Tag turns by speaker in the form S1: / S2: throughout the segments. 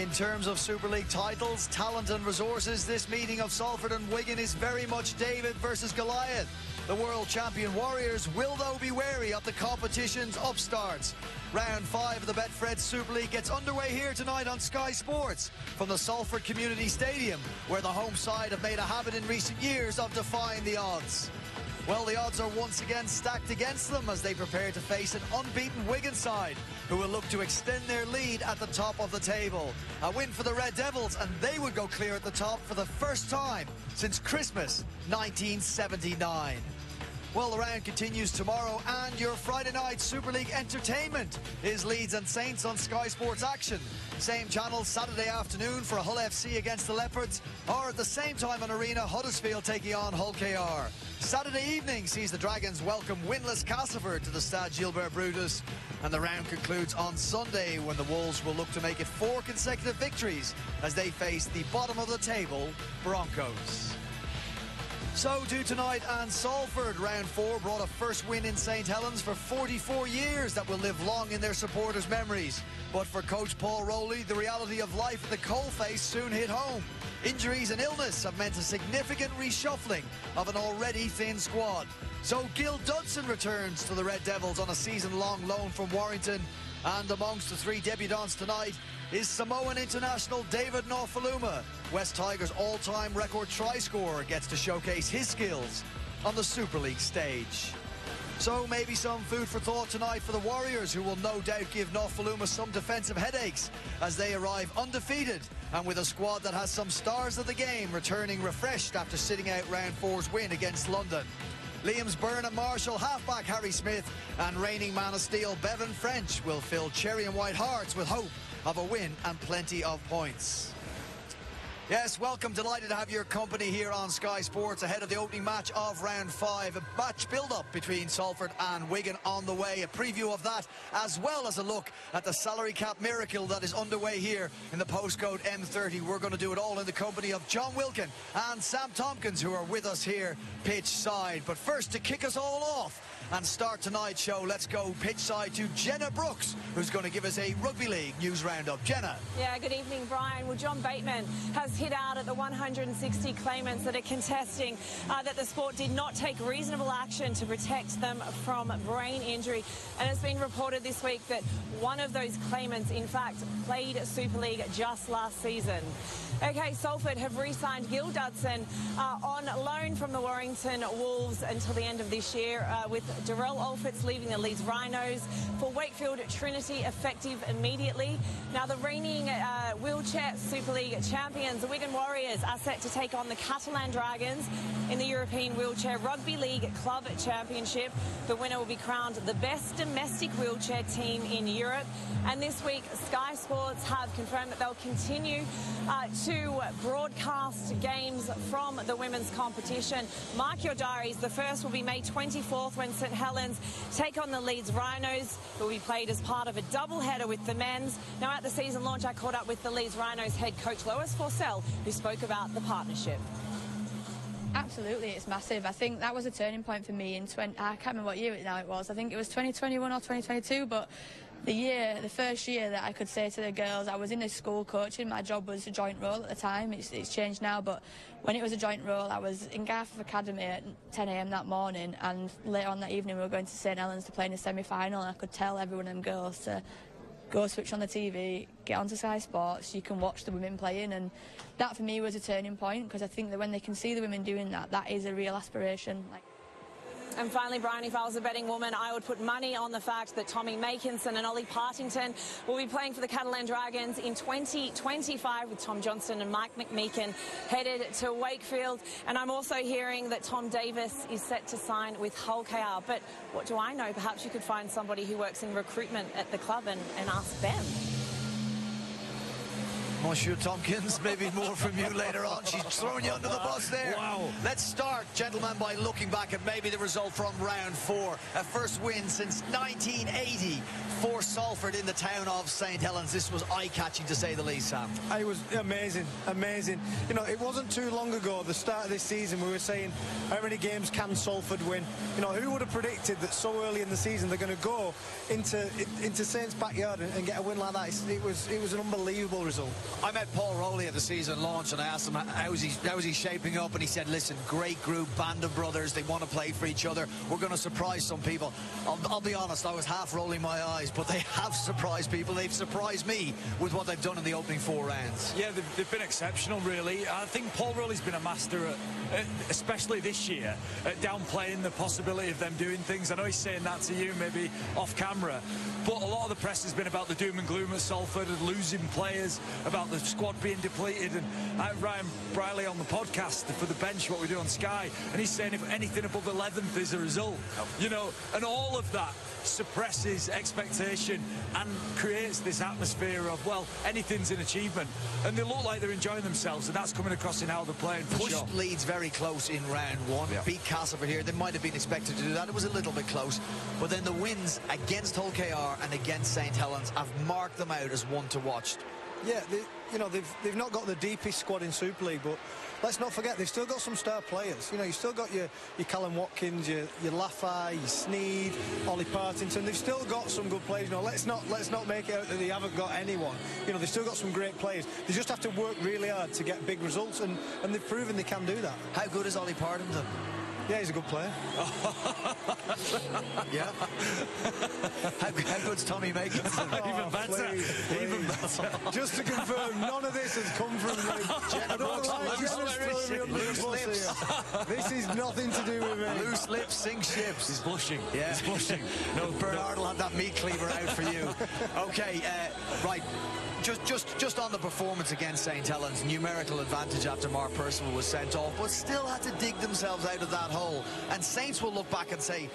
S1: In terms of Super League titles, talent and resources, this meeting of Salford and Wigan is very much David versus Goliath. The world champion Warriors will though be wary of the competition's upstarts. Round 5 of the Betfred Super League gets underway here tonight on Sky Sports from the Salford Community Stadium, where the home side have made a habit in recent years of defying the odds. Well, the odds are once again stacked against them as they prepare to face an unbeaten Wigan side who will look to extend their lead at the top of the table. A win for the Red Devils and they would go clear at the top for the first time since Christmas 1979. Well, the round continues tomorrow, and your Friday night Super League entertainment is Leeds and Saints on Sky Sports Action. Same channel Saturday afternoon for Hull FC against the Leopards, or at the same time on Arena, Huddersfield taking on Hull KR. Saturday evening sees the Dragons welcome winless Castleford to the Stade Gilbert Brutus, and the round concludes on Sunday when the Wolves will look to make it 4 consecutive victories as they face the bottom of the table Broncos. So do tonight, and Salford. Round 4 brought a first win in St Helens for 44 years that will live long in their supporters' memories. But for coach Paul Rowley, the reality of life at the coalface soon hit home. Injuries and illness have meant a significant reshuffling of an already thin squad. So Gil Dudson returns to the Red Devils on a season-long loan from Warrington. And amongst the 3 debutants tonight is Samoan international David Nofaluma. West Tigers' all-time record try scorer gets to showcase his skills on the Super League stage. So maybe some food for thought tonight for the Warriors, who will no doubt give Nofaluma some defensive headaches as they arrive undefeated and with a squad that has some stars of the game returning refreshed after sitting out round 4's win against London. Liam's Burnham Marshall, halfback Harry Smith and reigning man of steel Bevan French will fill cherry and white hearts with hope of a win and plenty of points. Yes, welcome. Delighted to have your company here on Sky Sports ahead of the opening match of round 5. A match build-up between Salford and Wigan on the way. A preview of that, as well as a look at the salary cap miracle that is underway here in the postcode M30. We're going to do it all in the company of John Wilkin and Sam Tompkins, who are with us here pitch side. But first, to kick us all off and start tonight's show, let's go pitch side to Jenna Brooks, who's going to give us a rugby league news roundup. Jenna.
S2: Yeah, good evening, Brian. Well, John Bateman has hit out at the 160 claimants that are contesting that the sport did not take reasonable action to protect them from brain injury. And it's been reported this week that one of those claimants, in fact, played Super League just last season. OK, Salford have re-signed Gil Dudson on loan from the Warrington Wolves until the end of this year, with Darrell Alford's leaving the Leeds Rhinos for Wakefield Trinity, effective immediately. Now, the reigning wheelchair Super League champions, the Wigan Warriors, are set to take on the Catalan Dragons in the European Wheelchair Rugby League Club Championship. The winner will be crowned the best domestic wheelchair team in Europe. And this week, Sky Sports have confirmed that they'll continue to broadcast games from the women's competition. Mark your diaries. The first will be May 24th when St Helens take on the Leeds Rhinos, who will be played as part of a doubleheader with the men's. Now, at the season launch, I caught up with the Leeds Rhinos head coach Lois Forsell, who spoke about the partnership.
S3: Absolutely, it's massive. I think that was a turning point for me in I can't remember what year now it was. I think it was 2021 or 2022, but the first year that I could say to the girls, I was in a school coaching. My job was a joint role at the time. It's changed now, but when it was a joint role, I was in Garforth Academy at 10 a.m. that morning, and later on that evening we were going to St Helens to play in a semi-final, and I could tell every one of them girls to go switch on the TV, get onto Sky Sports, you can watch the women playing. And that for me was a turning point, because I think that when they can see the women doing that, that is a real aspiration.
S2: And finally, Brian, if I was a betting woman, I would put money on the fact that Tommy Makinson and Ollie Partington will be playing for the Catalan Dragons in 2025, with Tom Johnston and Mike McMeekin headed to Wakefield. And I'm also hearing that Tom Davis is set to sign with Hull KR. But what do I know? Perhaps you could find somebody who works in recruitment at the club and ask them.
S1: Monsieur Tompkins, maybe more from you later on. She's throwing you under the bus there.
S4: Wow.
S1: Let's start, gentlemen, by looking back at maybe the result from round 4. A first win since 1980 for Salford in the town of St Helens. This was eye-catching, to say the least, Sam.
S4: It was amazing, amazing. You know, it wasn't too long ago, the start of this season, we were saying, how many games can Salford win? You know, who would have predicted that so early in the season they're going to go into Saints' backyard and get a win like that? It was an unbelievable result.
S1: I met Paul Rowley at the season launch and I asked him how's he shaping up, and he said, listen, great group, band of brothers, they want to play for each other, we're going to surprise some people. I'll be honest, I was half rolling my eyes, but they have surprised people. They've surprised me with what they've done in the opening 4 rounds.
S5: Yeah, they've been exceptional, really. I think Paul Rowley's been a master at, especially this year, at downplaying the possibility of them doing things. I know he's saying that to you, maybe off camera, but a lot of the press has been about the doom and gloom at Salford and losing players, about the squad being depleted. And I had Ryan Briley on the podcast for the bench, what we do on Sky, and he's saying if anything above 11th is a result, you know, and all of that suppresses expectation and creates this atmosphere of, well, anything's an achievement, and they look like they're enjoying themselves, and that's coming across in how they're playing.
S1: Pushed Leeds very close in round 1, beat Castleford here. They might have been expected to do that. It was a little bit close, but then the wins against Hull KR and against St Helens have marked them out as one to watch.
S4: Yeah, they've not got the deepest squad in Super League, but let's not forget they've still got some star players. You know, you've still got your Callum Watkins, your Laffey, your Sneed, Ollie Partington. They've still got some good players. You know, let's not make it out that they haven't got anyone. You know, they've still got some great players. They just have to work really hard to get big results, and they've proven they can do that.
S1: How good is Ollie Partington?
S4: Yeah, he's a good player.
S1: Yeah. How good's Tommy Makin?
S5: Even better.
S4: Please.
S5: Even better.
S4: Just to confirm, none of this has come from
S1: Loose lips.
S4: This is nothing to do with me.
S1: Loose lips sink ships.
S5: He's blushing.
S1: Yeah.
S5: He's blushing.
S1: No, Bernard will have that meat cleaver out for you. Okay, right. Just on the performance against St Helens, numerical advantage after Mark Percival was sent off, but still had to dig themselves out of that hole. And Saints will look back and say,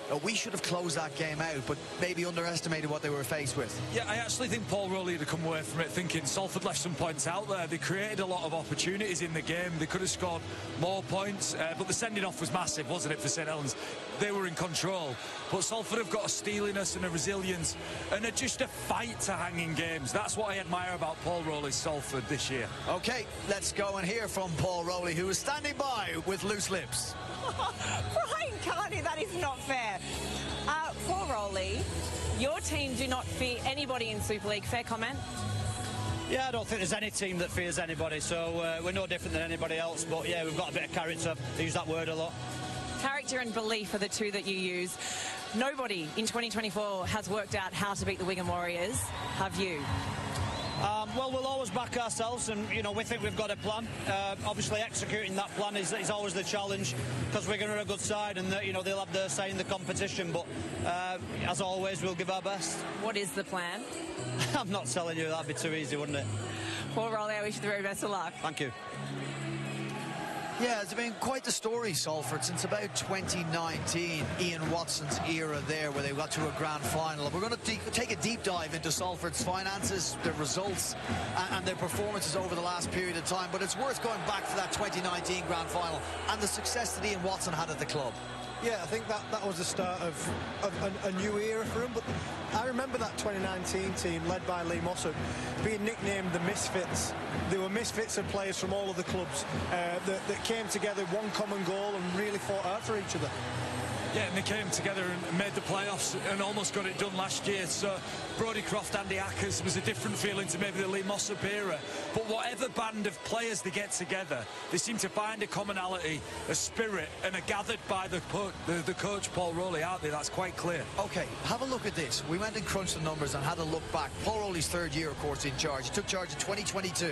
S1: oh, we should have closed that game out, but maybe underestimated what they were faced with.
S5: Yeah, I actually think Paul Rowley had come away from it thinking Salford left some points out there. They created a lot of opportunities in the game. They could have scored more points, but the sending off was massive, wasn't it, for St Helens? They were in control. But Salford have got a steeliness and a resilience and just a fight to hang in games. That's what I admire about Paul Rowley's Salford this year.
S1: Okay, let's go and hear from Paul Rowley, who is standing by with loose lips.
S2: Brian Carney, that is not fair. Paul Rowley, your team do not fear anybody in Super League. Fair comment?
S6: Yeah, I don't think there's any team that fears anybody, so we're no different than anybody else. But yeah, we've got a bit of character. I use that word a lot.
S2: Character and belief are the two that you use. Nobody in 2024 has worked out how to beat the Wigan Warriors. Have you?
S6: Well, we'll always back ourselves, and you know, we think we've got a plan. Obviously, executing that plan is always the challenge, because Wigan are a good side, and you know, they'll have their say in the competition. But as always, we'll give our best.
S2: What is the plan?
S6: I'm not telling you, that'd be too easy, wouldn't it?
S2: Paul Rowley, I wish you the very best of luck.
S6: Thank you.
S1: Yeah, it's been quite the story, Salford, since about 2019, Ian Watson's era there, where they got to a grand final. We're going to take a deep dive into Salford's finances, their results, and their performances over the last period of time. But it's worth going back to that 2019 grand final and the success that Ian Watson had at the club.
S4: Yeah, I think that was the start of a new era for him. But I remember that 2019 team led by Lee Mossop being nicknamed the Misfits. They were misfits of players from all of the clubs that came together, one common goal, and really fought hard for each other.
S5: Yeah, and they came together and made the playoffs and almost got it done last year. So Brodie Croft, Andy Ackers was a different feeling to maybe the Lee Mossop era. But whatever band of players they get together, they seem to find a commonality, a spirit, and are gathered by the coach Paul Rowley, aren't they? That's quite clear.
S1: OK, have a look at this. We went and crunched the numbers and had a look back. Paul Rowley's third year, of course, in charge. He took charge in 2022.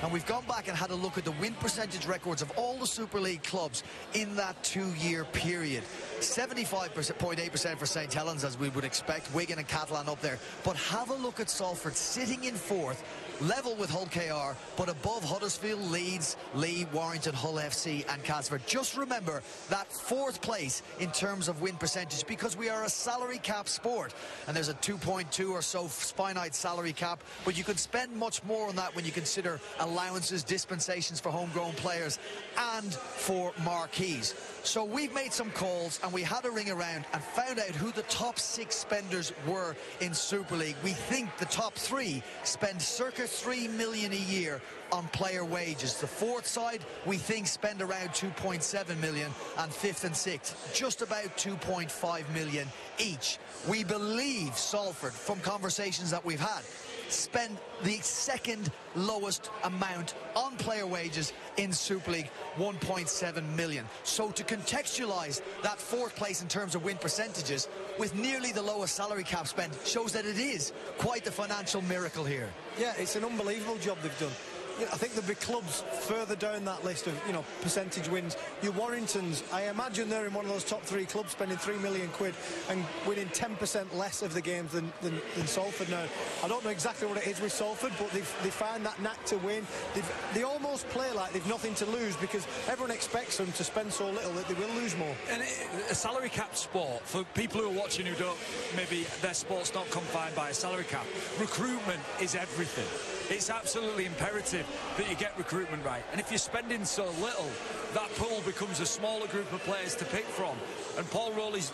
S1: And we've gone back and had a look at the win percentage records of all the Super League clubs in that 2-year period. 75.8% for St Helens, as we would expect. Wigan and Catalan up there. But have a look at Salford sitting in fourth, level with Hull KR, but above Huddersfield, Leeds, Lee, Warrington, Hull FC and Castleford. Just remember that fourth place in terms of win percentage, because we are a salary cap sport, and there's a 2.2 or so finite salary cap, but you can spend much more on that when you consider allowances, dispensations for homegrown players and for marquees. So we've made some calls and we had a ring around and found out who the top 6 spenders were in Super League. We think the top 3 spend circa 3 million a year on player wages. The fourth side, we think, spend around 2.7 million, and fifth and sixth, just about 2.5 million each. We believe Salford, from conversations that we've had, spend the second lowest amount on player wages in Super League, 1.7 million. So to contextualise that fourth place in terms of win percentages with nearly the lowest salary cap spend shows that it is quite the financial miracle here.
S4: Yeah, it's an unbelievable job they've done. I think there'll be clubs further down that list of, you know, percentage wins. Your Warringtons, I imagine they're in one of those top 3 clubs spending £3 million and winning 10% less of the games than Salford now. I don't know exactly what it is with Salford, but they find that knack to win. They almost play like they've nothing to lose because everyone expects them to spend so little that they will lose more.
S5: And a salary cap sport, for people who are watching who don't, maybe their sport's not confined by a salary cap, recruitment is everything. It's absolutely imperative that you get recruitment right. And if you're spending so little, that pool becomes a smaller group of players to pick from. And Paul Rowley's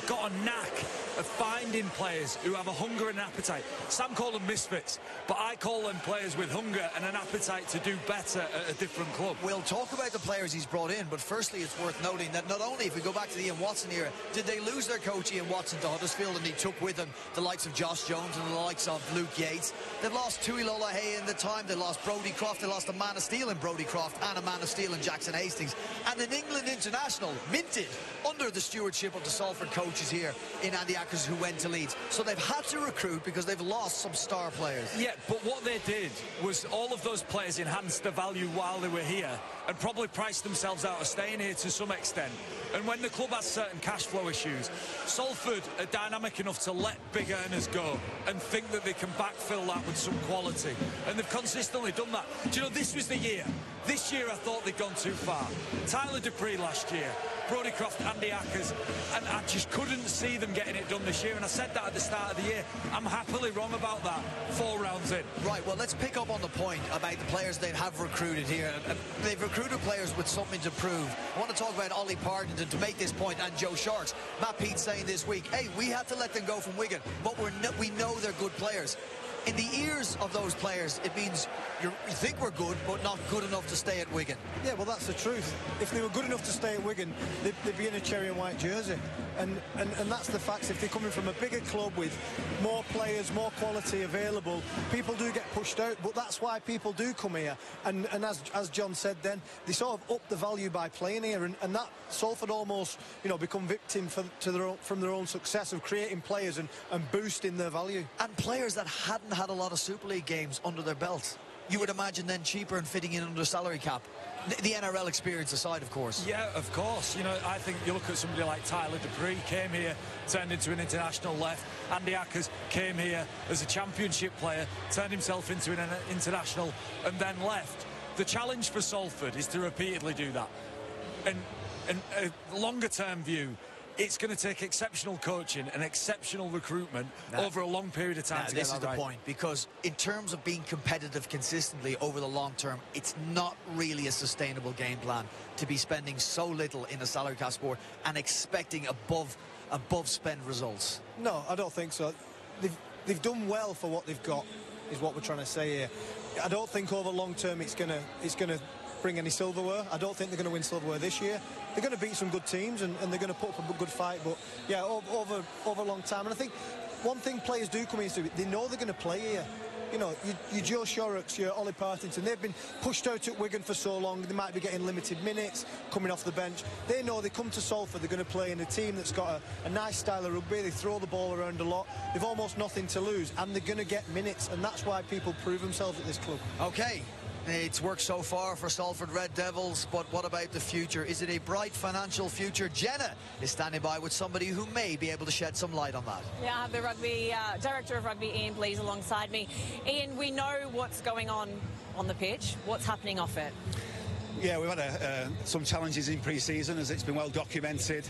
S5: got a knack of finding players who have a hunger and an appetite. Sam called them misfits, but I call them players with hunger and an appetite to do better at a different club.
S1: We'll talk about the players he's brought in, but firstly it's worth noting that not only, if we go back to the Ian Watson era, did they lose their coach Ian Watson to Huddersfield, and he took with him the likes of Josh Jones and the likes of Luke Yates. They've lost Tui Lola-Hay in the time, they lost Brodie Croft, they lost a man of steel in Brodie Croft and a man of steel in Jackson Hastings, and an England international minted under the stewardship of the Salford coaches here in Andy Ackers, who went to Leeds. So they've had to recruit because they've lost some star players.
S5: Yeah, but what they did was all of those players enhanced the value while they were here and probably priced themselves out of staying here to some extent. And when the club has certain cash flow issues, Salford are dynamic enough to let big earners go and think that they can backfill that with some quality. And they've consistently done that. Do you know, this was the year. This year I thought they'd gone too far. Tyler Dupree last year, Brodie Croft, Andy Ackers, and I just couldn't see them getting it done this year, and I said that at the start of the year. I'm happily wrong about that 4 rounds in.
S1: Right, well, let's pick up on the point about the players they have recruited here. They've recruited players with something to prove. I want to talk about Ollie Partington to make this point, and Joe Sharks. Matt Pete saying this week, hey, we had to let them go from Wigan, but we know they're good players. In the ears of those players, it means you think we're good, but not good enough to stay at Wigan.
S4: Yeah, well, that's the truth. If they were good enough to stay at Wigan, they'd be in a cherry and white jersey. And that's the facts. If they're coming from a bigger club with more players, more quality available, people do get pushed out, but that's why people do come here. And as John said then, they sort of up the value by playing here, and that Salford almost, you know, become victim from their own success of creating players and boosting their value.
S1: And players that hadn't had a lot of Super League games under their belt. You would imagine then cheaper and fitting in under salary cap. The NRL experience aside, of course.
S5: Yeah, of course. You know, I think you look at somebody like Tyler Dupree, came here, turned into an international left. Andy Ackers came here as a championship player, turned himself into an international and then left. The challenge for Salford is to repeatedly do that. And a longer-term view, it's going to take exceptional coaching and exceptional recruitment over a long period of time to get that right.
S1: This is the point, because in terms of being competitive consistently over the long term, it's not really a sustainable game plan to be spending so little in a salary cap sport and expecting above spend results.
S4: No, I don't think so. They've done well for what they've got, is what we're trying to say here. I don't think over long term it's gonna bring any silverware. I don't think they're going to win silverware this year. They're going to beat some good teams and they're going to put up a good fight, but yeah, over a long time. And I think one thing players do come into it, they know they're going to play here. You know, your Joe Shorrocks, your Ollie Partington, they've been pushed out at Wigan for so long, they might be getting limited minutes, coming off the bench. They know they come to Salford, they're going to play in a team that's got a nice style of rugby, they throw the ball around a lot, they've almost nothing to lose, and they're going to get minutes, and that's why people prove themselves at this club.
S1: Okay. It's worked so far for Salford Red Devils, but what about the future? Is it a bright financial future? Jenna is standing by with somebody who may be able to shed some light on that.
S2: Yeah, I have the rugby director of rugby, Ian Blease, alongside me. Ian, we know what's going on the pitch. What's happening off it?
S7: Yeah, we've had some challenges in pre-season, as it's been well documented,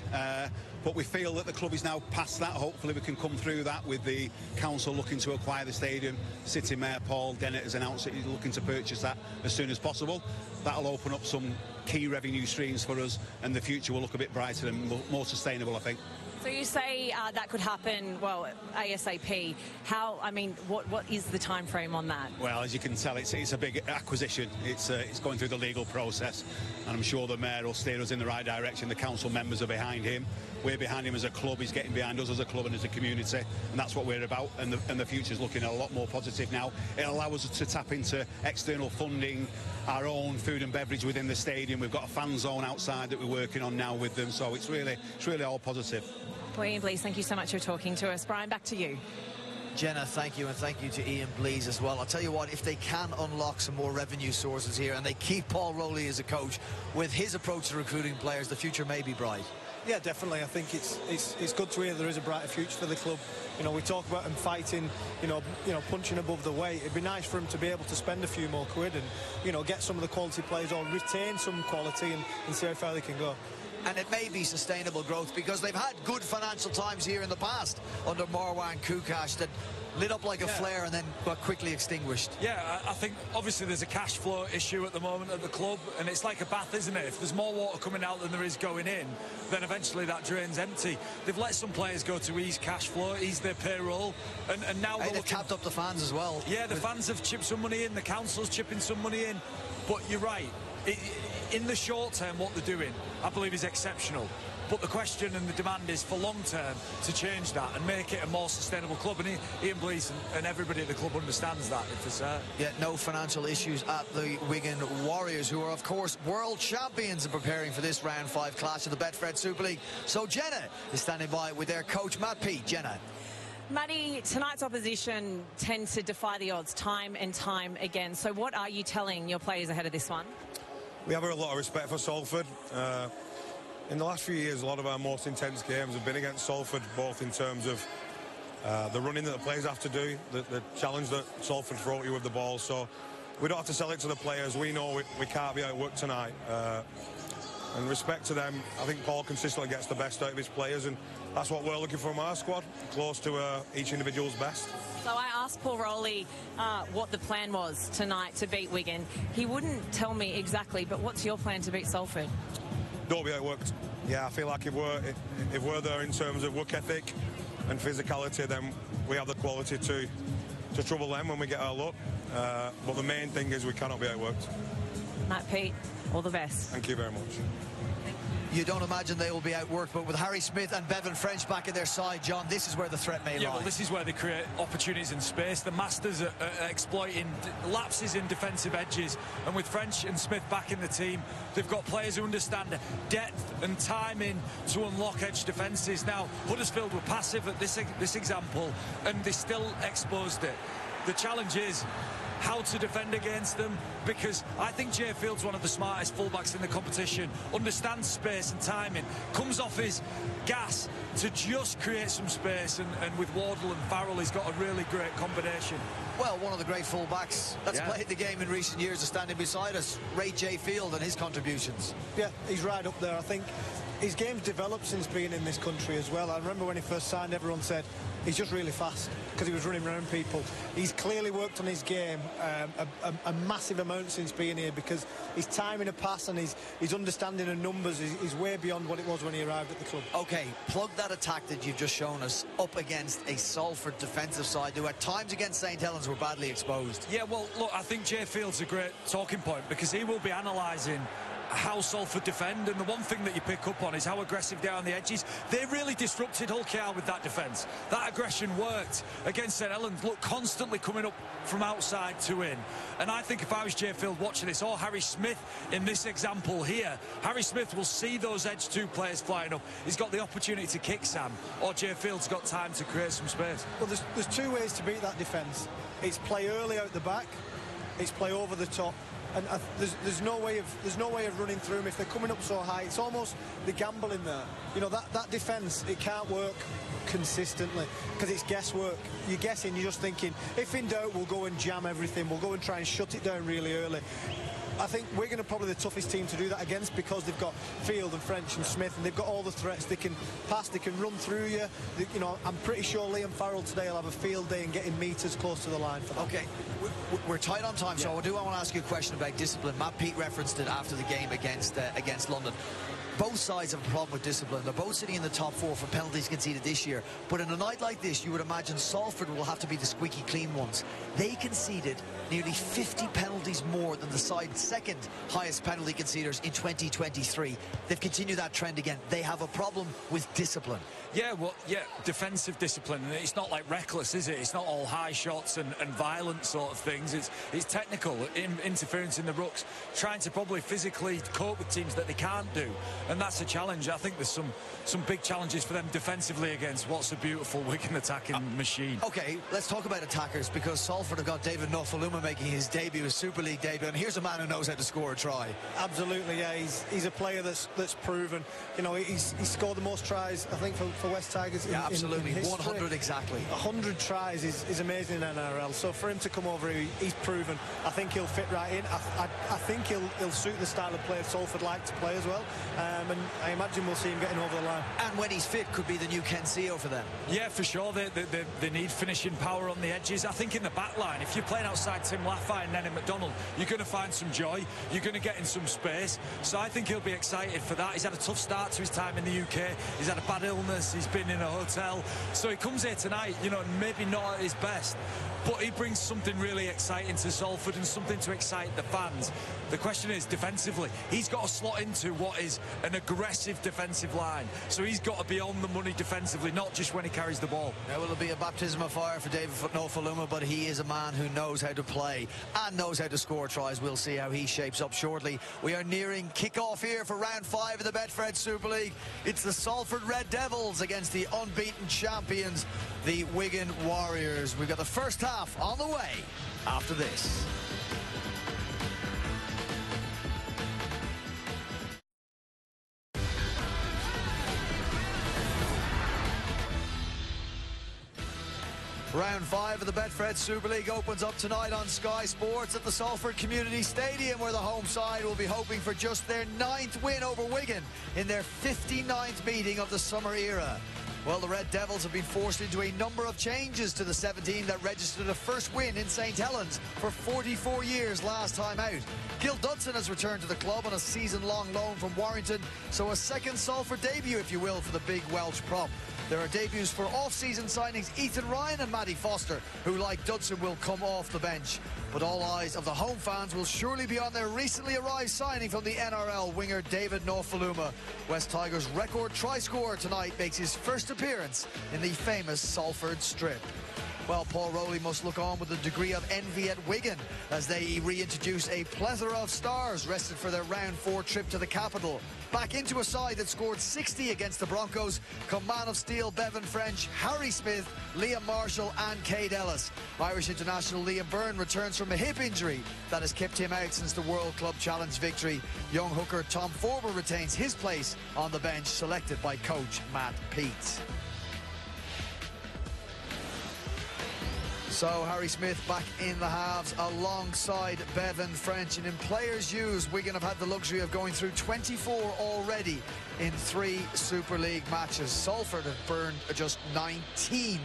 S7: but we feel that the club is now past that. Hopefully we can come through that with the council looking to acquire the stadium. City Mayor Paul Dennett has announced that he's looking to purchase that as soon as possible. That'll open up some key revenue streams for us, and the future will look a bit brighter and more sustainable, I think.
S2: So you say that could happen, well, ASAP. How? I mean, what is the time frame on that?
S7: Well, as you can tell, it's a big acquisition. It's going through the legal process, and I'm sure the mayor will steer us in the right direction. The council members are behind him. We're behind him as a club. He's getting behind us as a club and as a community, and that's what we're about. And the future's looking a lot more positive now. It'll allow us to tap into external funding, our own food and beverage within the stadium. We've got a fan zone outside that we're working on now with them, so it's really all positive.
S2: Ian Blease, thank you so much for talking to us. Brian, back to you.
S1: Jenna, thank you, and thank you to Ian Blease as well. I'll tell you what, if they can unlock some more revenue sources here and they keep Paul Rowley as a coach with his approach to recruiting players, the future may be bright.
S4: Yeah, definitely. I think it's good to hear there is a brighter future for the club. You know, we talk about them fighting, you know, punching above the weight. It'd be nice for them to be able to spend a few more quid and, you know, get some of the quality players or retain some quality and see how far they can go.
S1: And it may be sustainable growth because they've had good financial times here in the past under Marwan Kukash that lit up like a flare and then got quickly extinguished.
S5: Yeah, I think obviously there's a cash flow issue at the moment at the club, and it's like a bath, isn't it? If there's more water coming out than there is going in, then eventually that drains empty. They've let some players go to ease cash flow, ease their payroll, and now
S1: they've tapped up the fans as well.
S5: Yeah, the fans have chipped some money in, the council's chipping some money in, but you're right. In the short term, what they're doing, I believe, is exceptional. But the question and the demand is for long term to change that and make it a more sustainable club. And Ian Blease and everybody at the club understands that.
S1: Yeah, no financial issues at the Wigan Warriors, who are, of course, world champions and preparing for this round 5 clash of the Betfred Super League. So Jenna is standing by with their coach, Matt Peat. Jenna.
S2: Matty, tonight's opposition tends to defy the odds time and time again. So what are you telling your players ahead of this one?
S8: We have a lot of respect for Salford. In the last few years, a lot of our most intense games have been against Salford, both in terms of the running that the players have to do, the challenge that Salford throw at you with the ball. So we don't have to sell it to the players. We know we can't be outworked tonight. And respect to them, I think Paul consistently gets the best out of his players, and that's what we're looking for from our squad, close to each individual's best.
S2: So I asked Paul Rowley what the plan was tonight to beat Wigan. He wouldn't tell me exactly, but what's your plan to beat Salford?
S8: Don't be outworked. Yeah, I feel like if we're there in terms of work ethic and physicality, then we have the quality to trouble them when we get our luck. But the main thing is we cannot be outworked.
S2: Matt Peat, all the best.
S8: Thank you very much.
S1: You don't imagine they will be outworked, but with Harry Smith and Bevan French back at their side, John, this is where the threat may lie.
S5: Yeah, well, this is where they create opportunities in space. The Masters are exploiting lapses in defensive edges, and with French and Smith back in the team, they've got players who understand depth and timing to unlock edge defences. Now, Huddersfield were passive at this example, and they still exposed it. The challenge is how to defend against them, because I think Jay Field's one of the smartest fullbacks in the competition, understands space and timing, comes off his gas to just create some space, and with Wardle and Farrell, he's got a really great combination.
S1: Well, one of the great fullbacks that's played the game in recent years is standing beside us, Ray J. Field, and his contributions.
S4: Yeah, he's right up there. I think his game's developed since being in this country as well. I remember when he first signed, everyone said he's just really fast because he was running around people. He's clearly worked on his game a massive amount since being here, because his timing a pass and his understanding of numbers is way beyond what it was when he arrived at the club.
S1: OK, plug that attack that you've just shown us up against a Salford defensive side who at times against St Helens were badly exposed.
S5: Yeah, well, look, I think Jay Field's a great talking point, because he will be analysing how Salford defend, and the one thing that you pick up on is how aggressive they are on the edges. They really disrupted Hull KR with that defence. That aggression worked against St Helens. Look, constantly coming up from outside to in. And I think if I was Jay Field watching this, or Harry Smith in this example here, Harry Smith will see those edge 2 players flying up. He's got the opportunity to kick Sam, or Jay Field's got time to create some space.
S4: Well, there's 2 ways to beat that defence. It's play early out the back, it's play over the top. And there's no way of running through them if they're coming up so high. It's almost the gamble in there. You know, that defence, it can't work consistently because it's guesswork. You're guessing, you're just thinking, if in doubt, we'll go and jam everything. We'll go and try and shut it down really early. I think Wigan are probably the toughest team to do that against, because they've got Field and French and Smith, and they've got all the threats. They can pass, they can run through you. You know, I'm pretty sure Liam Farrell today will have a field day and getting metres close to the line for that.
S1: OK, we're tight on time, so I want to ask you a question about discipline. Matt Peat referenced it after the game against London. both sides have a problem with discipline. They're both sitting in the top 4 for penalties conceded this year. But in a night like this, you would imagine Salford will have to be the squeaky clean ones. They conceded nearly 50 penalties more than the side's second highest penalty conceders in 2023. They've continued that trend again. They have a problem with discipline.
S5: Yeah, well, yeah, defensive discipline. It's not like reckless, is it? It's not all high shots and violent sort of things. It's technical, interference in the rucks, trying to probably physically cope with teams that they can't do. And that's a challenge. I think there's some big challenges for them defensively against what's a beautiful Wigan attacking machine.
S1: OK, let's talk about attackers, because Salford have got David Nofaluma making his debut, his Super League debut, and here's a man who knows how to score a try.
S4: Absolutely, yeah. He's a player that's proven. You know, he's scored the most tries, I think, for West Tigers.
S1: Yeah, absolutely.
S4: In
S1: 100 exactly.
S4: 100 tries is amazing in NRL. So for him to come over, he's proven. I think he'll fit right in. I think he'll suit the style of play Salford like to play as well. And I imagine we'll see him getting over the line.
S1: And when he's fit, could be the new Ken Seo for them.
S5: Yeah, for sure. They need finishing power on the edges. I think in the back line, if you're playing outside Tim Laffey and Nenny McDonald, you're going to find some joy. You're going to get in some space. So I think he'll be excited for that. He's had a tough start to his time in the UK. He's had a bad illness. He's been in a hotel. So he comes here tonight, you know, maybe not at his best, but he brings something really exciting to Salford and something to excite the fans. The question is, defensively, he's got to slot into what is an aggressive defensive line. So he's got to be on the money defensively, not just when he carries the ball.
S1: Now, will it be a baptism of fire for David Nofaluma, but he is a man who knows how to play and knows how to score tries. We'll see how he shapes up shortly. We are nearing kick-off here for round 5 of the Betfred Super League. It's the Salford Red Devils against the unbeaten champions, the Wigan Warriors. We've got the first half on the way after this. Round 5 of the Betfred Super League opens up tonight on Sky Sports at the Salford Community Stadium, where the home side will be hoping for just their 9th win over Wigan in their 59th meeting of the summer era. Well, the Red Devils have been forced into a number of changes to the 17 that registered a first win in St Helens for 44 years last time out. Gil Dudson has returned to the club on a season-long loan from Warrington, so a second Salford debut, if you will, for the big Welsh prop. There are debuts for off-season signings Ethan Ryan and Matty Foster, who, like Dudson, will come off the bench. But all eyes of the home fans will surely be on their recently arrived signing from the NRL winger David Nofaluma. West Tigers' record try scorer tonight makes his first appearance in the famous Salford Strip. Well, Paul Rowley must look on with a degree of envy at Wigan as they reintroduce a plethora of stars rested for their round 4 trip to the capital. Back into a side that scored 60 against the Broncos come Man of Steel Bevan French, Harry Smith, Liam Marshall and Cade Ellis. Irish international Liam Byrne returns from a hip injury that has kept him out since the World Club Challenge victory. Young hooker Tom Forber retains his place on the bench, selected by coach Matt Peets. So Harry Smith back in the halves alongside Bevan French. And in players used, Wigan have had the luxury of going through 24 already in 3 Super League matches. Salford have burned just 19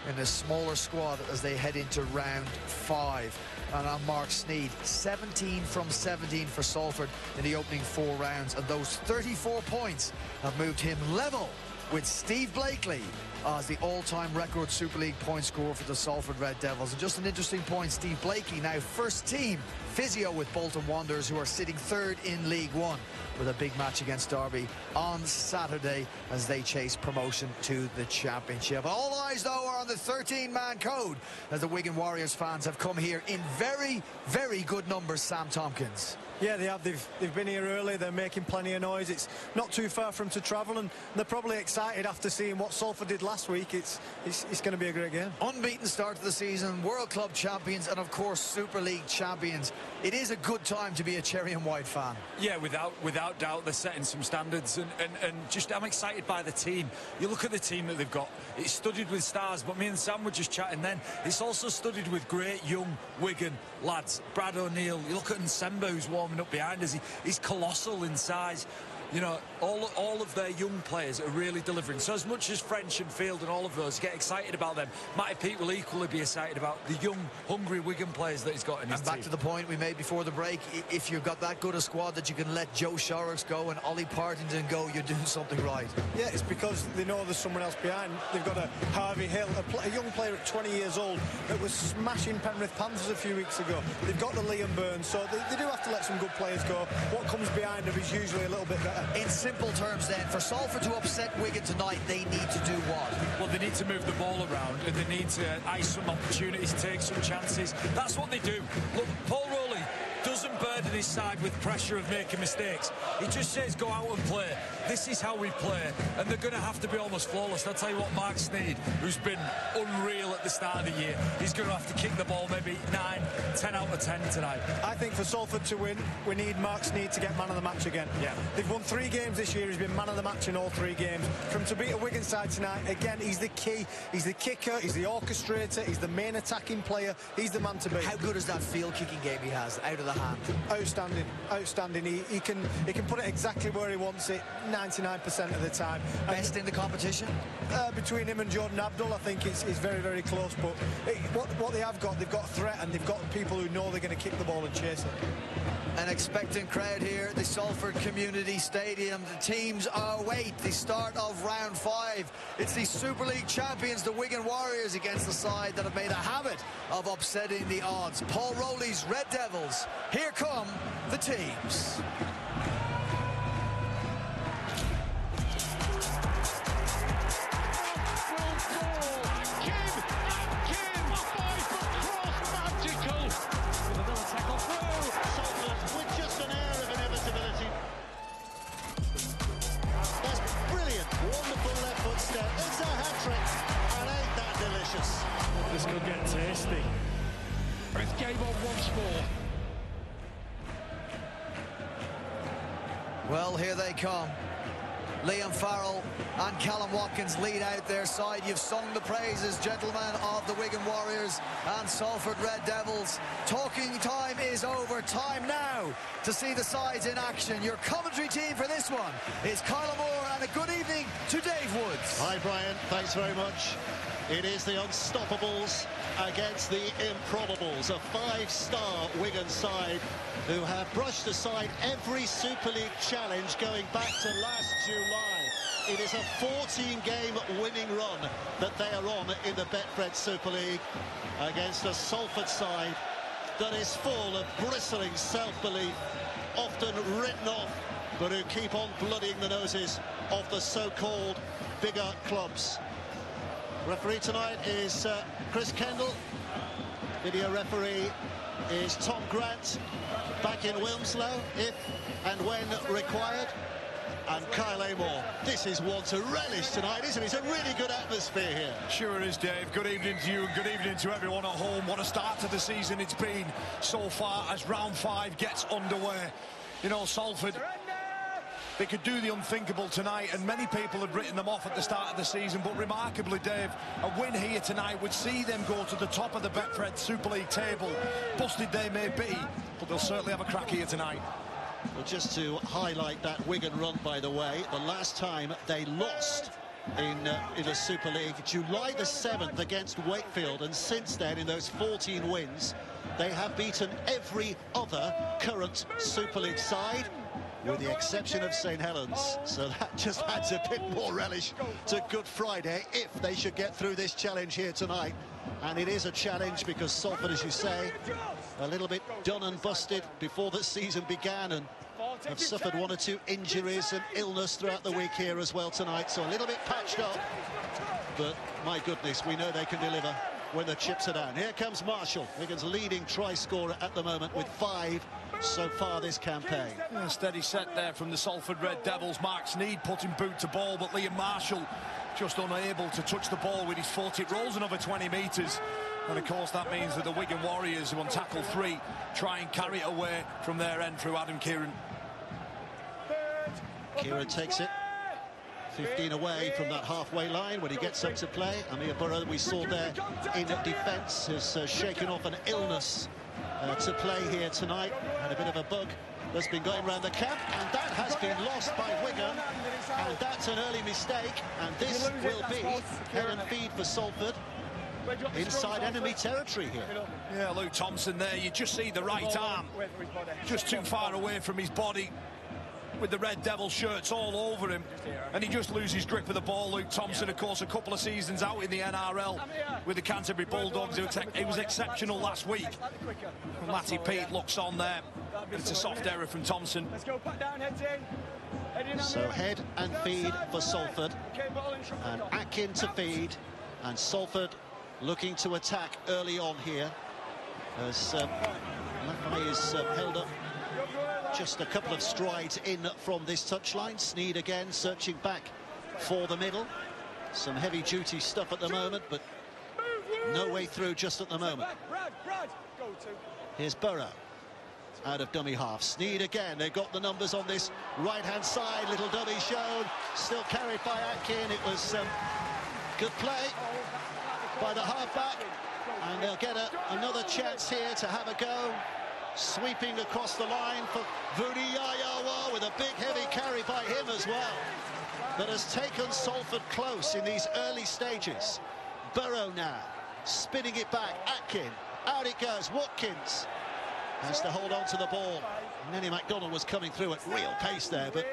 S1: in a smaller squad as they head into round 5. And on Mark Sneed, 17 from 17 for Salford in the opening 4 rounds. And those 34 points have moved him level with Steve Blakely as the all-time record Super League point scorer for the Salford Red Devils. And just an interesting point, Steve Blakely now first team physio with Bolton Wanderers, who are sitting 3rd in League One, with a big match against Derby on Saturday as they chase promotion to the Championship. All eyes, though, are on the 13-man code as the Wigan Warriors fans have come here in very, very good numbers. Sam Tompkins.
S4: Yeah, they have. They've been here early. They're making plenty of noise. It's not too far from to travel, and they're probably excited after seeing what Salford did last week. It's going to be a great game.
S1: Unbeaten start to the season, World Club champions, and of course Super League champions. It is a good time to be a Cherry and White fan. Yeah,
S5: without doubt, they're setting some standards, and just I'm excited by the team. You look at the team that they've got. It's studded with stars, but me and Sam were just chatting then. It's also studded with great young Wigan lads. Brad O'Neill. You look at Nsemba, who's warming up behind us. He's colossal in size. You know, all of their young players are really delivering. So as much as French and Field and all of those get excited about them, Matty Peake will equally be excited about the young, hungry Wigan players that he's got in his team.
S1: And back to the point we made before the break, if you've got that good a squad that you can let Joe Shorrocks go and Ollie Partington go, you're doing something right.
S4: Yeah, it's because they know there's someone else behind. They've got a Harvey Hill, a young player at 20 years old that was smashing Penrith Panthers a few weeks ago. They've got the Liam Burns, so they do have to let some good players go. What comes behind them is usually a little bit better.
S1: In simple terms then, for Salford to upset Wigan tonight, they need to do what?
S5: Well, they need to move the ball around and they need to ice some opportunities, take some chances. That's what they do. Look, Paul Rowley doesn't burden his side with pressure of making mistakes. He just says go out and play. This is how we play, and they're going to have to be almost flawless. I'll tell you what, Mark Sneyd, who's been unreal at the start of the year, he's going to have to kick the ball maybe 9, 10 out of 10 tonight.
S4: I think for Salford to win, we need Mark Sneyd to get man of the match again.
S5: Yeah.
S4: They've won 3 games this year. He's been man of the match in all 3 games. From to beat a Wigan side tonight, again, he's the key. He's the kicker, he's the orchestrator, he's the main attacking player. He's the man to beat.
S1: How good is that field kicking game he has out of the hand?
S4: Outstanding, outstanding. He can put it exactly where he wants it 99% of the time.
S1: Best in the competition?
S4: Between him and Jordan Abdul, I think it's very, very close. But what they have got, they've got threat, and they've got people who know they're going to kick the ball and chase it.
S1: An expectant crowd here at the Salford Community Stadium. The teams await the start of round 5. It's the Super League champions, the Wigan Warriors, against the side that have made a habit of upsetting the odds. Paul Rowley's Red Devils. Here come the teams.
S9: It's a hat-trick, and ain't that delicious?
S10: This could get tasty. It's game on once more.
S1: Well, here they come. Liam Farrell and Callum Watkins lead out their side. You've sung the praises, gentlemen, of the Wigan Warriors and Salford Red Devils. Talking time is over. Time now to see the sides in action. Your commentary team for this one is Carla Moore, and a good evening to Dave Woods.
S9: Hi, Brian. Thanks very much. It is the Unstoppables against the Improbables, a 5-star Wigan side who have brushed aside every Super League challenge going back to last July. It is a 14-game winning run that they are on in the Betfred Super League against a Salford side that is full of bristling self-belief, often written off, but who keep on bloodying the noses of the so-called bigger clubs. Referee tonight is Chris Kendall. Video referee is Tom Grant, back in Wilmslow if and when required. And Kyle Amor. This is one to relish tonight, isn't it? It's a really good atmosphere here.
S10: Sure is, Dave. Good evening to you and good evening to everyone at home. What a start to the season it's been so far as round 5 gets underway. You know, Salford, they could do the unthinkable tonight, and many people had written them off at the start of the season, but remarkably, Dave, a win here tonight would see them go to the top of the Betfred Super League table. Busted they may be, but they'll certainly have a crack here tonight.
S9: Well, just to highlight that Wigan run, by the way, the last time they lost in the Super League, July the 7th against Wakefield, and since then, in those 14 wins, they have beaten every other current Super League side, with the exception of St Helens. So that just adds a bit more relish to Good Friday if they should get through this challenge here tonight. And it is a challenge because Salford, as you say, a little bit done and busted before the season began, and have suffered 1 or 2 injuries and illness throughout the week here as well tonight. So a little bit patched up, but my goodness, we know they can deliver when the chips are down. Here comes Marshall, Wigan's leading try scorer at the moment, with 5 so far this campaign.
S10: Yeah, steady set there from the Salford Red Devils. Mark Sneyd putting boot to ball, but Liam Marshall just unable to touch the ball with his foot. It rolls another 20 metres, and of course that means that the Wigan Warriors, who on tackle 3, try and carry it away from their end through Adam Kieran.
S9: Kieran takes it 15 away from that halfway line when he gets up to play. Amir Burrow, we saw there in defence, has shaken off an illness to play here tonight. Had a bit of a bug that's been going around the camp, and that has been lost by Wigan, and that's an early mistake, and this will be head and feed for Salford inside enemy territory here.
S10: Yeah, Luke Thompson there, you just see the right arm just too far away from his body, with the Red Devil shirts all over him, and he just loses grip of the ball. Luke Thompson, of course, a couple of seasons out in the NRL with the Canterbury Bulldogs. He was exceptional last week. Matty Pete looks on there, but it's a soft error from Thompson.
S9: So head and feed for Salford, and Atkin to feed, and Salford looking to attack early on here as Lafay is held up just a couple of strides in from this touchline. Sneed again searching back for the middle. Some heavy duty stuff at the moment, but no way through just at the moment. Here's Burrow out of dummy half. Sneed again, they've got the numbers on this right hand side. Little dummy shown, still carried by Atkin. It was good play by the halfback, and they'll get another chance here to have a go. Sweeping across the line for Vuniyayawa, with a big heavy carry by him as well, that has taken Salford close in these early stages. Burrow now spinning it back. Atkin, out it goes. Watkins has to hold on to the ball. Nenny MacDonald was coming through at real pace there, but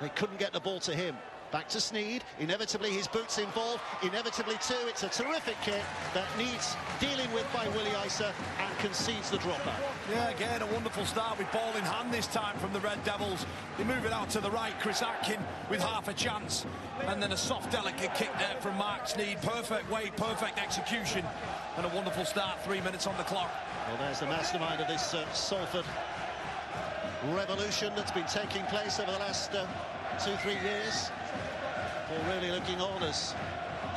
S9: they couldn't get the ball to him. Back to Sneed, inevitably his boots involved, inevitably too. It's a terrific kick that needs dealing with by Willie Isa, and concedes the dropout.
S10: Yeah, again, a wonderful start with ball in hand this time from the Red Devils. They move it out to the right, Chris Atkin with half a chance, and then a soft, delicate kick there from Mark Sneed. Perfect weight, perfect execution, and a wonderful start, 3 minutes on the clock.
S9: Well, there's the mastermind of this Salford revolution that's been taking place over the last 2-3 years. Well, really looking on as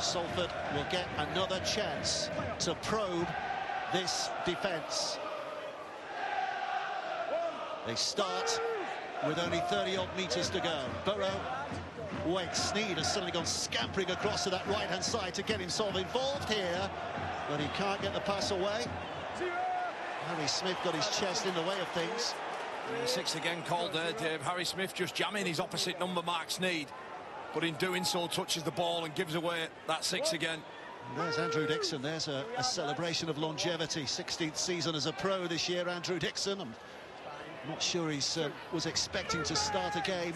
S9: Salford will get another chance to probe this defence. They start with only 30-odd metres to go. Burrow waits. Sneed has suddenly gone scampering across to that right-hand side to get himself involved here, but he can't get the pass away. Harry Smith got his chest in the way of things.
S10: 6 again called there, Dave. Harry Smith just jamming his opposite number, Mark Sneed, but in doing so touches the ball and gives away that 6 again.
S9: And there's Andrew Dixon. There's a celebration of longevity. 16th season as a pro this year, Andrew Dixon. I'm not sure he was expecting to start a game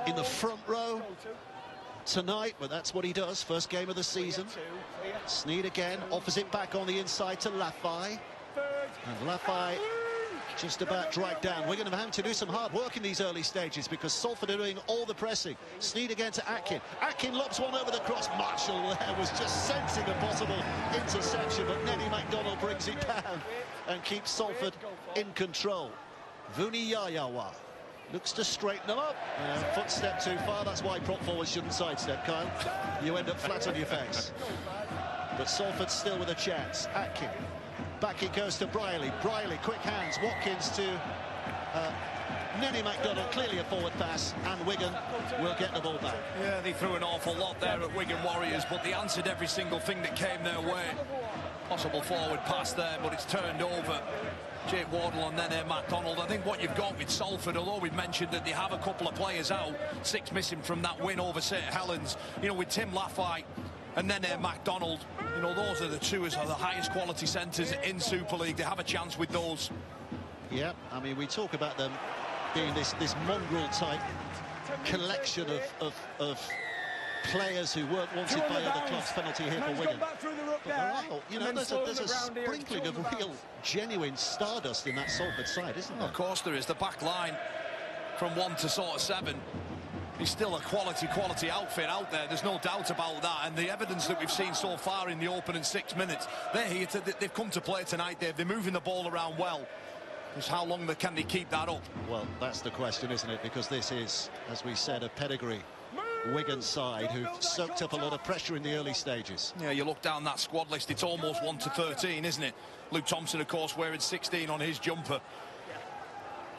S9: in the front row tonight, but that's what he does. First game of the season. Sneed again, offers it back on the inside to Lafay, and Lafay just about dragged down. We're going to have to do some hard work in these early stages because Salford are doing all the pressing. Sneed again to Atkin. Atkin lobs one over the cross. Marshall there was just sensing a possible interception, but Nenny MacDonald brings it down and keeps Salford in control. Vuniyayawa looks to straighten them up. Footstep too far. That's why prop forwards shouldn't sidestep, Kyle. You end up flat on your face. But Salford still with a chance. Atkin. Back it goes to Briley. Briley, quick hands. Watkins to Nenny MacDonald. Clearly a forward pass, and Wigan will get the ball back.
S10: Yeah, they threw an awful lot there at Wigan Warriors, but they answered every single thing that came their way. Possible forward pass there, but it's turned over. Jake Wardle and then MacDonald. I think what you've got with Salford, although we've mentioned that they have a couple of players out, 6 missing from that win over St Helens, you know, with Tim Lafay and then MacDonald, you know, those are the two of the highest quality centres in Super League. They have a chance with those.
S9: Yeah, I mean, we talk about them being this mongrel type collection of players who weren't wanted by other clubs. Penalty here for Wigan. But there are, you know, there's a sprinkling of real, genuine stardust in that Salford side, isn't there?
S10: Of course there is. The back line from 1 to sort of 7 is still a quality outfit out there. There's no doubt about that. And the evidence that we've seen so far in the opening 6 minutes, they're here they've come to play tonight. They're moving the ball around well. Just how long can they keep that up?
S9: Well, that's the question, isn't it? Because this is, as we said, a pedigree Wigan side who've soaked up a lot of pressure in the early stages.
S10: Yeah, you look down that squad list, it's almost 1 to 13, isn't it? Luke Thompson, of course, wearing 16 on his jumper.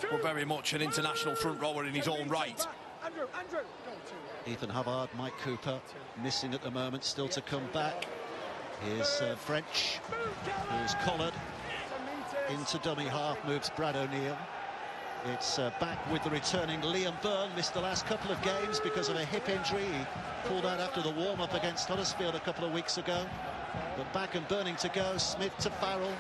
S10: But very much an international front rower in his own right.
S9: Ethan Hubbard, Mike Cooper missing at the moment, still to come back. Here's French, who's collared into dummy half, moves Brad O'Neill. It's back with the returning Liam Byrne. Missed the last couple of games because of a hip injury. He pulled out after the warm-up against Huddersfield a couple of weeks ago. But back and burning to go. Smith to Farrell.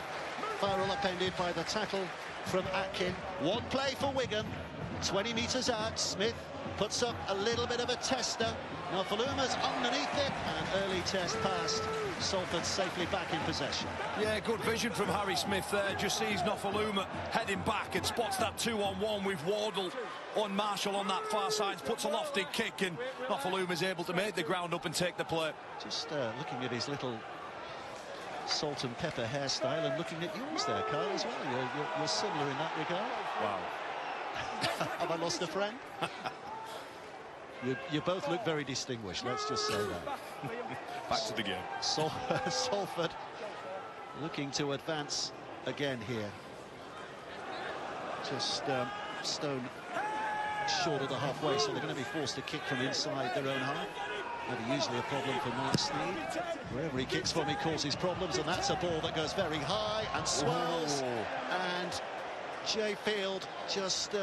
S9: Farrell upended by the tackle from Atkin. One play for Wigan. 20 metres out. Smith puts up a little bit of a tester. Nofaluma's underneath it, and early test passed. Salford safely back in possession.
S10: Yeah, good vision from Harry Smith there. Just sees Nofaluma heading back and spots that 2-on-1 with Wardle on Marshall on that far side. Puts a lofted kick, and Nofaluma's able to make the ground up and take the play. Just
S9: looking at his little salt and pepper hairstyle, and looking at yours there, Kyle, as well. You're similar in that regard.
S10: Wow.
S9: Have I lost a friend? You both look very distinguished, let's just say that.
S10: Back to the game.
S9: Salford looking to advance again here. Just stone short of the halfway, so they're going to be forced to kick from inside their own half. Maybe usually a problem for Mark Sneed. Wherever he kicks from, he causes problems, and that's a ball that goes very high and swells. And Jay Field just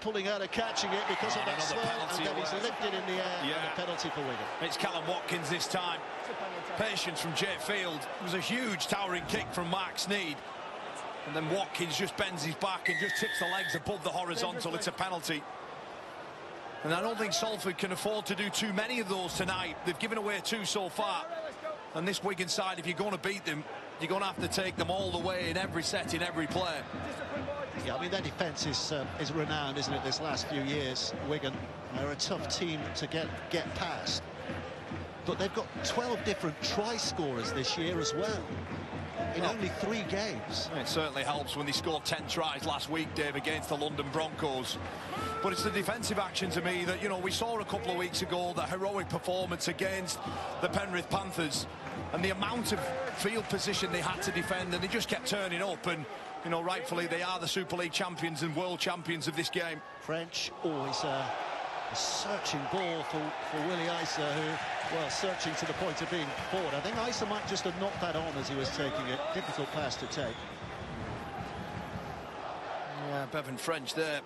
S9: pulling out of catching it because of that swell, and then he's lifted in the air. And a penalty for Wigan.
S10: It's Callum Watkins this time. Patience from Jay Field. It was a huge towering kick from Mark Sneed, and then Watkins just bends his back and just tips the legs above the horizontal. It's a penalty, and I don't think Salford can afford to do too many of those tonight. They've given away 2 so far, and this Wigan side, if you're going to beat them, you're going to have to take them all the way in every set, in every play.
S9: Yeah, I mean, their defence is renowned, isn't it, this last few years. Wigan, they're a tough team to get past. But they've got 12 different try scorers this year as well, in only 3 games.
S10: It certainly helps when they scored 10 tries last week, Dave, against the London Broncos. But it's the defensive action to me that, you know, we saw a couple of weeks ago, the heroic performance against the Penrith Panthers, and the amount of field position they had to defend, and they just kept turning up, and you know, rightfully they are the Super League champions and world champions of this game.
S9: French, always a searching ball for Willie Isa, who, well, searching to the point of being bored. I think Isa might just have knocked that on as he was taking it. Difficult pass to take.
S10: Yeah, Bevan French there.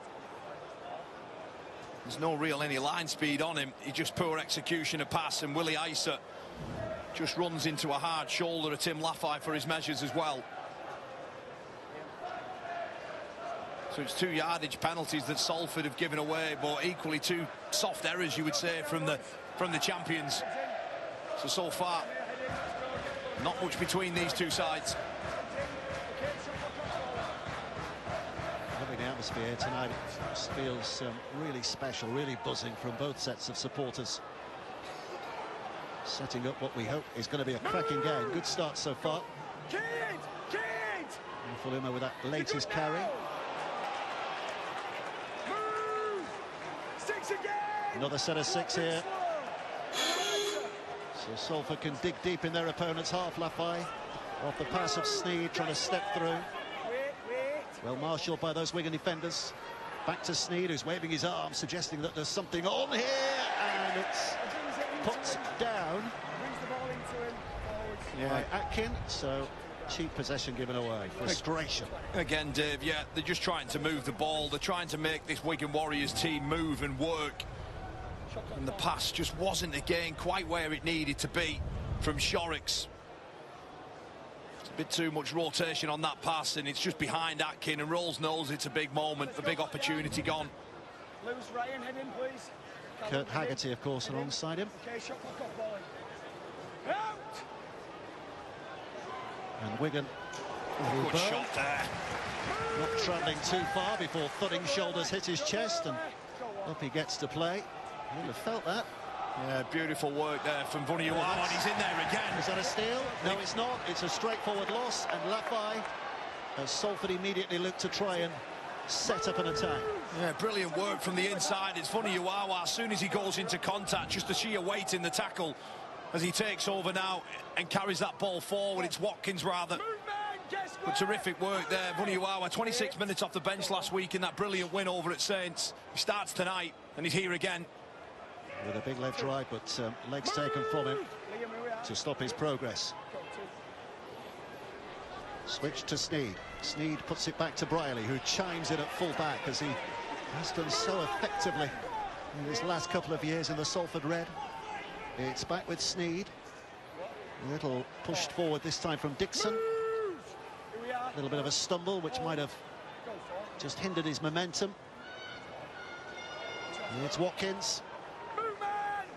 S10: There's no real any line speed on him. He just poor execution of pass, and Willie Isa just runs into a hard shoulder of Tim Laffey for his measures as well. So it's 2 yardage penalties that Salford have given away, but equally 2 soft errors, you would say, from the champions. So far, not much between these 2 sides.
S9: Loving the atmosphere tonight. It feels really special, really buzzing from both sets of supporters. Setting up what we hope is going to be a cracking game. Good start so far. Fulham with that latest carry. Another set of 6 here. So Salford can dig deep in their opponent's half. Laffey off the pass of Sneed, trying to step through. Well marshalled by those Wigan defenders. Back to Sneed, who's waving his arm, suggesting that there's something on here, and it's put down by Atkin. So cheap possession given away. Frustration.
S10: Again, Dave, yeah, they're just trying to move the ball. They're trying to make this Wigan Warriors team move and work. And the pass just wasn't, again, quite where it needed to be from Shorrocks. It's a bit too much rotation on that pass, and it's just behind Atkin, and Rolls knows it's a big moment, a big opportunity gone.
S11: Ryan, head in, please.
S9: Kurt Haggerty, of course, alongside him.
S11: Okay, shot clock off, boy. Out!
S9: And Wigan.
S10: Good shot there.
S9: Not travelling too far before thudding shoulders hit his chest, and up he gets to play. You'll have felt that.
S10: Yeah, beautiful work there from Vuniwawa, and he's in there again.
S9: Is that a steal? No, it's not. It's a straightforward loss, and Laffey, as Salford immediately looked to try and set up an attack.
S10: Yeah, brilliant work from the inside. It's Vuniwawa, as soon as he goes into contact, just the sheer weight in the tackle as he takes over now and carries that ball forward. It's Watkins, rather. But terrific work there. Vuniwawa, 26 minutes off the bench last week in that brilliant win over at Saints. He starts tonight, and he's here again.
S9: With a big left right, but legs taken from him to stop his progress. Switch to Sneed. Sneed puts it back to Brierley, who chimes in at full back as he Has done so effectively in his last couple of years in the Salford Red. It's back with Sneed. A little pushed forward this time from Dixon. A little bit of a stumble, which might have just hindered his momentum. It's Watkins.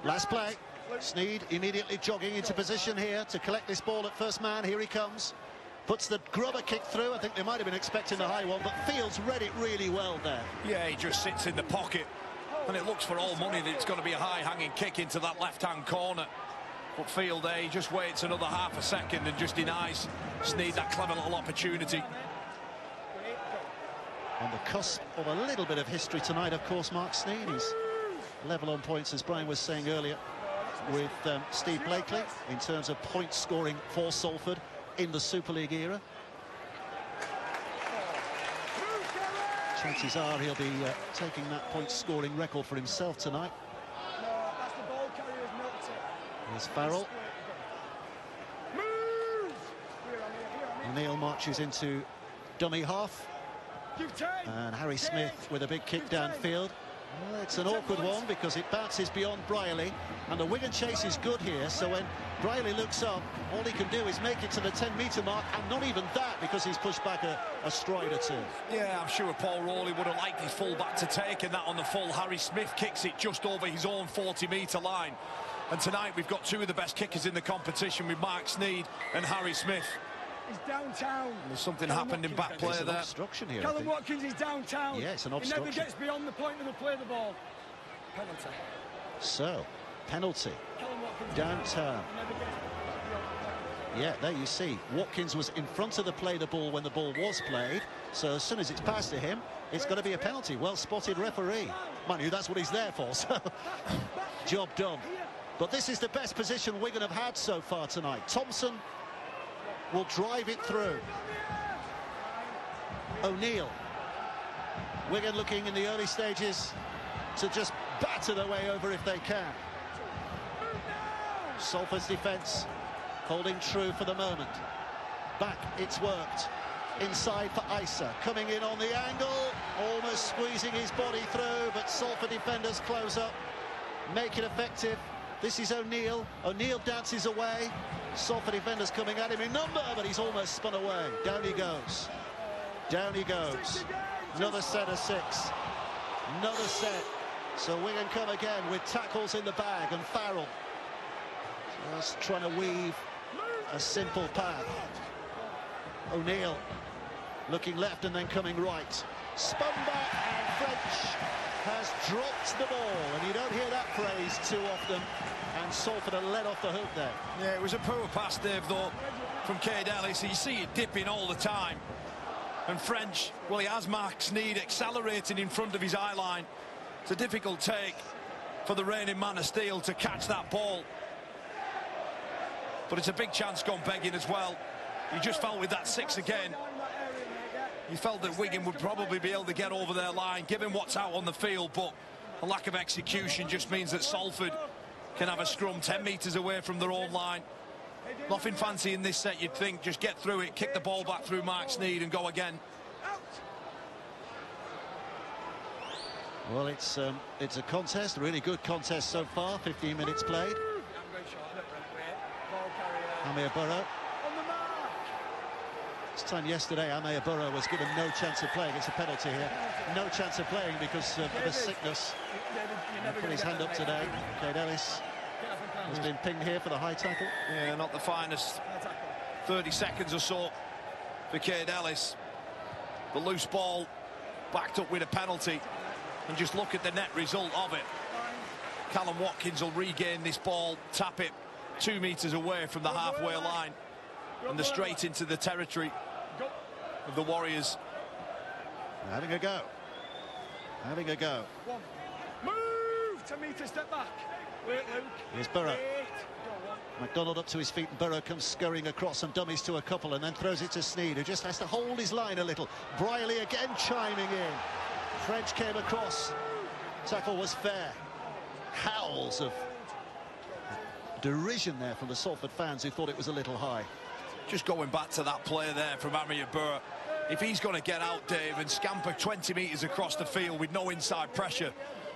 S9: Last play. Sneed immediately jogging into position here to collect this ball at first man. Here he comes. Puts the grubber kick through. I think they might have been expecting a high one, but Fields read it really well there.
S10: Yeah, he just sits in the pocket, and it looks for all money that it's going to be a high-hanging kick into that left-hand corner. But Field there, he just waits another half a second and just denies Sneed that clever little opportunity.
S9: On the cusp of a little bit of history tonight, of course, Mark Sneed. He's level on points, as Brian was saying earlier, with Steve Blakely in terms of point scoring for Salford in the Super League era. Chances are he'll be taking that point scoring record for himself tonight. Here's Farrell. O'Neill marches into dummy half. And Harry Smith with a big kick downfield. Well, it's an awkward one because it bounces beyond Brierley, and the Wigan chase is good here, so when Brierley looks up, all he can do is make it to the 10-metre mark, and not even that because he's pushed back a stride or two.
S10: Yeah, I'm sure Paul Rowley would have liked his full-back to take, and that on the full. Harry Smith kicks it just over his own 40-metre line. And tonight we've got two of the best kickers in the competition with Mark Sneed and Harry Smith.
S11: He's downtown.
S10: And there's something happened in back play there.
S9: Obstruction here.
S11: Callum Watkins is downtown.
S9: Yeah, it's an obstruction.
S11: He never gets beyond the point of the play the ball. Penalty.
S9: So, penalty. Downtown. Yeah, there you see. Watkins was in front of the play the ball when the ball was played. So as soon as it's passed to him, it's going to be a penalty. Well spotted, referee. Mind you, that's what he's there for. So, job done. But this is the best position Wigan have had so far tonight. Thompson will drive it through. O'Neill. Wigan looking in the early stages to just batter their way over if they can. Salford's defence holding true for the moment. Back, it's worked. Inside for Issa, coming in on the angle, almost squeezing his body through, but Salford defenders close up, make it effective. This is O'Neill. O'Neill dances away. Salford defenders coming at him in number, but he's almost spun away. Down he goes. Down he goes. Another set of six. Another set. So Wigan come again with tackles in the bag, and Farrell just trying to weave a simple path. O'Neill looking left and then coming right. Spun back, and French has dropped the ball, and you don't hear that phrase too often, and Salford are let off the hook there.
S10: Yeah, it was a poor pass, Dave, though, from Cade Ellis. You see it dipping all the time. And French, well, he has Mark Sneed accelerating in front of his eye line. It's a difficult take for the reigning man of steel to catch that ball. But it's a big chance gone begging as well. You just felt with that six again, you felt that Wigan would probably be able to get over their line, given what's out on the field, but a lack of execution just means that Salford can have a scrum 10 metres away from their own line. Nothing fancy in this set, you'd think. Just get through it, kick the ball back through Mark Sneed and go again.
S9: Well, it's a contest, a really good contest so far. 15 minutes played. Amir Burrow. This time yesterday, Amir Burrow was given no chance of playing. It's a penalty here. No chance of playing because of the sickness. He put his hand up today. Cade Ellis has been pinged here for the high tackle.
S10: Yeah, not the finest 30 seconds or so for Cade Ellis. The loose ball backed up with a penalty. And just look at the net result of it. Callum Watkins will regain this ball, tap it 2 metres away from the halfway line, and they're straight into the territory of the Warriors.
S9: Having a go. Having a go.
S11: Move! 10 metres, step back. Wait, Luke.
S9: Here's Burrow. McDonald up to his feet, and Burrow comes scurrying across and dummies to a couple, and then throws it to Sneed, who just has to hold his line a little. Brierley again chiming in. French came across. Tackle was fair. Howls of derision there from the Salford fans who thought it was a little high.
S10: Just going back to that play there from Amir Burrow. if he's going to get out, Dave, and scamper 20 metres across the field with no inside pressure,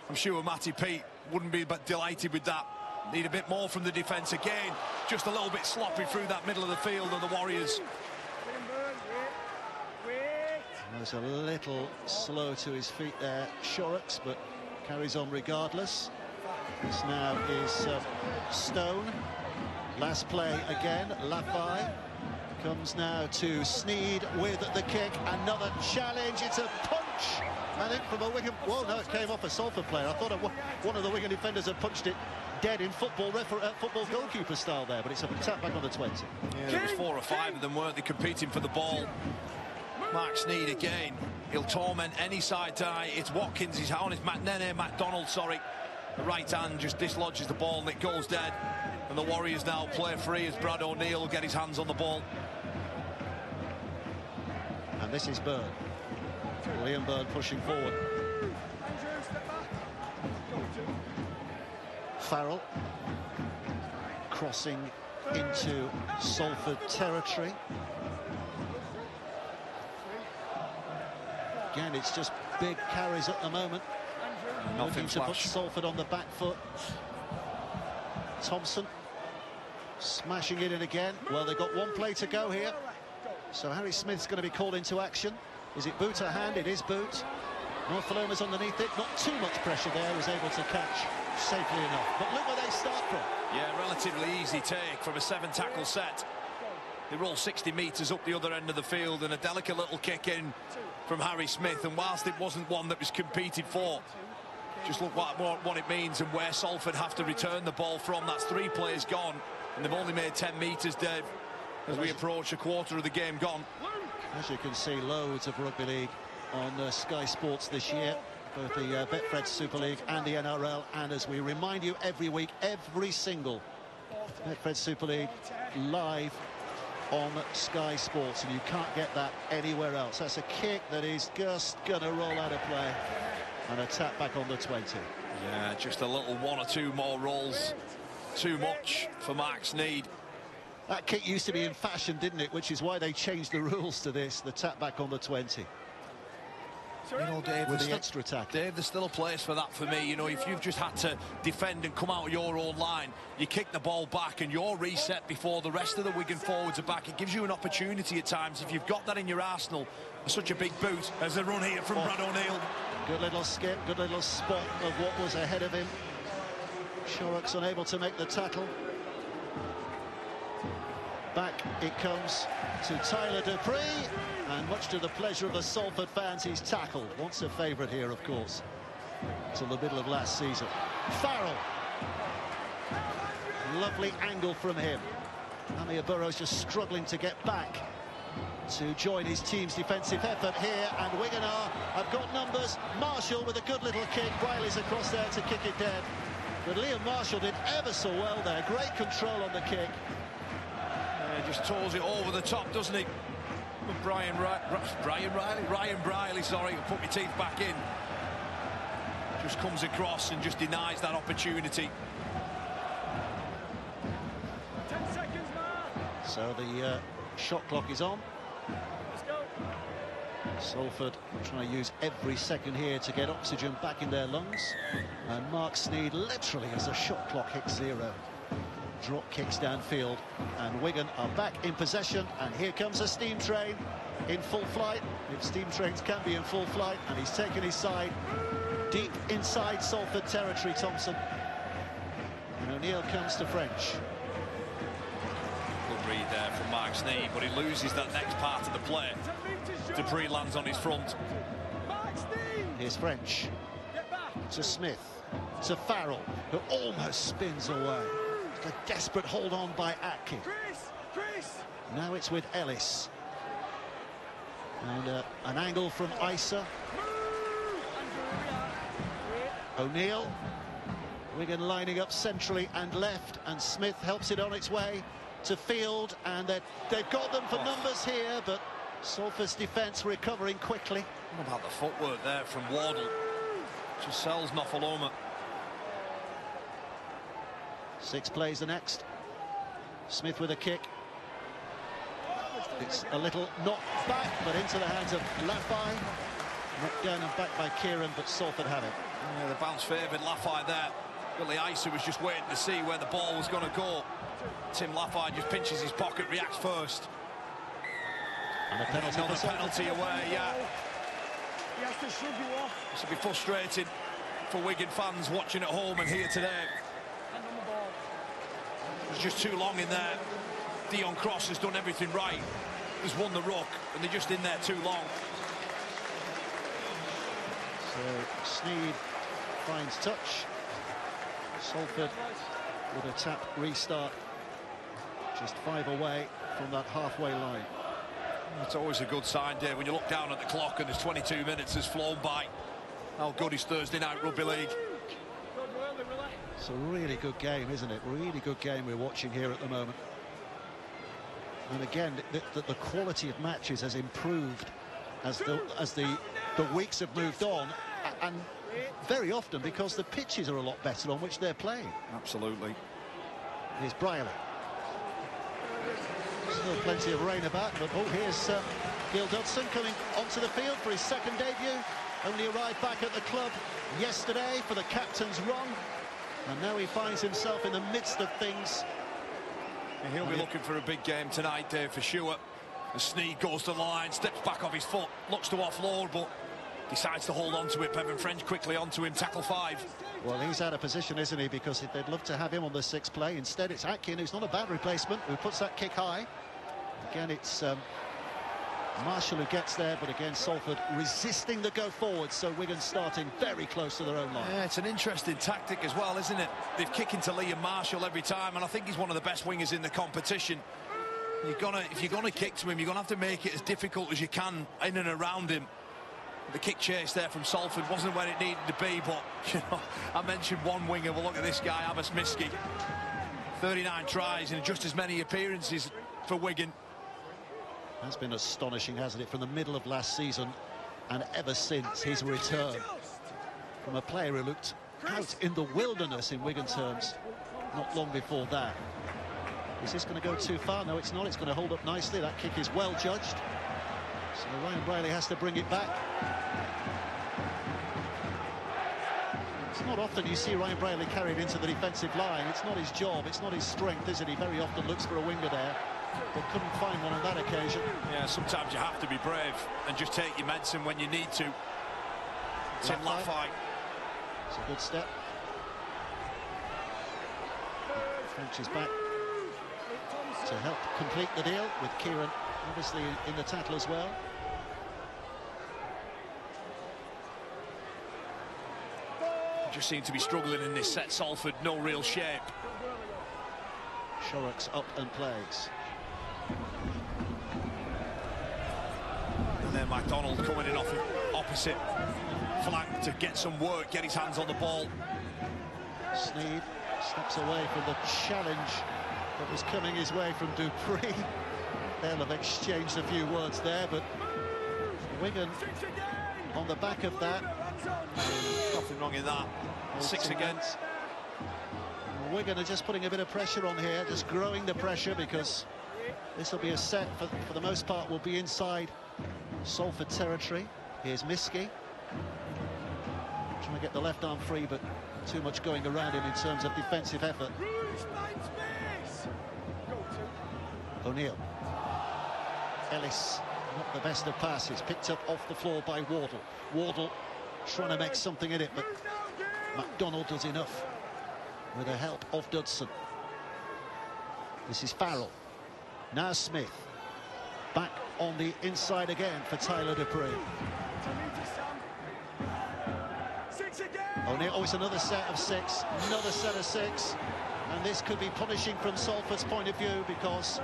S10: I'm sure Matty Pete wouldn't be but delighted with that. Need a bit more from the defence again. Just a little bit sloppy through that middle of the field of the Warriors.
S9: Was a little slow to his feet there, Shorrocks, but carries on regardless. This now is Stone. Last play again, Lafay. Comes now to Sneed with the kick. Another challenge. It's a punch, I think, from a Wigan. Well, no, it came off a Salford player. I thought one of the Wigan defenders had punched it dead in football goalkeeper style there, but it's a tap back on the 20.
S10: Yeah, there was 4 or 5 of them, weren't they, competing for the ball. Mark Sneed again. He'll torment any side tie. It's Watkins, he's on his McDonald, sorry. The right hand just dislodges the ball and it goes dead. And the Warriors now play free as Brad O'Neill will get his hands on the ball.
S9: And this is Byrne. Liam Byrne pushing forward. Farrell crossing into Salford territory. Again, it's just big carries at the moment.
S10: Nothing
S9: to put Salford on the back foot. Thompson smashing it in again. Well, they've got one play to go here. So Harry Smith's going to be called into action. Is it boot or hand? It is boot. North Loma's underneath it. Not too much pressure there. Was able to catch safely enough. But look where they start from.
S10: Yeah, relatively easy take from a 7-tackle set. They roll 60 metres up the other end of the field and a delicate little kick in from Harry Smith. And whilst it wasn't one that was competed for, just look what it means and where Salford have to return the ball from. That's 3 players gone, and they've only made 10 metres, Dave, as we approach a quarter of the game gone.
S9: As you can see, loads of rugby league on Sky Sports this year, both the Betfred Super League and the NRL. And as we remind you every week, every single Betfred Super League live on Sky Sports, and you can't get that anywhere else. That's a kick that is just going to roll out of play. And a tap back on the 20.
S10: Yeah, just a little 1 or 2 more rolls. Too much for Mark Sneed.
S9: That kick used to be in fashion, didn't it? Which is why they changed the rules to this, the tap back on the 20.
S10: You know, Dave,
S9: with the extra tackle.
S10: Dave, there's still a place for that for me. You know, if you've just had to defend and come out of your own line, you kick the ball back and you're reset before the rest of the Wigan forwards are back. It gives you an opportunity at times, if you've got that in your arsenal, such a big boot. There's a run here from Brad O'Neill.
S9: Good little skip, good little spot of what was ahead of him. Shorrocks unable to make the tackle. Back it comes to Tyler Dupree, and much to the pleasure of the Salford fans, he's tackled. Once a favourite here, of course, till the middle of last season. Farrell. Lovely angle from him. Amir Burrows just struggling to get back to join his team's defensive effort here, and Wigan have got numbers. Marshall with a good little kick. Riley's across there to kick it dead, but Liam Marshall did ever so well there. Great control on the kick.
S10: Just toes it over the top, doesn't he? Ryan Briley, sorry, put my teeth back in. Just comes across and just denies that opportunity.
S11: 10 seconds, Mark.
S9: So the shot clock is on.
S11: Let's go.
S9: Salford trying to use every second here to get oxygen back in their lungs. And Mark Sneed literally, as the shot clock hits 0, drop kicks downfield, and Wigan are back in possession. And here comes a steam train in full flight, if steam trains can be in full flight, and he's taken his side deep inside Salford territory, Thompson. And O'Neill comes to French.
S10: Good read there from Mark Sneed, but he loses that next part of the play. Dupree lands on his front.
S9: Here's French to Smith, to Farrell, who almost spins away. A desperate hold on by Atkin. Now it's with Ellis. And an angle from Issa. O'Neill. Wigan lining up centrally and left, and Smith helps it on its way to Field, and they've got them for numbers here, but Salford's defence recovering quickly.
S10: What about the footwork there from Wardle? Just sells Nofaloma.
S9: 6 plays the next. Smith with a kick. It's a little knocked back, but into the hands of Lafay. Knocked down and back by Kieran, but Salford had it.
S12: Yeah, the bounce favoured Lafay there. Billy Isa was just waiting to see where the ball was going to go. Tim Lafay just pinches his pocket, reacts first.
S9: And a penalty.
S12: Another penalty away, yeah.
S11: He has to shrug you off.
S12: This will be frustrating for Wigan fans watching at home and here today.
S11: Hand on the ball.
S12: It's just too long in there. Dion Cross has done everything right. He's won the ruck, and they're just in there too long.
S9: So Sneed finds touch. Salford with a tap restart. Just 5 away from that halfway line.
S12: It's always a good sign, Dave, when you look down at the clock and there's 22 minutes has flown by. How good is Thursday night rugby league?
S9: It's a really good game, isn't it? Really good game we're watching here at the moment. And again, the quality of matches has improved as the weeks have moved on, and very often because the pitches are a lot better on which they're playing.
S12: Absolutely.
S9: Here's Brierley. Still plenty of rain about, but oh, here's Gil Dodson coming onto the field for his second debut. Only arrived back at the club yesterday for the captain's run, and now he finds himself in the midst of things.
S12: And he'll be looking for a big game tonight, Dave, for sure. The Sneed goes to the line, steps back off his foot, looks to offload, but decides to hold on to it. Bevan French quickly onto him, tackle 5.
S9: Well, he's out of position, isn't he? Because they'd love to have him on the 6th play. Instead, it's Atkin, who's not a bad replacement, who puts that kick high. Again, it's Marshall who gets there, but again, Salford resisting the go forward, so Wigan starting very close to their own line.
S12: Yeah, it's an interesting tactic as well, isn't it? They've kicked into Liam Marshall every time, and I think he's one of the best wingers in the competition. If you're gonna kick to him, you're gonna have to make it as difficult as you can in and around him. The kick chase there from Salford wasn't where it needed to be, but you know, I mentioned one winger. Well, look at this guy, Abbas Miski. 39 tries and just as many appearances for Wigan.
S9: That's been astonishing, hasn't it, from the middle of last season and ever since his return from a player who looked out in the wilderness in Wigan terms not long before that. Is this going to go too far? No, it's not. It's going to hold up nicely. That kick is well judged. So Ryan Brierley has to bring it back. It's not often you see Ryan Brierley carried into the defensive line. It's not his job. It's not his strength, is it? He very often looks for a winger there, but couldn't find one on that occasion.
S12: Yeah, sometimes you have to be brave and just take your medicine when you need to. Tim Lafay.
S9: It's a good step. French is back to help complete the deal, with Kieran obviously in the tackle as well.
S12: Just seem to be struggling in this set, Salford. No real shape.
S9: Shorrock's up and plays.
S12: And then MacDonald coming in off opposite flank to get some work, get his hands on the ball.
S9: Sneed steps away from the challenge that was coming his way from Dupree. They'll have exchanged a few words there, but Wigan on the back of that.
S12: Nothing wrong in that. 6 against.
S9: Wigan are just putting a bit of pressure on here, just growing the pressure, because this will be a set for the most part will be inside Salford territory. Here's Miski trying to get the left arm free, but too much going around him in terms of defensive effort. O'Neill. Ellis, not the best of passes, picked up off the floor by Wardle. Wardle trying to make something in it, but MacDonald does enough with the help of Dodson. This is Farrell. Now Smith. Back on the inside again for Tyler Dupree. O'Neill, oh, it's another set of 6, another set of 6. And this could be punishing from Salford's point of view, because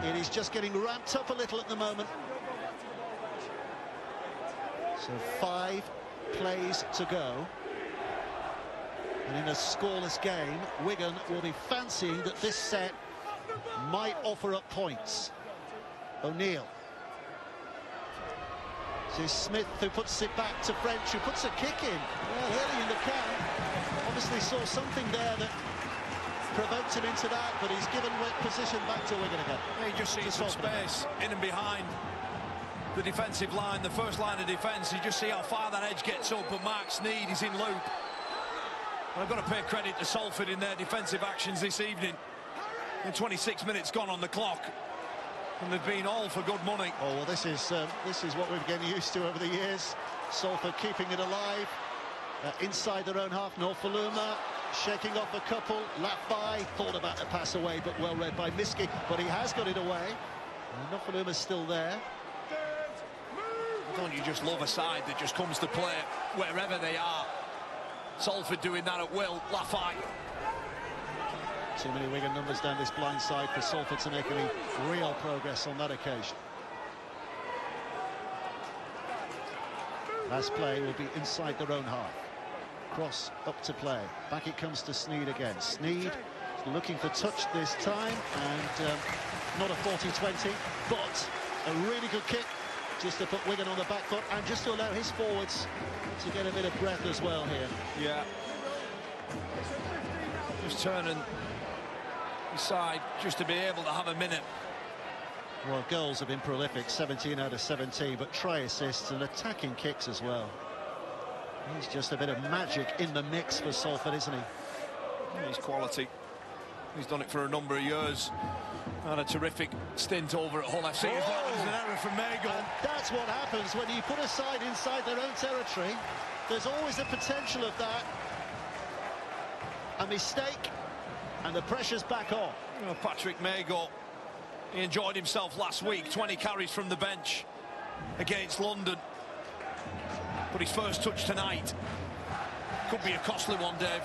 S9: it is just getting ramped up a little at the moment. So 5 plays to go. And in a scoreless game, Wigan will be fancying that this set might offer up points. O'Neill. So Smith, who puts it back to French, who puts a kick in. Well, early in the camp, obviously saw something there that provoked him into that, but he's given position back to Wigan again.
S12: Yeah, you just see some space in and behind the defensive line, the first line of defence. You just see how far that edge gets up, but Mark Sneed is in loop. And I've got to pay credit to Salford in their defensive actions this evening. And 26 minutes gone on the clock, and they've been all for good money.
S9: Oh, well, this is what we've getting used to over the years. Salford keeping it alive inside their own half. Norfoluma shaking off a couple. Lafay thought about the pass away, but well read by Miski. But he has got it away. Norfoluma still there.
S12: Don't you just love a side that just comes to play wherever they are? Salford doing that at will. Lafay.
S9: Too many Wigan numbers down this blind side for Salford to make any real progress on that occasion. Last play will be inside their own half. Cross up to play. Back it comes to Sneed again. Sneed looking for touch this time, and not a 40-20, but a really good kick just to put Wigan on the back foot and just to allow his forwards to get a bit of breath as well here.
S12: Yeah. Just turning side just to be able to have a minute.
S9: Well, goals have been prolific, 17 out of 17, but try assists and attacking kicks as well. He's just a bit of magic in the mix for Salford, isn't he?
S12: He's quality. He's done it for a number of years. And a terrific stint over at Hull FC. As well. There's an error from Maygo.
S9: And that's what happens when you put a side inside their own territory. There's always the potential of that. A mistake, and the pressure's back on.
S12: Oh, Patrick Maygo, he enjoyed himself last week. 20 carries from the bench against London. But his first touch tonight could be a costly one, Dave.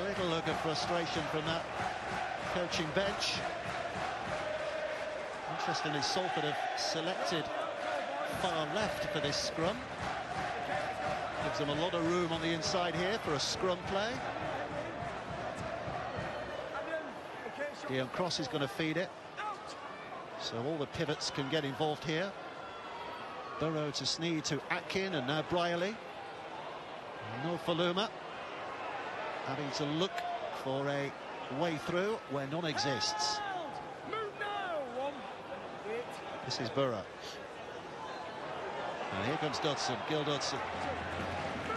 S9: A little look of frustration from that coaching bench. Interestingly, Salford have selected far left for this scrum. Gives them a lot of room on the inside here for a scrum play. Dion Cross is going to feed it, so all the pivots can get involved here. Burrow to Sneed to Atkin, and now Brierley. Norfoluma having to look for a way through where none exists. This is Burrow. And here comes Dodson, Gil Dodson.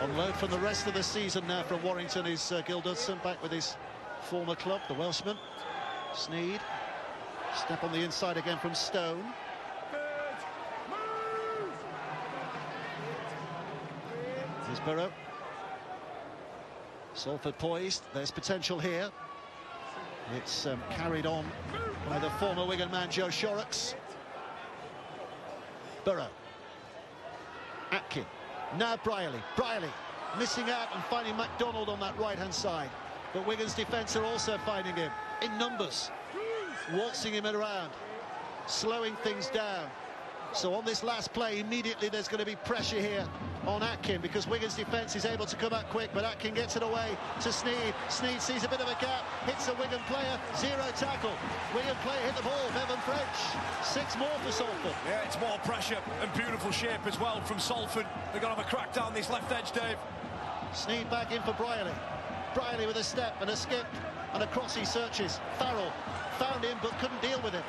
S9: On loan from the rest of the season now from Warrington is Gil Dodson, back with his former club, the Welshman. Sneed. Step on the inside again from Stone. Here's Burrow. Salford poised. There's potential here. It's carried on by the former Wigan man, Joe Shorrocks. Burrow. Atkin. Now Brierley. Brierley missing out and finding MacDonald on that right-hand side. But Wigan's defence are also finding him in numbers, waltzing him around, slowing things down. So on this last play, immediately there's going to be pressure here on Atkin, because Wigan's defence is able to come out quick, but Atkin gets it away to Sneed. Sneed sees a bit of a gap, hits a Wigan player, zero tackle. Wigan player hit the ball, Bevan French. 6 more for Salford.
S12: Yeah, it's more pressure and beautiful shape as well from Salford. They're going to have a crack down this left edge, Dave.
S9: Sneed back in for Brierley. Brierley with a step and a skip, and across he searches. Farrell found him but couldn't deal with him.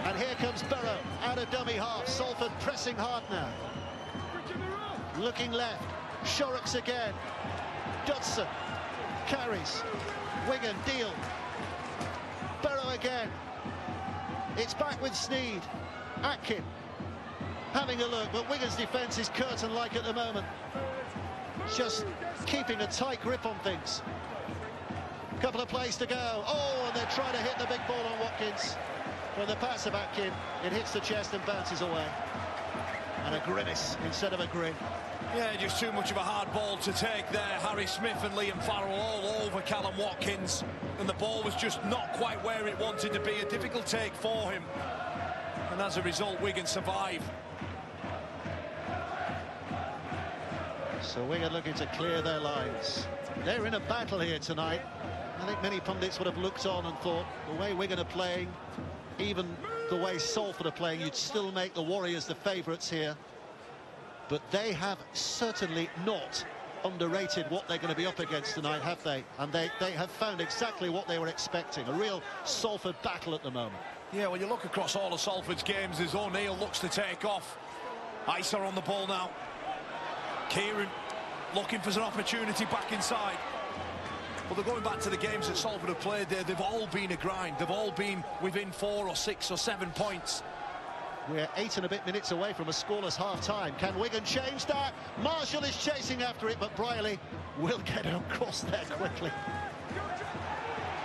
S9: And here comes Burrow out of dummy half. Salford pressing hard now. Looking left. Shorrocks again. Dodson carries. Wigan deal. Burrow again. It's back with Sneed. Atkin having a look, but Wigan's defence is curtain-like at the moment. Just keeping a tight grip on things. Couple of plays to go. Oh, and they're trying to hit the big ball on Watkins. When the pass of Atkin, it hits the chest and bounces away. And a grimace instead of a grin.
S12: Yeah, just too much of a hard ball to take there. Harry Smith and Liam Farrell all over Callum Watkins. And the ball was just not quite where it wanted to be. A difficult take for him. And as a result, Wigan survive.
S9: So Wigan looking to clear their lines. They're in a battle here tonight. I think many pundits would have looked on and thought, the way Wigan are playing, even the way Salford are playing, you'd still make the Warriors the favourites here. But they have certainly not underrated what they're going to be up against tonight, have they? And they have found exactly what they were expecting, a real Salford battle at the moment.
S12: Yeah, when you look across all of Salford's games, as O'Neill looks to take off. Isa on the ball now. Kieran looking for an opportunity back inside. But they're going back to the games that Salford have played there. They've all been a grind. They've all been within 4 or 6 or 7 points.
S9: We're 8 and a bit minutes away from a scoreless half-time. Can Wigan change that? Marshall is chasing after it, but Briley will get across there quickly.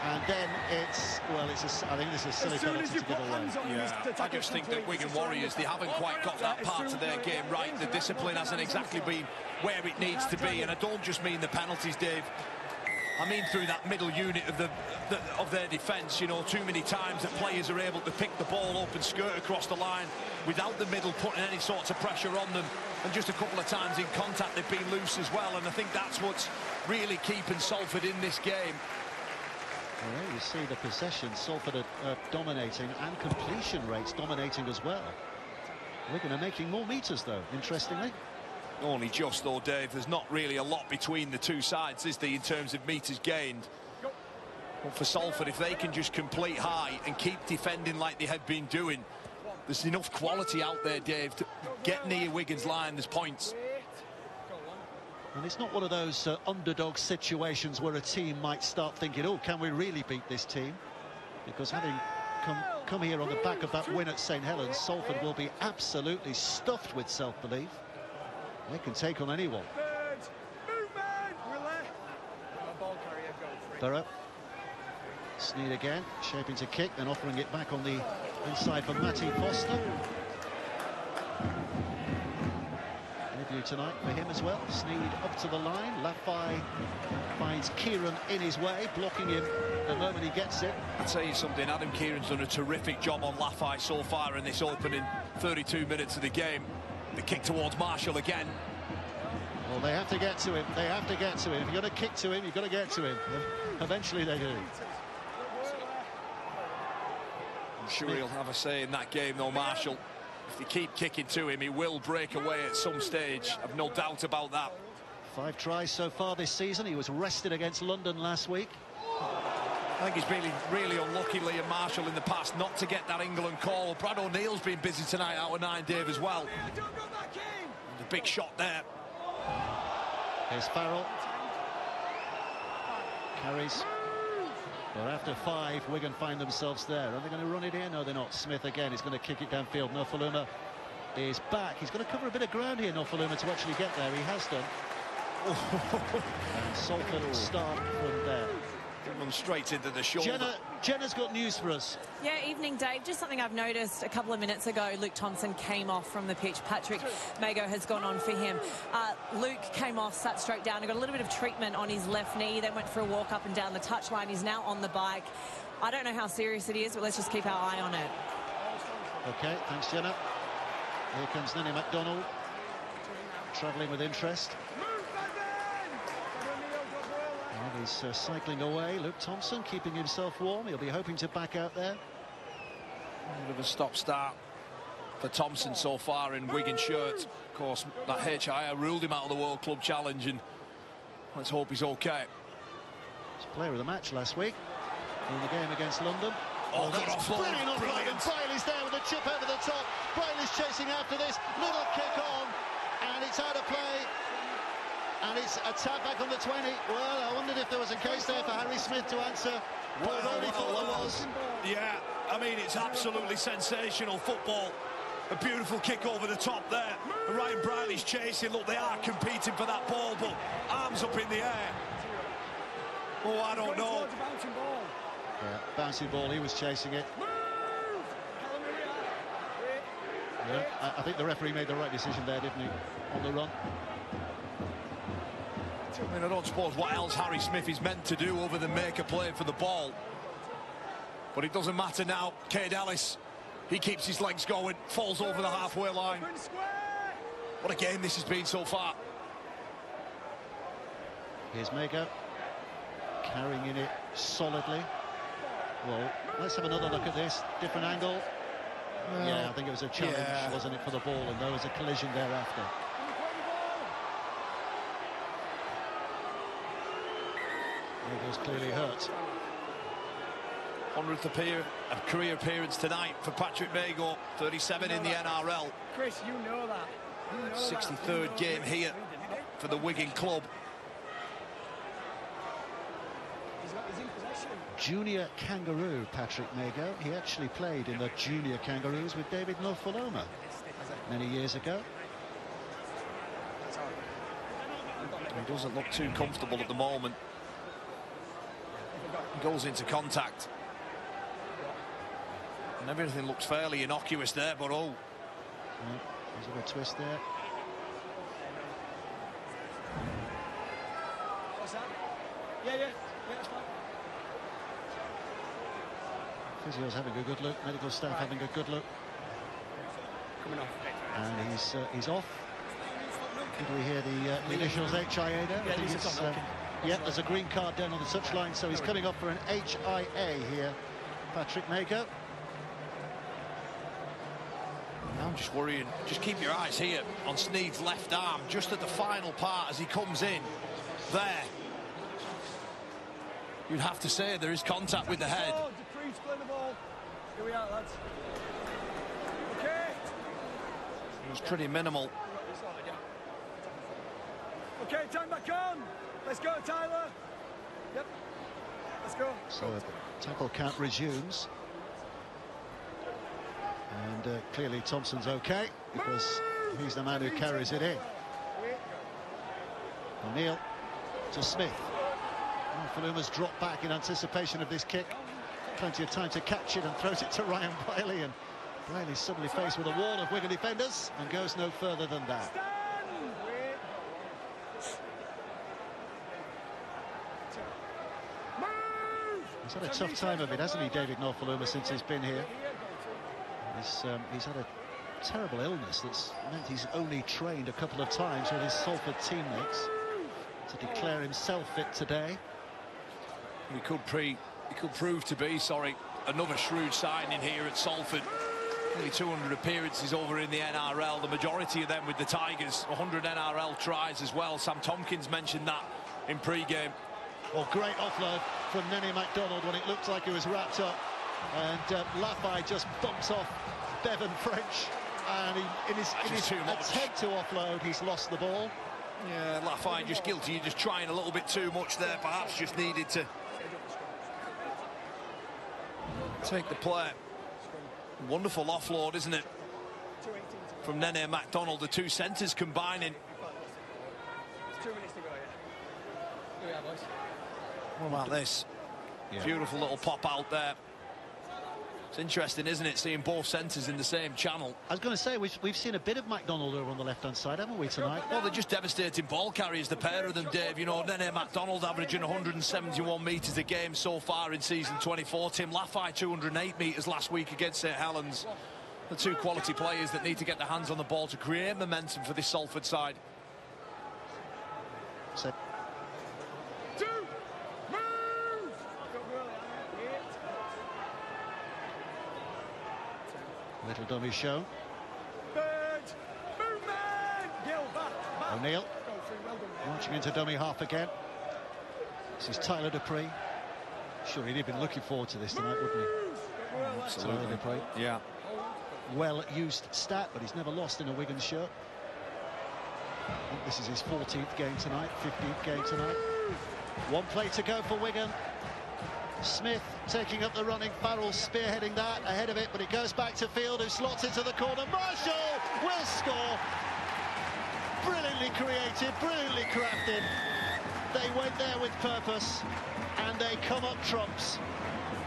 S9: And then it's, well, I think this is a silly penalty to give away.
S12: Yeah, I just think that Wigan Warriors, they haven't quite got that part of their game right. The discipline hasn't exactly been where it needs to be, and I don't just mean the penalties, Dave. I mean through that middle unit of their defence. You know, too many times that players are able to pick the ball up and skirt across the line without the middle putting any sorts of pressure on them, and just a couple of times in contact they've been loose as well, and I think that's what's really keeping Salford in this game.
S9: Well, you see the possession, Salford are dominating, and completion rates dominating as well. Wigan are making more metres though, interestingly.
S12: Only just though, Dave. There's not really a lot between the two sides, is there, in terms of metres gained. But for Salford, if they can just complete high and keep defending like they have been doing, there's enough quality out there, Dave, to get near Wigan's line. There's points.
S9: And it's not one of those underdog situations where a team might start thinking, oh, can we really beat this team? Because having come here on the back of that win at St Helens, Salford will be absolutely stuffed with self-belief. They can take on anyone. Burrow. Sneed again, shaping to kick, then offering it back on the inside for Matty Foster. Debut tonight for him as well. Sneed up to the line. Lafay finds Kieran in his way, blocking him the moment he gets it.
S12: I'll tell you something, Adam Kieran's done a terrific job on Lafay so far in this opening 32 minutes of the game. The kick towards Marshall again.
S9: Well, they have to get to him. They have to get to him. If you're going to kick to him, you've got to get to him. Eventually they do.
S12: I'm sure he'll have a say in that game, though, Marshall. If they keep kicking to him, he will break away at some stage. I've no doubt about that.
S9: 5 tries so far this season. He was rested against London last week.
S12: I think he's been really unlucky, Liam Marshall, in the past not to get that England call. Brad O'Neill's been busy tonight out of 9, Dave, as well. And a big shot there.
S9: Here's Farrell. Carries. But after 5, Wigan find themselves there. Are they going to run it in? No, they're not. Smith again is going to kick it downfield. Nofaluma is back. He's going to cover a bit of ground here, Nofaluma, to actually get there. He has done. And Salford start from there.
S12: Run straight into the shoulder.
S9: Jenna's got news for us.
S2: Yeah, evening, Dave. Just something I've noticed a couple of minutes ago. Luke Thompson came off from the pitch. Patrick Mago has gone on for him. Luke came off, sat straight down, and got a little bit of treatment on his left knee. Then went for a walk up and down the touchline. He's now on the bike. I don't know how serious it is, but let's just keep our eye on it.
S9: OK, thanks, Jenna. Here comes Nenny MacDonald, travelling with interest. And he's cycling away. Luke Thompson keeping himself warm. He'll be hoping to back out there.
S12: A bit of a stop-start for Thompson so far in Wigan shirt. Of course, that HIA ruled him out of the World Club Challenge, and let's hope he's OK.
S9: He's player of the match last week in the game against London.
S12: Oh, good offload.
S9: Brilliant. Briley's there with a chip over the top. Briley's chasing after this. Little kick on, and it's out of play. And it's a tap back on the 20. Well, I wondered if there was a case there for Harry Smith to answer. Well, I thought there was.
S12: Yeah, I mean, it's absolutely sensational football. A beautiful kick over the top there. And Ryan Briley's chasing. Look, they are competing for that ball, but arms up in the air. Oh, I don't know.
S9: Yeah, bouncing ball, he was chasing it. Yeah, I think the referee made the right decision there, didn't he, on the run?
S12: I mean, I don't suppose what else Harry Smith is meant to do other than make a play for the ball. But it doesn't matter now. Cade Ellis, he keeps his legs going, falls over the halfway line. What a game this has been so far.
S9: Here's Mago, carrying it solidly. Well, let's have another look at this. Different angle. Yeah, I think it was a challenge, wasn't it, for the ball, and there was a collision thereafter. Eagles clearly hurt.
S12: 100th career appearance tonight for Patrick Mago, 37 in the NRL.
S11: Chris, you know that.
S12: 63rd game here for the Wigan club.
S11: He's in possession.
S9: Junior Kangaroo, Patrick Mago. He actually played in the Junior Kangaroos with David Nofaloma many years ago.
S12: He doesn't look too comfortable at the moment. He goes into contact. And everything looks fairly innocuous there, but oh.
S9: Yeah, there's a little twist there.
S11: What's that? Yeah, that's fine.
S9: Physio's having a good look, medical staff having a good look.
S11: Coming off.
S9: And he's off. Did we hear the initials HIA there?
S11: Yeah, he's
S9: yeah, there's a green card down on the touchline, so he's coming off for an HIA here, Patrick Mago.
S12: I'm just worrying. Just keep your eyes here on Sneed's left arm, just at the final part as he comes in. There. You'd have to say there is contact with the head.
S11: Oh, Dupree's playing the ball. Here we are, lads. Okay.
S12: It was pretty minimal.
S11: Okay, time back on. Let's go, Tyler. Yep. Let's go.
S9: So the tackle count resumes. And clearly Thompson's okay, because he's the man who carries it in. O'Neill to Smith. Faluma's dropped back in anticipation of this kick. Plenty of time to catch it and throws it to Ryan Bailey, and Bailey's suddenly faced with a wall of Wigan defenders and goes no further than that. He's had a tough time of it, hasn't he, David Nofaluma, since he's been here? He's had a terrible illness that's meant he's only trained a couple of times with his Salford teammates to declare himself fit today.
S12: He could prove to be, another shrewd signing here at Salford. Nearly 200 appearances over in the NRL, the majority of them with the Tigers. 100 NRL tries as well. Sam Tompkins mentioned that in pre-game.
S9: Well, great offload from Nene MacDonald when it looked like he was wrapped up. And Lafay just bumps off Bevan French, and in his attempt to offload, he's lost the ball.
S12: Yeah, Lafay just guilty. You're just trying a little bit too much there. Perhaps just needed to take the play. Wonderful offload, isn't it? From Nene MacDonald, the two centres combining.
S11: 2 minutes to go, yeah. Here we are, boys.
S12: What about this? Yeah. Beautiful little pop out there. It's interesting, isn't it, seeing both centres in the same channel.
S9: I was going to say, we've seen a bit of MacDonald over on the left-hand side, haven't we, tonight?
S12: Well, they're just devastating ball carriers, the pair of them, Dave. You know, Nene MacDonald averaging 171 metres a game so far in season 24. Tim Lafay, 208 metres last week against St Helens. The two quality players that need to get their hands on the ball to create momentum for this Salford side.
S9: So little dummy show. O'Neill launching into dummy half again. This is Tyler Dupree. Sure, he'd have been looking forward to this tonight, wouldn't he?
S12: Absolutely.
S9: Tyler Dupree.
S12: Yeah.
S9: Well-used stat, but he's never lost in a Wigan shirt. I think this is his 14th game tonight, 15th game tonight. One play to go for Wigan. Smith taking up the running, Farrell spearheading that ahead of it, but it goes back to Field, who slots into the corner. Marshall will score. Brilliantly created, brilliantly crafted. They went there with purpose, and they come up trumps.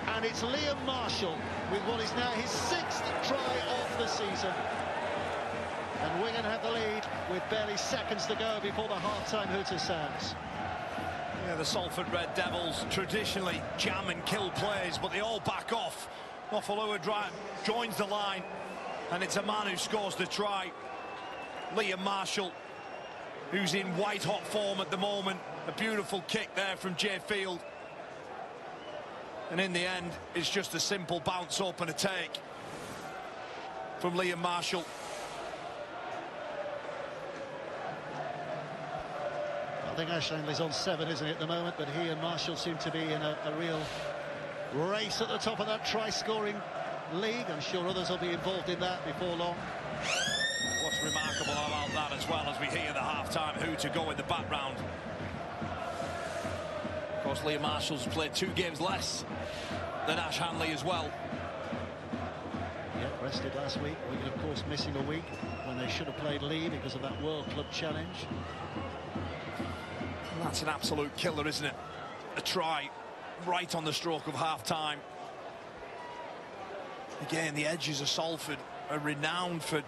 S9: And it's Liam Marshall with what is now his 6th try of the season. And Wigan have the lead with barely seconds to go before the half-time hooter sounds.
S12: Yeah, the Salford Red Devils traditionally jam and kill plays, but they all back off. Nofaluma joins the line, and it's a man who scores the try. Liam Marshall, who's in white-hot form at the moment. A beautiful kick there from Jay Field. And in the end, it's just a simple bounce up and a take from Liam Marshall.
S9: think Ashland's on 7, isn't it, at the moment? But he and Marshall seem to be in a real race at the top of that try-scoring league. I'm sure others will be involved in that before long.
S12: What's remarkable about that as well, as we hear the half-time who to go in the background. Of course, Liam Marshall's played 2 games less than Ash Hanley as well.
S9: Yeah, rested last week. Wigan, of course, missing a week when they should have played Lee because of that World Club Challenge.
S12: And that's an absolute killer, isn't it? A try right on the stroke of half-time. Again, the edges of Salford are renowned for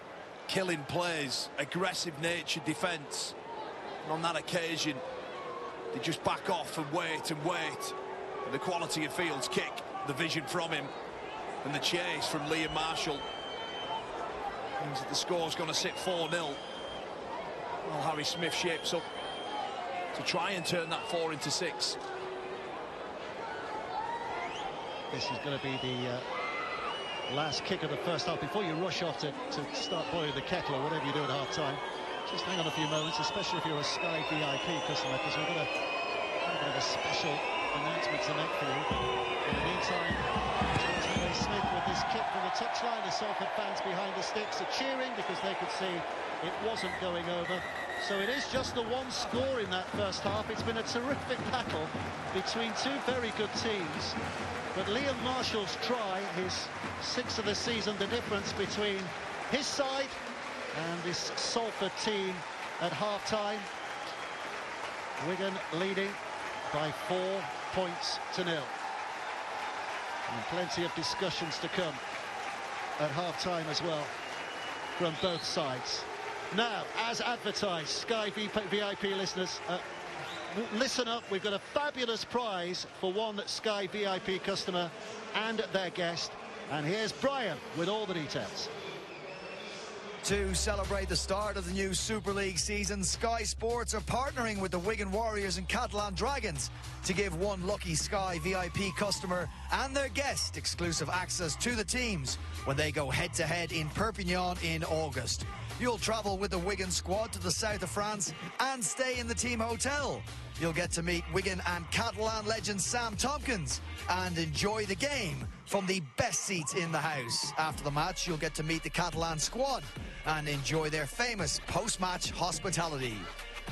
S12: killing plays, aggressive nature defence. And on that occasion, they just back off and wait and wait. And the quality of Fields' kick, the vision from him, and the chase from Liam Marshall means that the score's going to sit 4-0. Well, Harry Smith shapes up to try and turn that 4 into 6.
S9: This is going to be the last kick of the first half. Before you rush off to start boiling the kettle or whatever you do at half-time, just hang on a few moments, especially if you're a Sky VIP customer, because we've got a bit of a special announcement to make for you. In the meantime, Harry Smith with this kick from the touchline. The Salford fans behind the sticks are cheering because they could see it wasn't going over. So it is just the 1 score in that first half. It's been a terrific battle between 2 very good teams. But Liam Marshall's try, his 6th of the season, the difference between his side and this Salford team at half-time. Wigan leading by 4 points to 0. And plenty of discussions to come at half-time as well from both sides. Now, as advertised, Sky VIP listeners, listen up, we've got a fabulous prize for one Sky VIP customer and their guest. And here's Brian with all the details.
S1: To celebrate the start of the new Super League season, Sky Sports are partnering with the Wigan Warriors and Catalan Dragons to give one lucky Sky VIP customer and their guest exclusive access to the teams when they go head-to-head in Perpignan in August. You'll travel with the Wigan squad to the south of France and stay in the team hotel. You'll get to meet Wigan and Catalan legend Sam Tompkins and enjoy the game from the best seats in the house. After the match, you'll get to meet the Catalan squad and enjoy their famous post-match hospitality.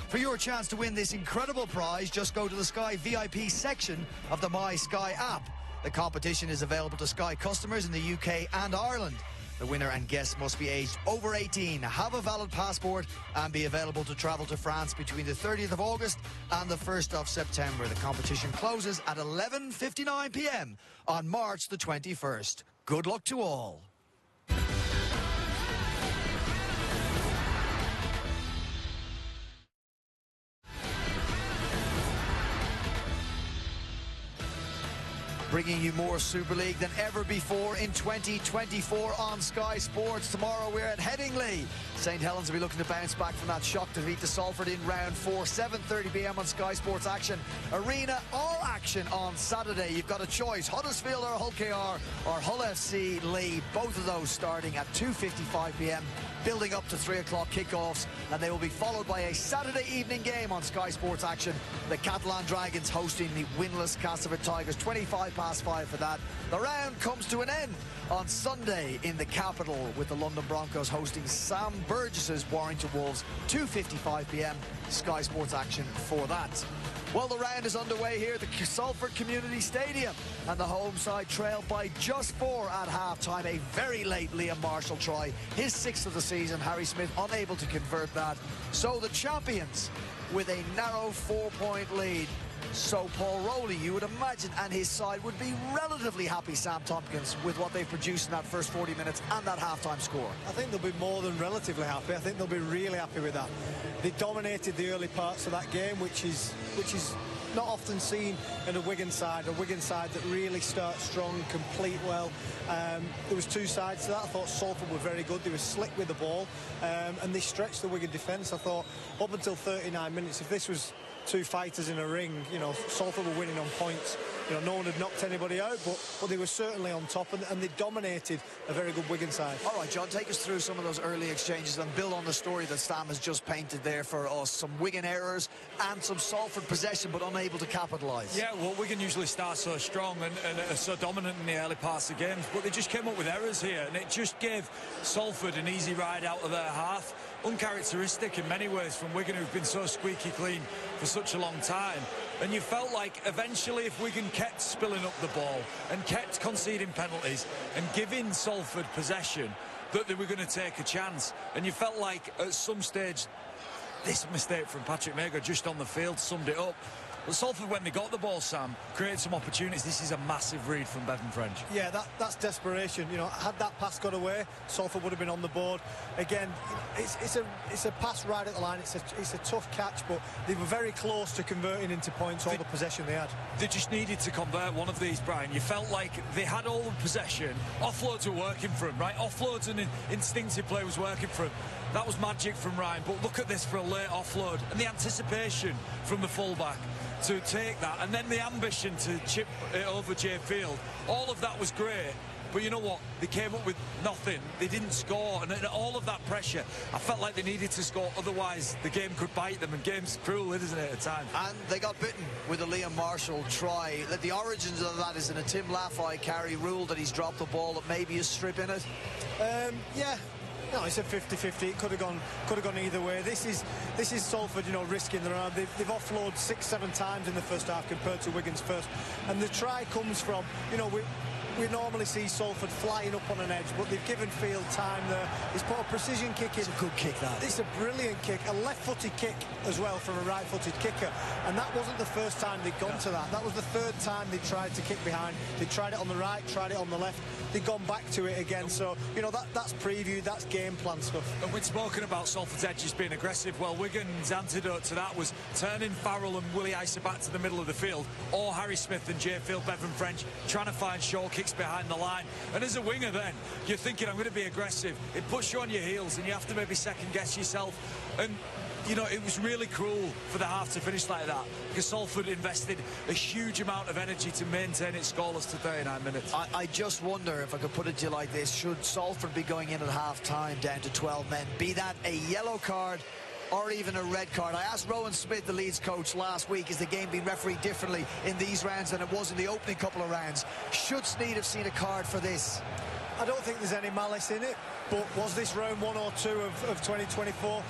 S1: For your chance to win this incredible prize, just go to the Sky VIP section of the My Sky app. The competition is available to Sky customers in the UK and Ireland. The winner and guest must be aged over 18, have a valid passport and be available to travel to France between the 30th of August and the 1st of September. The competition closes at 11:59 p.m. on March the 21st. Good luck to all. Bringing you more Super League than ever before in 2024 on Sky Sports. Tomorrow we're at Headingley. St Helens will be looking to bounce back from that shock defeat to Salford in round 4. 7:30 p.m. on Sky Sports Action Arena. All action on Saturday. You've got a choice. Huddersfield or Hull KR or Hull FC Lee. Both of those starting at 2:55 p.m. building up to 3 o'clock kickoffs, and they will be followed by a Saturday evening game on Sky Sports Action. The Catalan Dragons hosting the winless Castleford Tigers. 5 for that. The round comes to an end on Sunday in the capital with the London Broncos hosting Sam Burgess's Warrington Wolves. 2:55 p.m. Sky Sports Action for that. Well, the round is underway here at the Salford Community Stadium, and the home side trailed by just 4 at half-time. A very late Liam Marshall try, his 6th of the season. Harry Smith unable to convert that. So the champions with a narrow 4-point lead. So Paul Rowley, you would imagine, and his side would be relatively happy, Sam Tompkins, with what they've produced in that first 40 minutes and that half-time score.
S4: I think they'll be more than relatively happy. I think they'll be really happy with that. They dominated the early parts of that game, which is not often seen in a Wigan side that really starts strong, complete well. There was 2 sides to that. I thought Salford were very good. They were slick with the ball, and they stretched the Wigan defence. I thought up until 39 minutes, if this was 2 fighters in a ring, you know, Salford were winning on points. no one had knocked anybody out, but they were certainly on top, and they dominated a very good Wigan side.
S1: All right, John, take us through some of those early exchanges and build on the story that Sam has just painted there for us. Some Wigan errors and some Salford possession, but unable to capitalise.
S5: Yeah, well, Wigan usually start so strong and are so dominant in the early parts of games, but they just came up with errors here, and it just gave Salford an easy ride out of their half. Uncharacteristic in many ways from Wigan, who've been so squeaky clean for such a long time. And you felt like eventually if Wigan kept spilling up the ball and kept conceding penalties and giving Salford possession, that they were going to take a chance. And you felt like at some stage this mistake from Patrick Mago just on the field summed it up. But Salford, when they got the ball, Sam, created some opportunities. This is a massive read from Bevan French.
S4: Yeah, that's desperation. Had that pass got away, Salford would have been on the board. Again, it's a pass right at the line. It's a tough catch, but they were very close to converting into points all the possession they had.
S5: They just needed to convert one of these, Brian. You felt like they had all the possession. Offloads were working for them, right? Offloads and instinctive play was working for them. That was magic from Ryan. But look at this for a late offload and the anticipation from the fullback to take that, and then the ambition to chip it over Jay Field. All of that was great, but you know what? They came up with nothing. They didn't score, and all of that pressure, I felt like they needed to score, otherwise the game could bite them, and game's cruel, isn't it, at times?
S1: And they got bitten with a Liam Marshall try. The origins of that is in a Tim Laffey carry rule that he's dropped the ball that maybe a strip in it.
S4: Yeah. No, it's a 50-50. It could have gone either way. This is Salford, risking their own. They've offloaded 6-7 times in the first half compared to Wigan's first, and the try comes from, we normally see Salford flying up on an edge, but they've given Field time there. He's put a precision kick in.
S1: It's a good kick, that.
S4: It's a brilliant kick, a left-footed kick as well from a right-footed kicker, and that wasn't the first time they'd gone to that. That was the third time they tried to kick behind. They tried it on the right, tried it on the left. They've gone back to it again, so that's preview, that's game plan stuff.
S5: And we'd spoken about Salford's edges being aggressive. Well, Wigan's antidote to that was turning Farrell and Willie Iser back to the middle of the field, or Harry Smith and Jay Field, Bevan French trying to find short kicks behind the line. And as a winger then, you're thinking, I'm going to be aggressive. It puts you on your heels and you have to maybe second guess yourself. And it was really cruel for the half to finish like that, because Salford invested a huge amount of energy to maintain it scoreless to 39 minutes.
S1: I just wonder, if I could put it to you like this, should Salford be going in at half-time down to 12 men, be that a yellow card or even a red card? I asked Rowan Smith, the Leeds coach, last week, is the game being refereed differently in these rounds than it was in the opening couple of rounds? Should Snead have seen a card for this?
S4: I don't think there's any malice in it, but was this round 1 or 2 of 2024?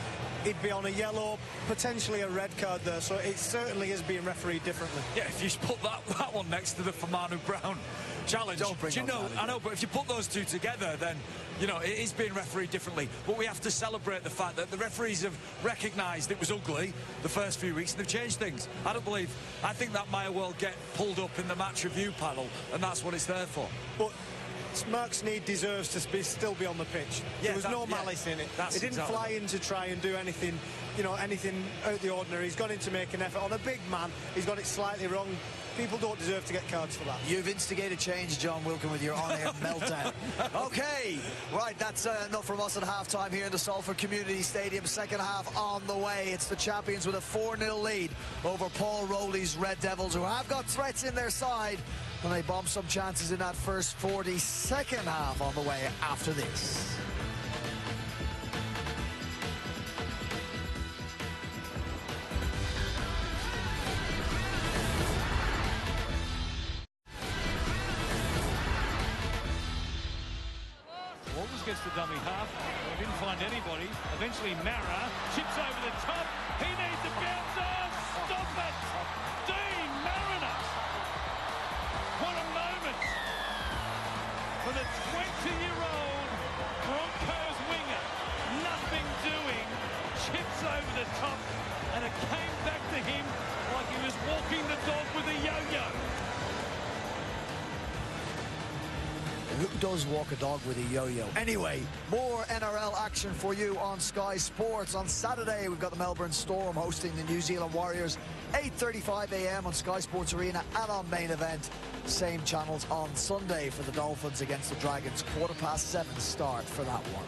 S4: He'd be on a yellow, potentially a red card there, so it certainly is being refereed differently.
S5: Yeah, if you put that one next to the Famanu Brown challenge, I know, but if you put those two together, then it is being refereed differently. But we have to celebrate the fact that the referees have recognised it was ugly the first few weeks and they've changed things. I think that might well get pulled up in the match review panel, and that's what it's there for.
S4: But Mark Snead deserves to still be on the pitch. There was no malice in it. He didn't fly in to try and do anything, anything out of the ordinary. He's gone in to make an effort on a big man. He's got it slightly wrong. People don't deserve to get cards for that.
S1: You've instigated change, John Wilkin, with your on-air meltdown. Okay, right, that's enough from us at half-time here in the Salford Community Stadium. Second half on the way. It's the champions with a 4-0 lead over Paul Rowley's Red Devils, who have got threats in their side, and they bombed some chances in that first 40. Second half on the way after this.
S13: Gets the dummy half. They didn't find anybody. Eventually Mara chips over the top. He needs a bounce. Oh, stop it! Dean Mariner. What a moment for the 20-year-old Broncos winger. Nothing doing. Chips over the top, and it came back to him like he was walking the dog with a yo-yo.
S1: Who does walk a dog with a yo-yo? Anyway, more NRL action for you on Sky Sports. On Saturday, we've got the Melbourne Storm hosting the New Zealand Warriors. 8:35 a.m. on Sky Sports Arena and on Main Event. Same channels on Sunday for the Dolphins against the Dragons. 7:15 start for that one.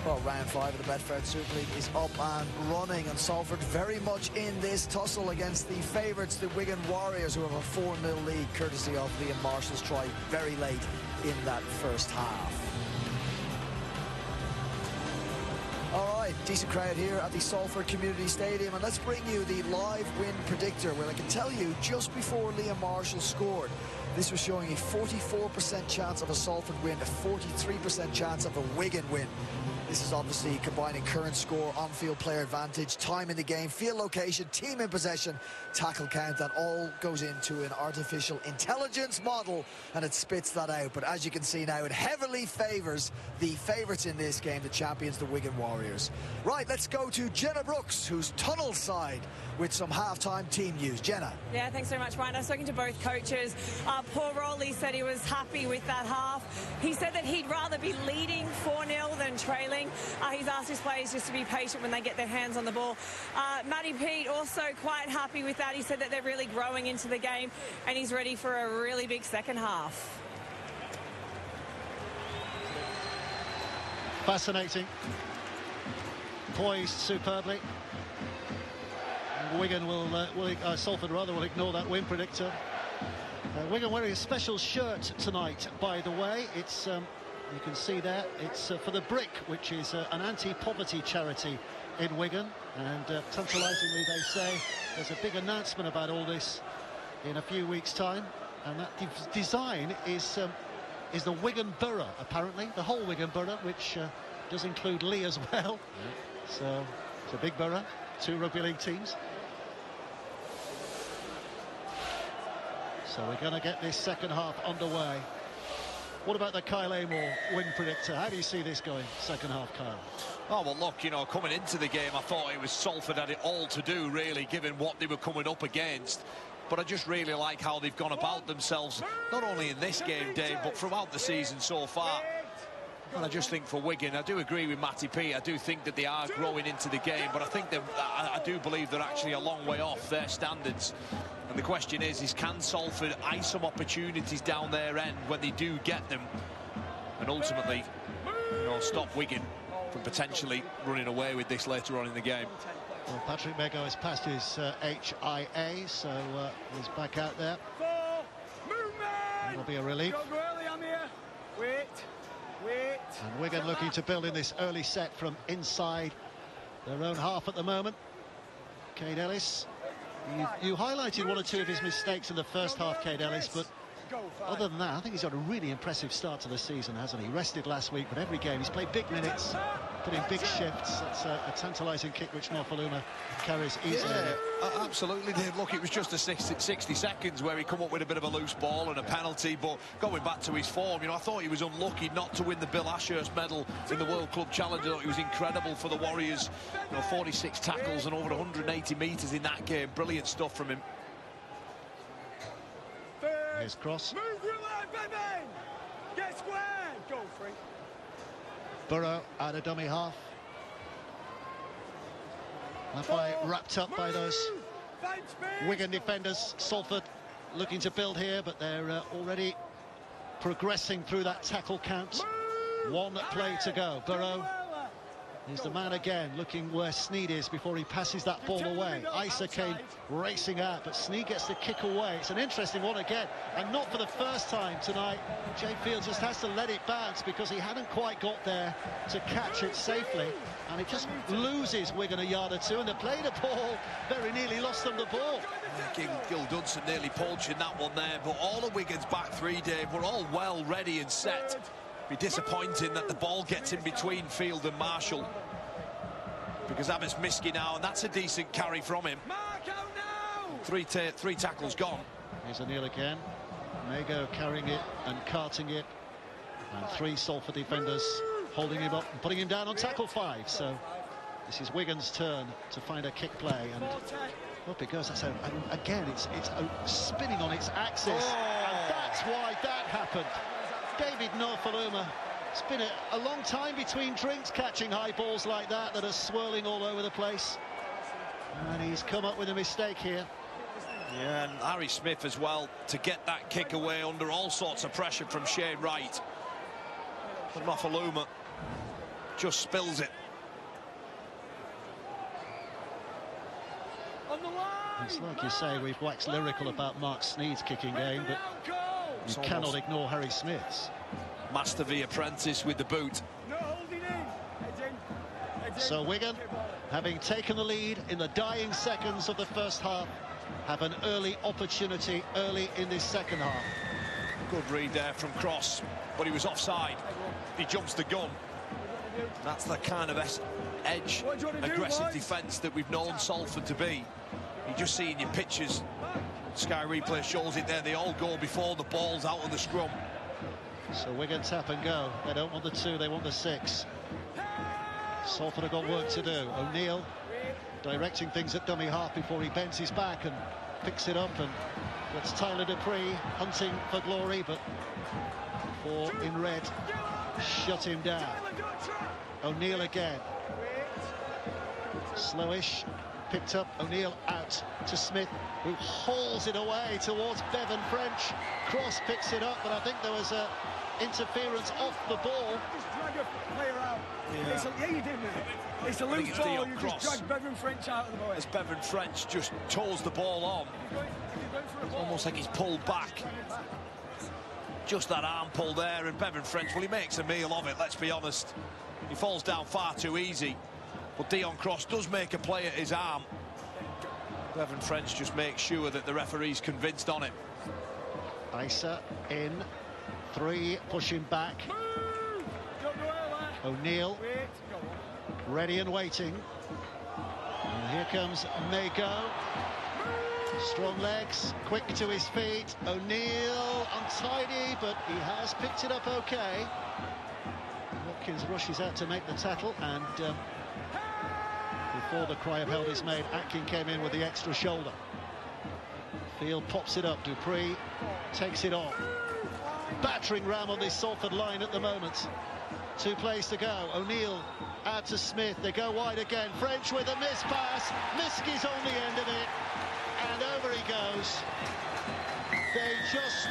S1: Well, round 5 of the Betfred Super League is up and running, and Salford very much in this tussle against the favourites, the Wigan Warriors, who have a 4-0 lead courtesy of Liam Marshall's try very late in that first half. All right, decent crowd here at the Salford Community Stadium, and let's bring you the live win predictor. Well, I can tell you, just before Liam Marshall scored, this was showing a 44% chance of a Salford win, a 43% chance of a Wigan win. This is obviously combining current score, on-field player advantage, time in the game, field location, team in possession, tackle count. That all goes into an artificial intelligence model, and it spits that out. But as you can see now, it heavily favours the favourites in this game, the champions, the Wigan Warriors. Right, let's go to Jenna Brooks, who's tunnel side, with some half-time team news. Jenna.
S2: Yeah, thanks very much, Brian. I was talking to both coaches. Paul Rowley said he was happy with that half. He said that he'd rather be leading 4-0 than trailing. He's asked his players just to be patient when they get their hands on the ball. Matty Pete also quite happy with that. He said that they're really growing into the game, and he's ready for a really big second half.
S9: Fascinating. Poised superbly. Wigan Salford will ignore that win predictor. Wigan wearing a special shirt tonight, by the way. It's you can see there, it's for the Brick, which is an anti-poverty charity in Wigan. And tantalisingly, they say there's a big announcement about all this in a few weeks' time. And that design is the Wigan Borough, apparently, the whole Wigan Borough, which does include Lee as well. So it's a big borough, 2 rugby league teams. So we're going to get this second half underway. What about the Kyle Amor win predictor? How do you see this going, second half, Kyle?
S12: Oh, well, look, you know, coming into the game, I thought it was Salford had it all to do, really, given what they were coming up against. But I just really like how they've gone about themselves, not only in this game, Dave, but throughout the season so far. And I just think for Wigan, I do agree with Matty P. I do think that they are growing into the game, but I think I do believe they're actually a long way off their standards. And the question is can Salford ice some opportunities down their end when they do get them, and ultimately, you know, stop Wigan from potentially running away with this later on in the game.
S9: Well, Patrick Mego has passed his HIA, so he's back out there. That'll be a relief. And Wigan looking to build in this early set from inside their own half at the moment. Cade Ellis. You highlighted 1 or 2 of his mistakes in the first half, Cade Ellis, but other than that, I think he's got a really impressive start to the season, hasn't he? Rested last week, but every game he's played big minutes, put in big shifts. That's a tantalising kick which Norfoluma carries easily.
S12: Yeah, absolutely, Dave. Look, it was just a 60 seconds where he come up with a bit of a loose ball and a penalty, but going back to his form, you know, I thought he was unlucky not to win the Bill Ashurst medal in the World Club Challenge. I thought he was incredible for the Warriors. You know, 46 tackles and over 180 metres in that game. Brilliant stuff from him.
S9: Here's cross.
S11: Move your line, baby! Get square! Go, Frank.
S9: Burrow out of dummy half. That play wrapped up by those Wigan defenders. Salford looking to build here, but they're already progressing through that tackle count. 1 play to go. Burrow is the man again, looking where Sneed is before he passes that ball away. Isa came racing out, but Sneed gets the kick away. It's an interesting one again, and not for the first time tonight. Jay Field just has to let it bounce because he hadn't quite got there to catch it safely, and it just loses Wigan a yard or 2, and they played a ball, very nearly lost them the ball.
S12: Gil Dudson nearly poaching that one there, but all of Wigan's back 3, Dave, were all well ready and set. Be disappointing that the ball gets in between Field and Marshall, because Abbott's Miski now, and that's a decent carry from him. 3 tackles gone.
S9: Here's O'Neill again. Mago carrying it and carting it, and 3 Salford defenders holding him up and putting him down on tackle 5. So this is Wigan's turn to find a kick play, and up it goes. That's again, it's spinning on its axis, and that's why that happened. David Norfoluma. It's been a long time between drinks catching high balls like that are swirling all over the place. And he's come up with a mistake here.
S12: Yeah, and Harry Smith as well, to get that kick away under all sorts of pressure from Shane Wright. But Norfoluma just spills it.
S9: It's like you say, we've waxed lyrical about Mark Sneed's kicking game, but you cannot ignore Harry Smith's.
S12: Master the apprentice with the boot.
S9: So Wigan, having taken the lead in the dying seconds of the first half, have an early opportunity early in this second half.
S12: Good read there from Cross, but he was offside. He jumps the gun. That's the kind of edge, aggressive defence that we've known Salford to be. You're just seeing your pictures. Sky Replay shows it there. They all go before the ball's out of the scrum.
S9: So Wigan tap and go. They don't want the 2, they want the 6. Salford have got work to do. O'Neill directing things at dummy half before he bends his back and picks it up and gets Tyler Dupree hunting for glory, but 4 in red shut him down. O'Neill again. Slowish. Picked up, O'Neill out to Smith, who hauls it away towards Bevan French. Cross picks it up, but I think there was a interference off the ball.
S11: Just drag a player out. Yeah, you did, mate. It's a loose ball, you just drag Bevan French out of the ball.
S12: As Bevan French just toes the ball on. It's almost like he's pulled back. Just that arm pull there, and Bevan French, well, he makes a meal of it, let's be honest. He falls down far too easy. But Dion Cross does make a play at his arm. Bevan French just makes sure that the referee's convinced on it.
S9: Isa in, 3 pushing back. O'Neill ready and waiting. And here comes Mago. Strong legs, quick to his feet. O'Neill untidy, but he has picked it up okay. Watkins rushes out to make the tackle, and before the cry of help is made, Atkin came in with the extra shoulder. Field pops it up, Dupree takes it on. Battering ram on this Salford line at the moment. 2 plays to go. O'Neill out to Smith, they go wide again. French with a miss pass, Miskey's on the end of it, and over he goes. They just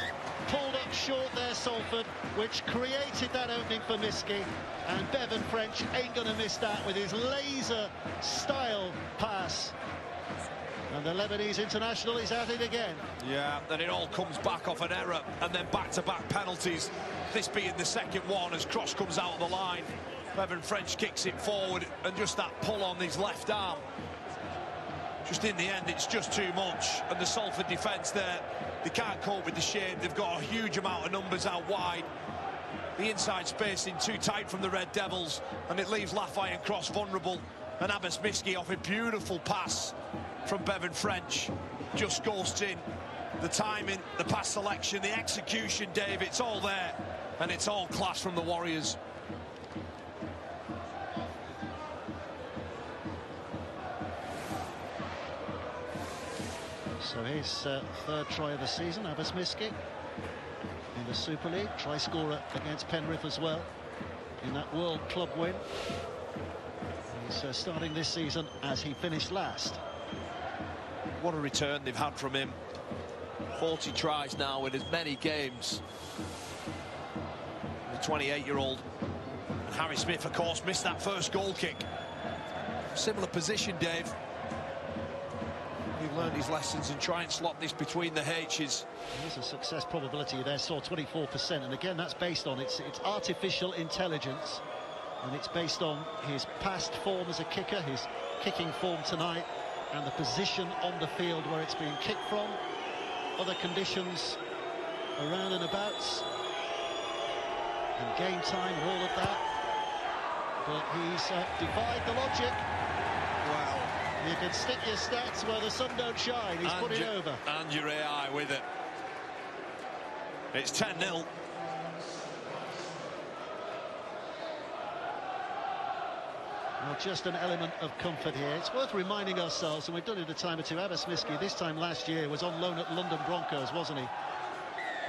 S9: pulled up short there, Salford, which created that opening for Miskey, and Bevan French ain't going to miss that with his laser-style pass. And the Lebanese international is at it again.
S12: Yeah, then it all comes back off an error, and then back-to-back penalties. This being the second one as Cross comes out of the line. Bevan French kicks it forward, and just that pull on his left arm. Just in the end, it's just too much, and the Salford defence there, they can't cope with the shape. They've got a huge amount of numbers out wide. The inside spacing too tight from the Red Devils, and it leaves Lafay and Cross vulnerable. And Abbas Miski off a beautiful pass from Bevan French. Just ghosts in. The timing, the pass selection, the execution, Dave, it's all there. And it's all class from the Warriors.
S9: So his 3rd try of the season, Abbas Miski, in the Super League, try scorer against Penrith as well in that World Club win. He's starting this season as he finished last.
S12: What a return they've had from him. 40 tries now in as many games. The 28-year-old. And Harry Smith, of course, missed that first goal kick. Similar position, Dave. He's learned his lessons and try and slot this between the H's.
S9: There's a success probability there, saw 24%, and again that's based on it's artificial intelligence, and it's based on his past form as a kicker, his kicking form tonight, and the position on the field where it's being kicked from, other conditions around and about, and game time and all of that. But he's defied the logic. Wow. You can stick your stats where the sun don't shine. He's put it over.
S12: And your AI with it. It's 10-0.
S9: Well, just an element of comfort here. It's worth reminding ourselves, and we've done it a time or two, Abbas Miski, this time last year, was on loan at London Broncos, wasn't he?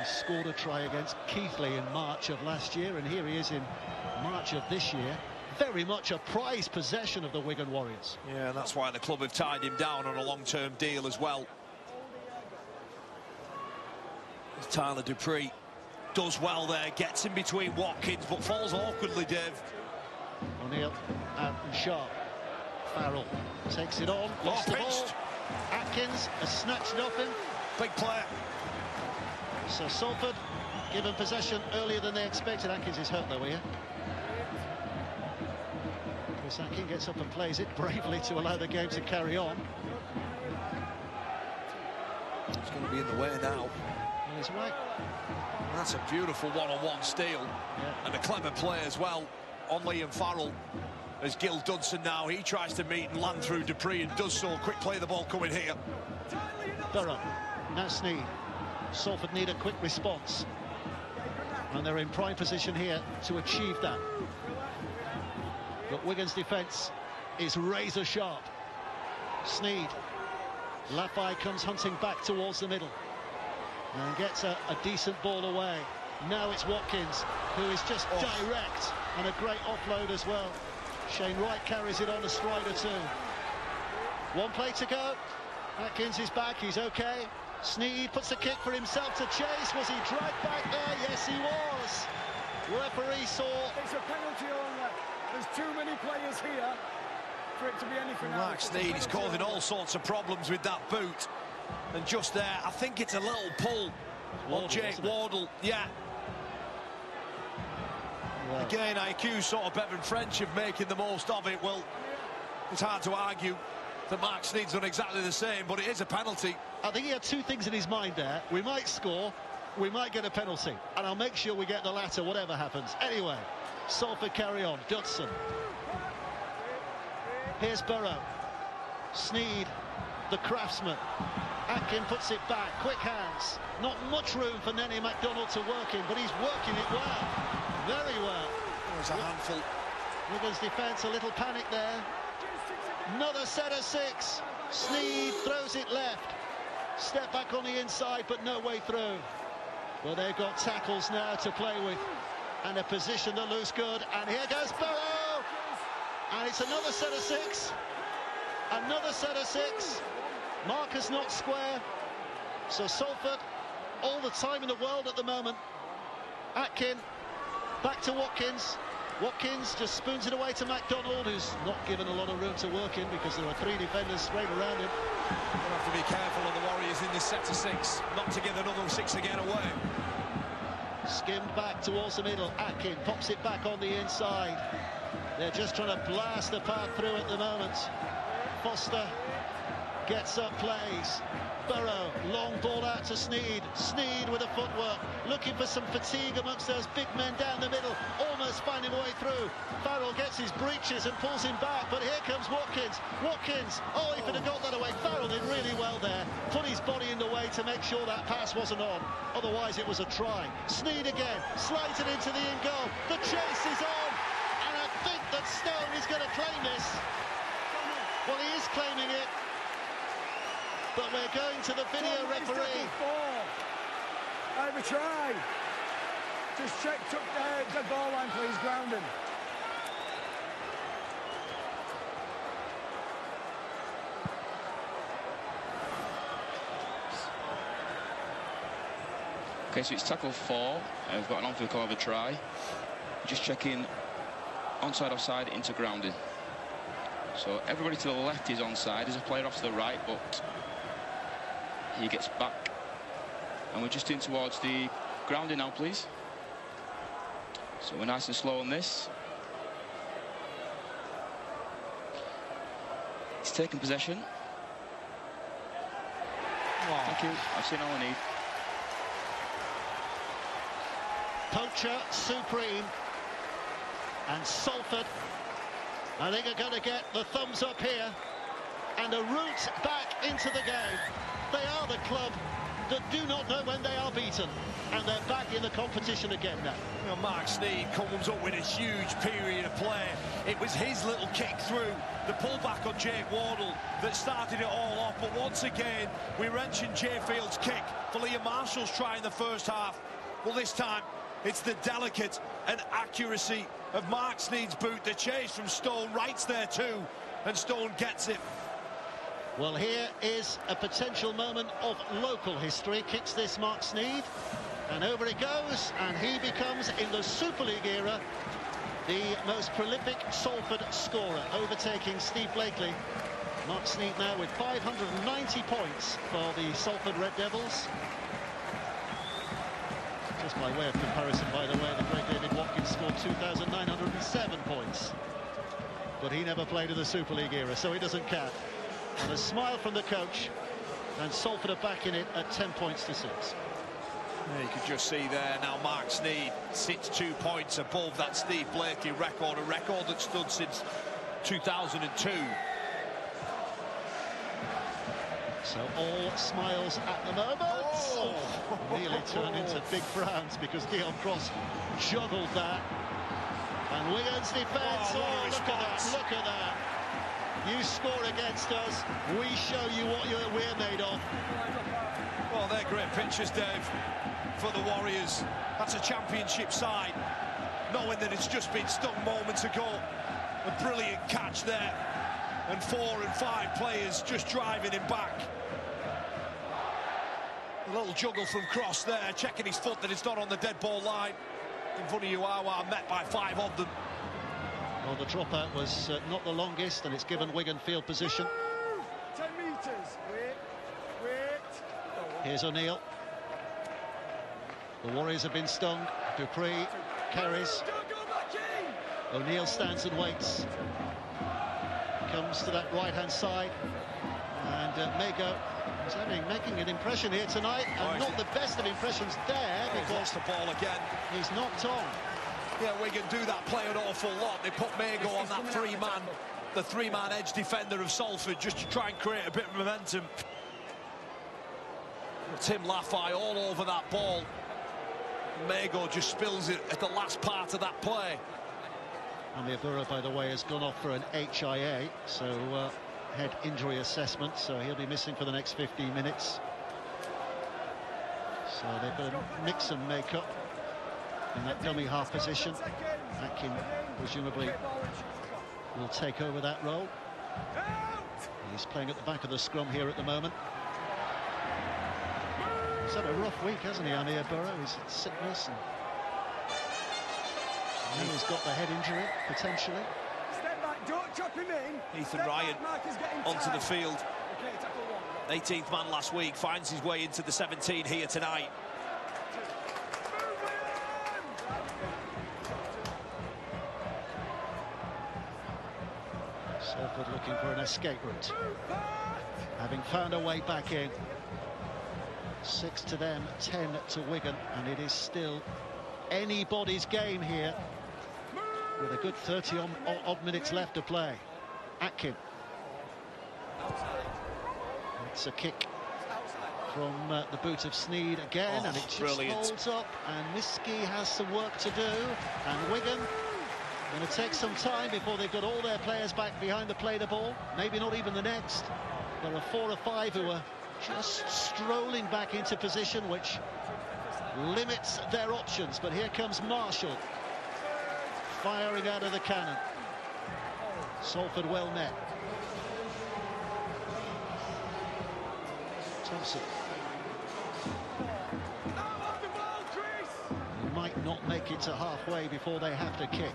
S9: He scored a try against Keighley in March of last year, and here he is in March of this year. Very much a prized possession of the Wigan Warriors.
S12: Yeah, and that's why the club have tied him down on a long-term deal as well. Tyler Dupree does well there, gets in between Watkins, but falls awkwardly, Dave.
S9: O'Neill out and sharp. Farrell takes it on, lost the ball. Atkins has snatched it off him.
S12: Big player.
S9: So Salford given possession earlier than they expected. Atkins is hurt though here. Chris Atkins gets up and plays it bravely to allow the game to carry on.
S12: It's going to be in the way now.
S9: And he's right.
S12: That's a beautiful one-on-one steal.
S9: Yeah.
S12: And a clever play as well on Liam Farrell. As Gil Dudson now, he tries to meet and land through Dupree and does so. Quick play, the ball coming here.
S9: Burrow, now Sneed. Salford need a quick response. And they're in prime position here to achieve that. But Wigan's defence is razor sharp. Sneed. Lafay comes hunting back towards the middle. And gets a decent ball away. Now it's Watkins, who is just direct. And a great offload as well. Shane Wright carries it on a stride or two. One play to go. Atkins is back, he's okay. Sneed puts a kick for himself to chase. Was he dragged back there? Yes, he was. Referee saw.
S11: It's a penalty only. There's too many players here for it to be anything else.
S12: Mark Sneed is causing all sorts of problems with that boot. And just there, I think it's a little pull on Jake Wardle. Yeah. Well, again, I accuse sort of Bevan French of making the most of it. Well, it's hard to argue that Mark Sneed's done exactly the same, but it is a penalty.
S9: I think he had two things in his mind there. We might score, we might get a penalty, and I'll make sure we get the latter, whatever happens. Anyway, Salford carry on. Dudson. Here's Burrow. Sneed, the craftsman. Atkin puts it back. Quick hands. Not much room for Nenny MacDonald to work in, but he's working it well. Very well.
S12: There's a handful.
S9: Wigan's defence, a little panic there. Another set of six. Sneed throws it left. Step back on the inside, but no way through. Well, they've got tackles now to play with. And a position that looks good. And here goes Burrow. And it's another set of six. Another set of six. Marcus not square. So Salford, all the time in the world at the moment. Atkin, back to Watkins. Watkins just spoons it away to MacDonald, who's not given a lot of room to work in because there are three defenders straight around him.
S12: We'll have to be careful of the Warriors in this set of six, not to give another six again away.
S9: Skimmed back towards the middle. Atkin pops it back on the inside. They're just trying to blast the path through at the moment. Foster gets up, plays. Burrow, long ball out to Sneed. Sneed with a footwork, looking for some fatigue amongst those big men down the middle, almost finding a way through. Farrell gets his breeches and pulls him back, but here comes Watkins. Watkins, he could have got that away. Farrell did really well there, put his body in the way to make sure that pass wasn't on. Otherwise it was a try. Sneed again, slides it into the in goal. The chase is on, and I think that Stone is going to claim this. Well, he is claiming it. But we're going to the video referee.
S11: I have a try. Just check, the ball line, please, grounding.
S14: Okay, so it's tackle 4. We've got an on-field call of a try. Just checking onside, offside, into grounding. So everybody to the left is onside. There's a player off to the right, but he gets back. And we're just in towards the grounding now, please. So we're nice and slow on this. He's taking possession. Thank you. I've seen all I need.
S9: Poacher supreme. And Salford, I think, are going to get the thumbs up here. And a route back into the game. They are the club that do not know when they are beaten, and they're back in the competition again now.
S12: Well, Mark Sneed comes up with a huge period of play. It was his little kick through, the pullback on Jake Wardle, that started it all off. But once again, we mentioned Jay Field's kick for Liam Marshall's try in the first half. Well, this time, it's the delicate and accuracy of Mark Sneed's boot. The chase from Stone, Wright's there too, and Stone gets it.
S9: Well, here is a potential moment of local history. Kicks this Mark Sneed, and over it goes, and he becomes, in the Super League era, the most prolific Salford scorer, overtaking Steve Blakely. Mark Sneed now with 590 points for the Salford Red Devils. Just by way of comparison, by the way, the great David Watkins scored 2,907 points. But he never played in the Super League era, so he doesn't count. And a smile from the coach, and Salford are back in it at 10 points to 6.
S12: Yeah, you can just see there now Mark Sneed sits 2 points above that Steve Blakely record, a record that stood since 2002.
S9: So all smiles at the moment. Oh, nearly turned into big frowns because Dion Cross juggled that. And Wigan's defence, oh look at that, look at that. You score against us, we show you what we're made of.
S12: Well, they're great pictures, Dave, for the Warriors. That's a championship side, knowing that it's just been stung moments ago. A brilliant catch there, and 4 and 5 players just driving him back. A little juggle from Cross there, checking his foot that it's not on the dead ball line. In front of Uawa, met by 5 of them.
S9: Well, the dropout was not the longest, and it's given Wigan field position.
S11: 10 metres. Wait.
S9: Here's O'Neill. The Warriors have been stung. Dupree carries. O'Neill stands and waits. Comes to that right-hand side. And Mago is making an impression here tonight, and not the best of impressions there, because
S12: he's lost the ball again.
S9: He's knocked on.
S12: Yeah, Wigan do that play an awful lot. They put Mago on that the three-man edge defender of Salford, just to try and create a bit of momentum. Tim Laffey all over that ball. Mago just spills it at the last part of that play.
S9: Amir Burra, by the way, has gone off for an HIA, so head injury assessment, so he'll be missing for the next 15 minutes. So they've got to mix and make up in that dummy half position. Atkin presumably will take over that role. He's playing at the back of the scrum here at the moment. He's had a rough week, hasn't he, Amir Burra? He's had sickness, and he's got the head injury, potentially.
S11: Step back, don't chop him in.
S12: Ethan Ryan onto the field. 18th man last week, finds his way into the 17 here tonight.
S9: Salford looking for an escape route, having found a way back in. 6 to them, 10 to Wigan, and it is still anybody's game here with a good 30 odd minutes left to play. Atkin. It's a kick from the boot of Sneed again, and it just holds up, and Miski has some work to do, and Wigan going to take some time before they've got all their players back behind the play the ball. Maybe not even the next. There are 4 or 5 who are just strolling back into position, which limits their options. But here comes Marshall, firing out of the cannon. Salford well met. Thompson. He might not make it to halfway before they have to kick.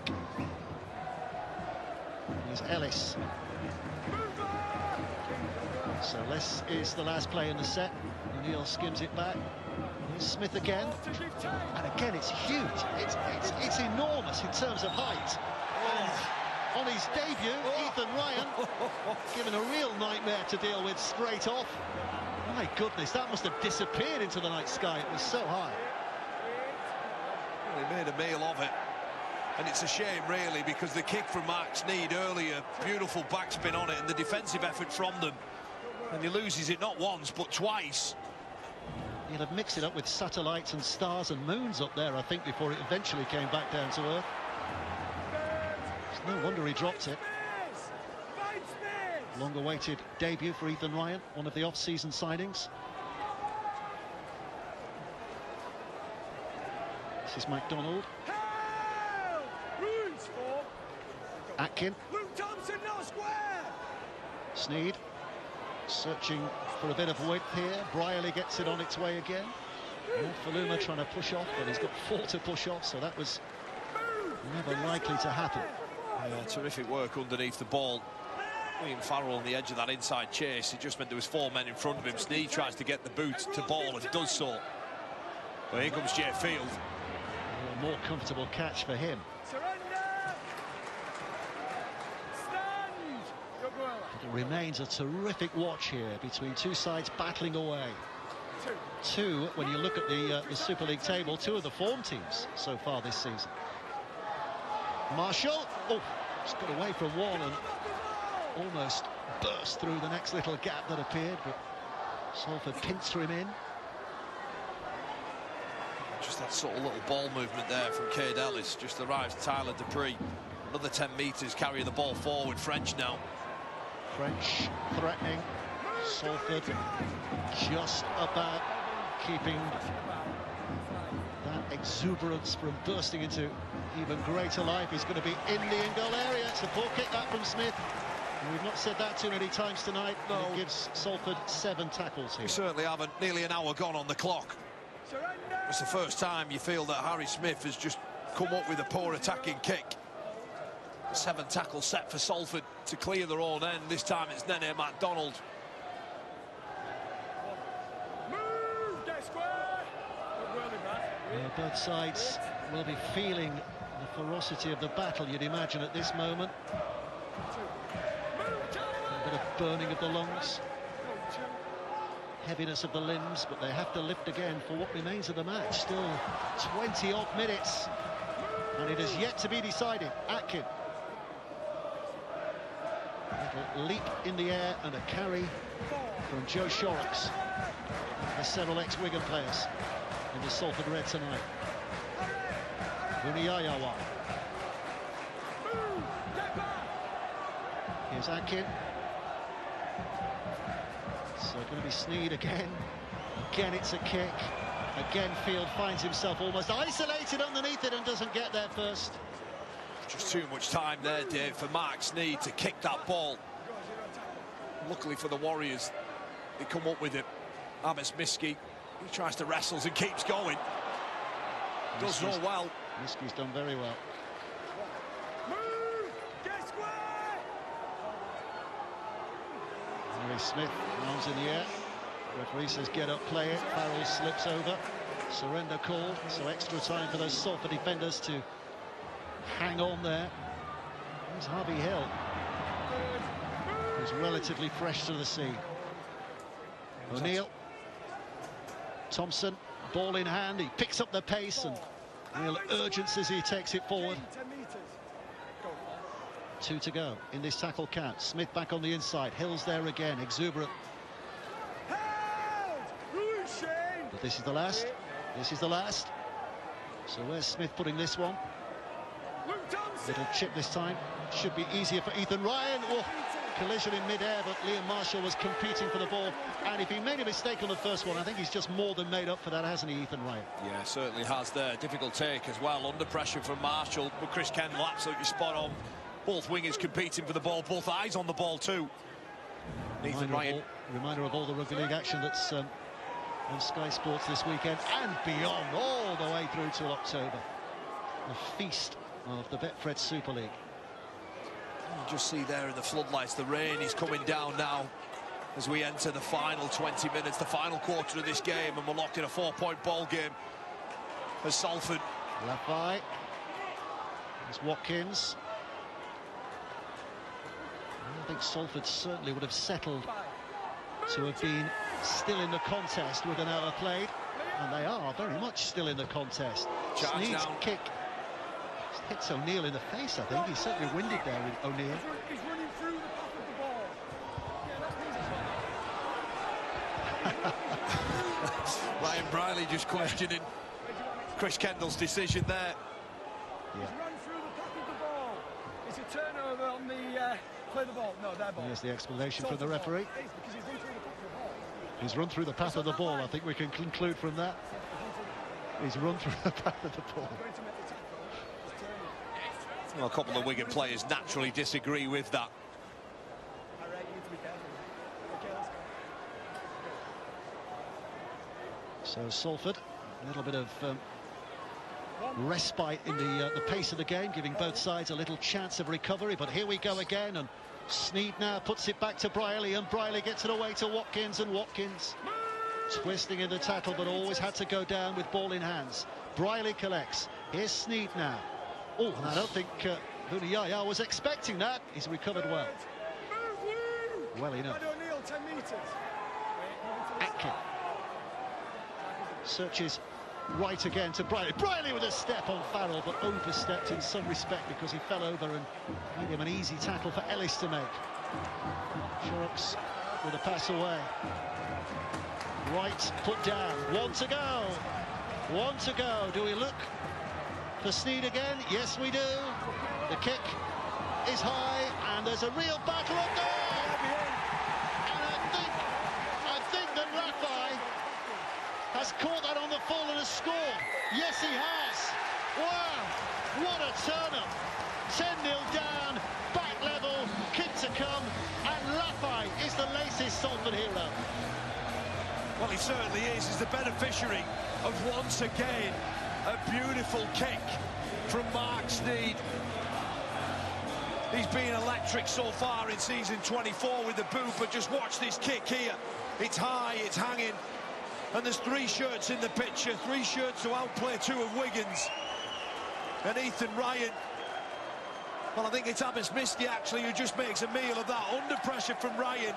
S9: Here's Ellis. So this is the last play in the set. O'Neill skims it back. Here's Smith again. And again, it's huge. It's enormous in terms of height. And on his debut, Ethan Ryan, given a real nightmare to deal with straight off. My goodness, that must have disappeared into the night sky. It was so high.
S12: Well, he made a meal of it. And it's a shame, really, because the kick from Mark Sneed earlier, beautiful backspin on it, and the defensive effort from them. And he loses it not once, but twice.
S9: He'd have mixed it up with satellites and stars and moons up there, I think, before it eventually came back down to earth. It's no wonder he dropped it. Long-awaited debut for Ethan Ryan, one of the off-season signings. This is MacDonald. Atkin. Sneed searching for a bit of width here. Brierley gets it on its way again. Faluma trying to push off, but he's got 4 to push off, so that was never likely to happen.
S12: Yeah, terrific work underneath the ball. William Farrell on the edge of that inside chase. It just meant there was 4 men in front of him. Sneed tries to get the boot to ball and does so. Well, here comes Jay Field.
S9: A more comfortable catch for him. It remains a terrific watch here between two sides battling away. Two, when you look at the Super League table, two of the form teams so far this season. Marshall, just got away from one and almost burst through the next little gap that appeared, but Salford pinched him in.
S12: Just that sort of little ball movement there from Cade Ellis. Just arrives Tyler Dupree. Another 10 metres, carry the ball forward. French now.
S9: French threatening. Salford just about keeping that exuberance from bursting into even greater life. He's going to be in the in-goal area. It's a poor kick that from Smith. And we've not said that too many times tonight. No. It gives Salford 7 tackles here.
S12: We certainly haven't. Nearly an hour gone on the clock. It's the first time you feel that Harry Smith has just come up with a poor attacking kick. 7 tackle set for Salford to clear their own end. This time it's Nene MacDonald.
S9: Yeah, both sides will be feeling the ferocity of the battle, you'd imagine, at this moment. A bit of burning of the lungs, heaviness of the limbs, but they have to lift again for what remains of the match. Still 20-odd minutes, and it is yet to be decided. Atkin. A leap in the air and a carry from Joe Shorrocks. There's several ex-Wigan players in the Salford Red tonight. Uniyayawa. Here's Atkin. So going to be Sneed again. Again it's a kick. Again Field finds himself almost isolated underneath it and doesn't get there first.
S12: Just too much time there, Dave, for Mark Sneed to kick that ball. Luckily for the Warriors, they come up with it. Amos Miski, he tries to wrestle and keeps going. Does so well.
S9: Miski's done very well. Harry Smith runs in the air. Referee says get up, play it. Farrell slips over. Surrender called, so extra time for those Salford defenders to hang on there. There's Harvey Hill, who's relatively fresh to the scene. O'Neill. Thompson, ball in hand, he picks up the pace and real urgency as he takes it forward. 2 to go in this tackle count. Smith back on the inside, Hill's there again, exuberant. But this is the last. This is the last. So where's Smith putting this one? Little chip this time. Should be easier for Ethan Ryan. Oh, collision in mid-air, but Liam Marshall was competing for the ball. And if he made a mistake on the first one, I think he's just more than made up for that, hasn't he, Ethan Ryan?
S12: Yeah, certainly has there. Difficult take as well, under pressure from Marshall. But Chris Kendall absolutely spot on. Both wingers competing for the ball, both eyes on the ball too. Ethan Ryan.
S9: Reminder of all the rugby league action that's on Sky Sports this weekend and beyond, all the way through till October. The feast of the Betfred Super League.
S12: You just see there in the floodlights, the rain is coming down now as we enter the final 20 minutes, the final quarter of this game, and we're locked in a 4-point ball game as Salford.
S9: Lafay. There's Watkins. I think Salford certainly would have settled to have been still in the contest with an hour played, and they are very much still in the contest. Sneed's kick hits O'Neill in the face, I think. He's certainly winded there with O'Neill.
S11: He's running through the path of the ball.
S12: Ryan Briley just questioning Chris Kendall's decision there.
S11: He's run through the path of the ball. It's a turnover on the play the ball. No, their ball.
S9: Here's the explanation from the referee.
S11: Because he's run through the path of the ball.
S9: He's run through the path of the ball. I think we can conclude from that. He's run through the path of the ball.
S12: Well, a couple of Wigan players naturally disagree with that.
S9: So Salford, a little bit of respite in the pace of the game, giving both sides a little chance of recovery. But here we go again, and Sneed now puts it back to Briley, and Briley gets it away to Watkins, and Watkins twisting in the tackle, but always had to go down with ball in hands. Briley collects. Here's Sneed now. Oh, and I don't think Buniyaya was expecting that. He's recovered well. Well enough. Atkin searches right again to Briley. Briley with a step on Farrell, but overstepped in some respect because he fell over and made him an easy tackle for Ellis to make. Shorrocks with a pass away. Right, put down. One to go. One to go. Do we look for Sneed again? Yes, we do. The kick is high, and there's a real battle on goal. And I think that Rafai has caught that on the full and has scored. Yes, he has. Wow, what a turn-up. 10-0 down, back level, kick to come, and Rafai is the latest Salford hero.
S12: Well, he certainly is. He's the beneficiary of, once again, a beautiful kick from Mark Sneed. He's been electric so far in season 24 with the boot, but just watch this kick here. It's high, it's hanging, and there's 3 shirts in the picture, 3 shirts to outplay 2 of Wigan's. And Ethan Ryan, well, I think it's Abbas Misti, actually, who just makes a meal of that. Under pressure from Ryan,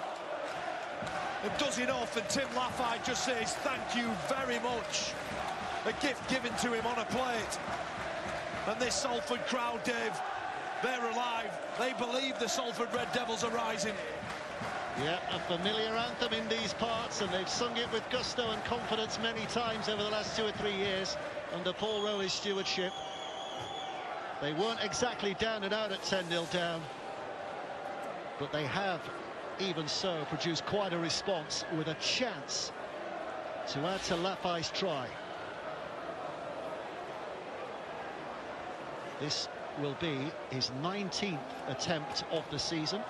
S12: and does enough, and Tim Laffey just says, thank you very much. A gift given to him on a plate. And this Salford crowd, Dave, they're alive. They believe the Salford Red Devils are rising.
S9: Yeah, a familiar anthem in these parts, and they've sung it with gusto and confidence many times over the last 2 or 3 years under Paul Rowley's stewardship. They weren't exactly down and out at 10-0 down, but they have, even so, produced quite a response with a chance to add to Laffey's try. This will be his 19th attempt of the season.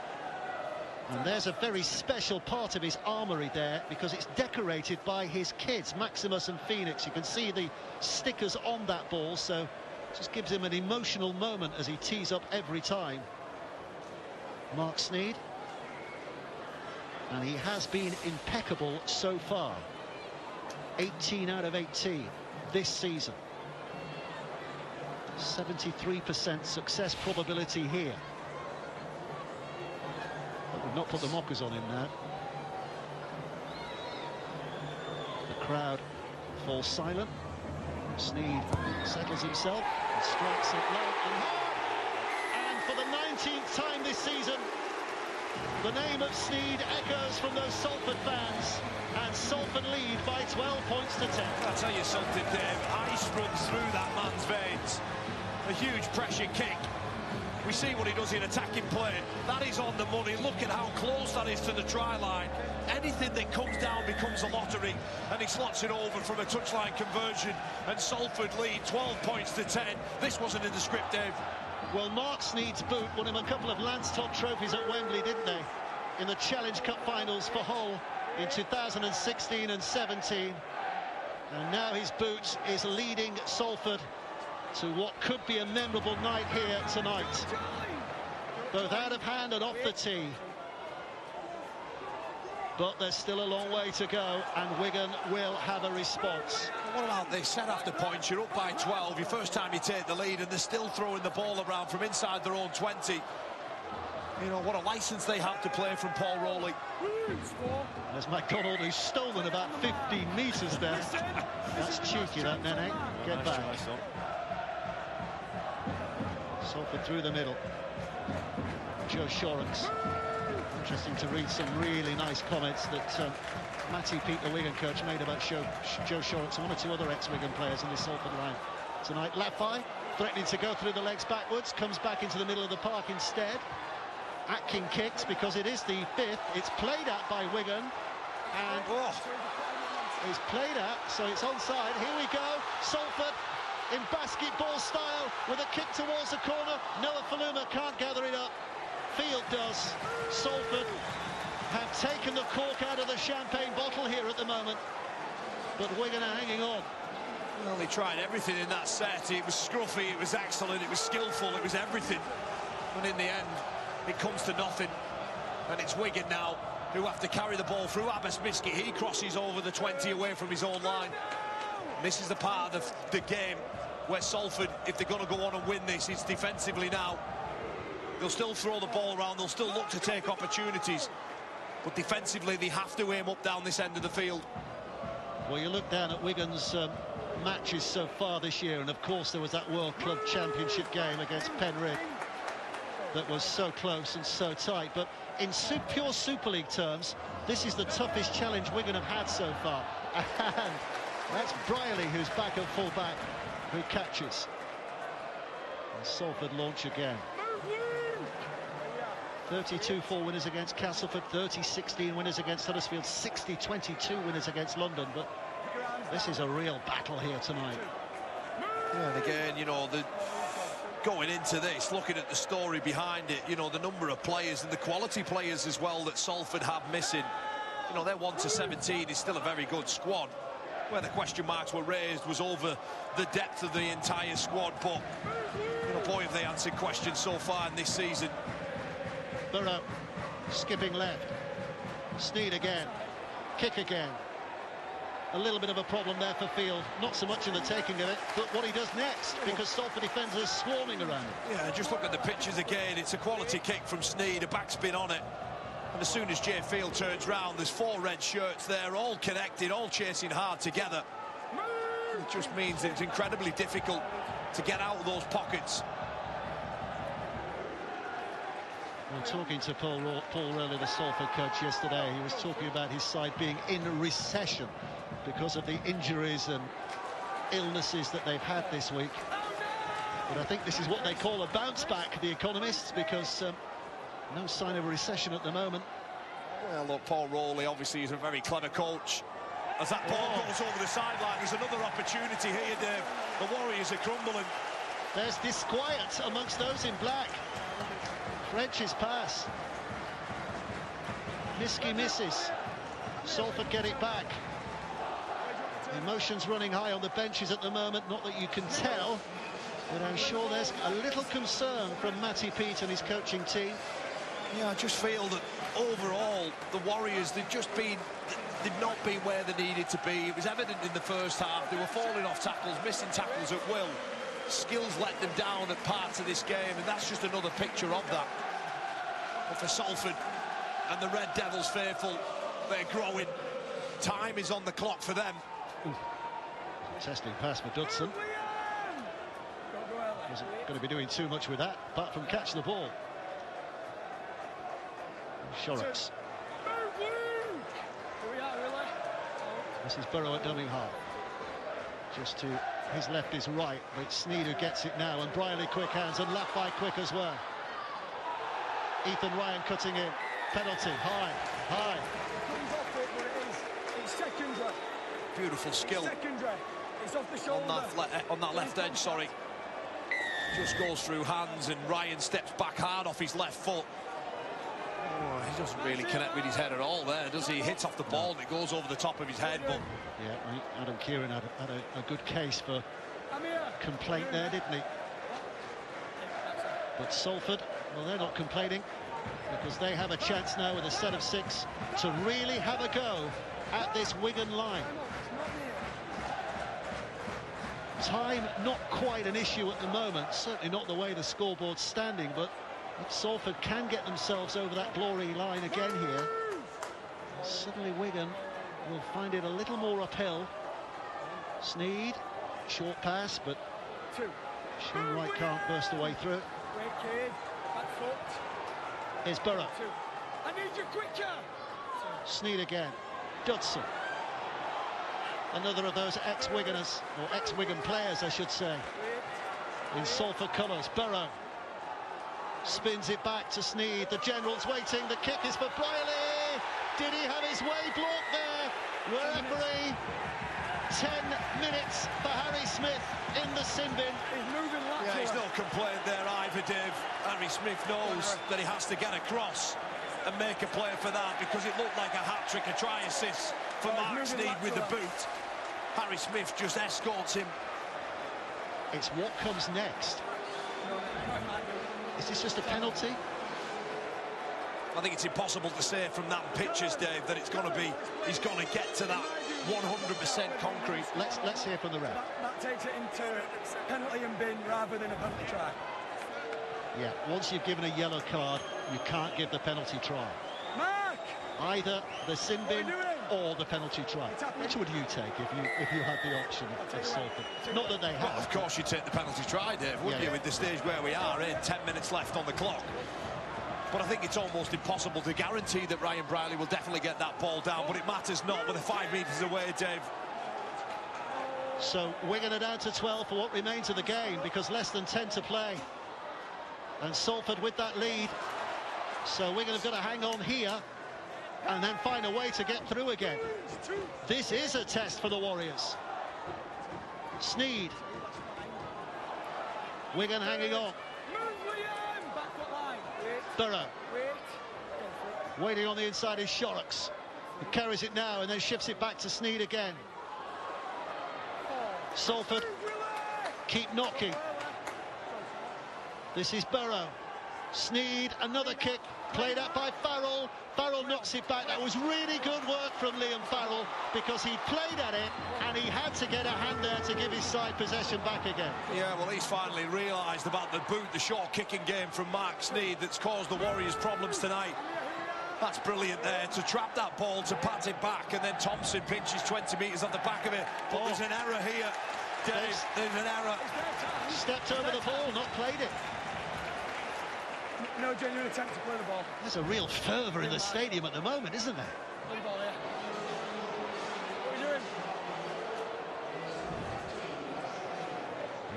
S9: And there's a very special part of his armoury there, because it's decorated by his kids, Maximus and Phoenix. You can see the stickers on that ball, so it just gives him an emotional moment as he tees up every time. Mark Sneed. And he has been impeccable so far. 18 out of 18 this season. 73% success probability here. But we've not put the mockers on him now. The crowd falls silent. Sneed settles himself and strikes it low and hard. And for the 19th time this season, the name of Sneed echoes from those Salford fans, and Salford lead by 12 points to 10.
S12: I'll tell you something, Dave. Ice runs through that man's veins. A huge pressure kick. We see what he does in attacking play. That is on the money. Look at how close that is to the try line. Anything that comes down becomes a lottery, and he slots it over from a touchline conversion, and Salford lead 12 points to 10. This wasn't in the script, Dave.
S9: Well, Mark Sneed's boot won him a couple of Lance-Top trophies at Wembley, didn't they? In the Challenge Cup finals for Hull in 2016 and 17. And now his boot is leading Salford to what could be a memorable night here tonight. Both out of hand and off the tee. But there's still a long way to go, and Wigan will have a response.
S12: What about this? Set after points, you're up by 12, your first time you take the lead, and they're still throwing the ball around from inside their own 20. You know, what a licence they have to play from Paul Rowley.
S9: There's MacDonald, who's stolen about 15 metres there. That's cheeky, that, Nene. Get back. Salford through the middle. Joe Shorrocks. Interesting to read some really nice comments that Matty Peet, the Wigan coach, made about Joe Shorrocks and 1 or 2 other ex-Wigan players in this Salford line tonight. Laffey threatening to go through the legs backwards, comes back into the middle of the park instead. Atkin kicks because it is the 5th. It's played at by Wigan, and it's played at, so it's onside. Here we go, Salford in basketball style with a kick towards the corner. Noah Faluma can't gather it up. Field does. Salford have taken the cork out of the champagne bottle here at the moment, but Wigan are hanging on.
S12: Well, he tried everything in that set. It was scruffy, it was excellent, it was skillful, it was everything. But in the end, it comes to nothing. And it's Wigan now who have to carry the ball through Abbas Miski. He crosses over the 20 away from his own line. And this is the part of the game where Salford, if they're going to go on and win this, it's defensively now. They'll still throw the ball around, they'll still look to take opportunities. But defensively, they have to aim up down this end of the field.
S9: Well, you look down at Wigan's matches so far this year, and of course there was that World Club Championship game against Penrith that was so close and so tight. But in pure Super League terms, this is the toughest challenge Wigan have had so far. And that's Briley, who's back at full back, who catches. And Salford launch again. 32-4 winners against Castleford, 30-16 winners against Huddersfield, 60-22 winners against London. But this is a real battle here tonight.
S12: Yeah, and again, you know, going into this, looking at the story behind it, you know, the number of players and the quality players as well that Salford have missing. You know, their 1-17 is still a very good squad. Where the question marks were raised was over the depth of the entire squad. But, you know, boy, have they answered questions so far in this season.
S9: Burrow skipping left. Sneed again. Kick again. A little bit of a problem there for Field. Not so much in the taking of it, but what he does next, because Salford defenders are swarming around it.
S12: Yeah, just look at the pictures again. It's a quality kick from Sneed, a backspin on it. And as soon as Jay Field turns round, there's 4 red shirts there, all connected, all chasing hard together. It just means it's incredibly difficult to get out of those pockets.
S9: Well, talking to Paul Rowley, the Salford coach, yesterday, he was talking about his side being in recession because of the injuries and illnesses that they've had this week. But I think this is what they call a bounce back, the economists, because no sign of a recession at the moment.
S12: Well, look, Paul Rowley obviously is a very clever coach. As that ball goes over the sideline, there's another opportunity here, Dave. The Warriors are crumbling.
S9: There's disquiet amongst those in black. French's pass. Miski misses. Salford get it back. Emotions running high on the benches at the moment, not that you can tell, but I'm sure there's a little concern from Matty Peet and his coaching team.
S12: Yeah, I just feel that overall the Warriors, they've not been where they needed to be. It was evident in the first half. They were falling off tackles, missing tackles at will. Skills let them down at parts of this game, and that's just another picture of that. But for Salford and the Red Devils faithful, they're growing. Time is on the clock for them.
S9: Testing pass for Dudson. Wasn't going to be doing too much with that, apart from catch the ball. Shorrocks. This is Burrow at dummy half. Just to his left is right, but it's Sneed who gets it now, and Briley quick hands, and Laffey quick as well. Ethan Ryan cutting in. Penalty, high.
S11: It's secondary.
S12: Beautiful skill.
S11: Secondary. It's off the shoulder.
S12: On that left edge, sorry. Just goes through hands, and Ryan steps back hard off his left foot. Oh, he doesn't really connect with his head at all there, does he? He hits off the ball and it goes over the top of his head. But
S9: yeah, Adam Kieran had a good case for complaint there, didn't he? But Salford, well, they're not complaining, because they have a chance now with a set of 6 to really have a go at this Wigan line. Time not quite an issue at the moment, certainly not the way the scoreboard's standing, but Salford can get themselves over that glory line again here. Suddenly Wigan will find it a little more uphill. Sneed, short pass, but Shane Wright can't burst the way through. Here's Burrow.
S11: I need you quicker.
S9: Sneed again. Dudson. Another of those ex-Wiganers, or ex-Wigan players, I should say, in Salford colours. Burrow spins it back to Sneed. The general's waiting. The kick is for Briley. Did he have his way blocked there? Referee, 10 minutes for Harry Smith in the sin bin.
S11: He's moving laterally.
S12: yeah, he's no complaint there either, Dave. Harry Smith knows that he has to get across and make a play for that, because it looked like a hat-trick, a try assist for Mark Sneed with the boot. Harry Smith just escorts him.
S9: It's what comes next. Is this just a penalty?
S12: I think it's impossible to say from that pictures, Dave, that it's going to be, he's going to get to that 100% concrete.
S9: Let's hear from the ref.
S11: That takes it into penalty and bin rather than a penalty try.
S9: Yeah, once you've given a yellow card, you can't give the penalty try.
S11: Mark!
S9: Either the sin bin or the penalty try. Which would you take if you had the option of Salford? Not that they have.
S12: Well, of course you take the penalty try, Dave, wouldn't you, with the stage where we are in, 10 minutes left on the clock. But I think it's almost impossible to guarantee that Ryan Brierley will definitely get that ball down, but it matters not with 5 metres away, Dave.
S9: So Wigan are down to 12 for what remains of the game, because less than 10 to play. And Salford with that lead. So Wigan have got to hang on here and then find a way to get through again. This is a test for the Warriors. Sneed. Wigan hanging on. Burrow. Waiting on the inside is Shorrocks. He carries it now and then shifts it back to Sneed again. Salford keep knocking. This is Burrow. Sneed, another kick, played out by Farrell. Farrell knocks it back. That was really good work from Liam Farrell, because he played at it and he had to get a hand there to give his side possession back again.
S12: Yeah, well, he's finally realised about the boot, the short kicking game from Mark Sneed that's caused the Warriors problems tonight. That's brilliant there, to trap that ball, to pat it back, and then Thompson pinches 20 metres off the back of it. But there's an error here, Dave. There's an error.
S9: Stepped over the ball, not played it.
S11: No genuine attempt to play the ball.
S9: There's a real fervour in the stadium at the moment, isn't there?
S11: Play the ball, yeah. What are you doing?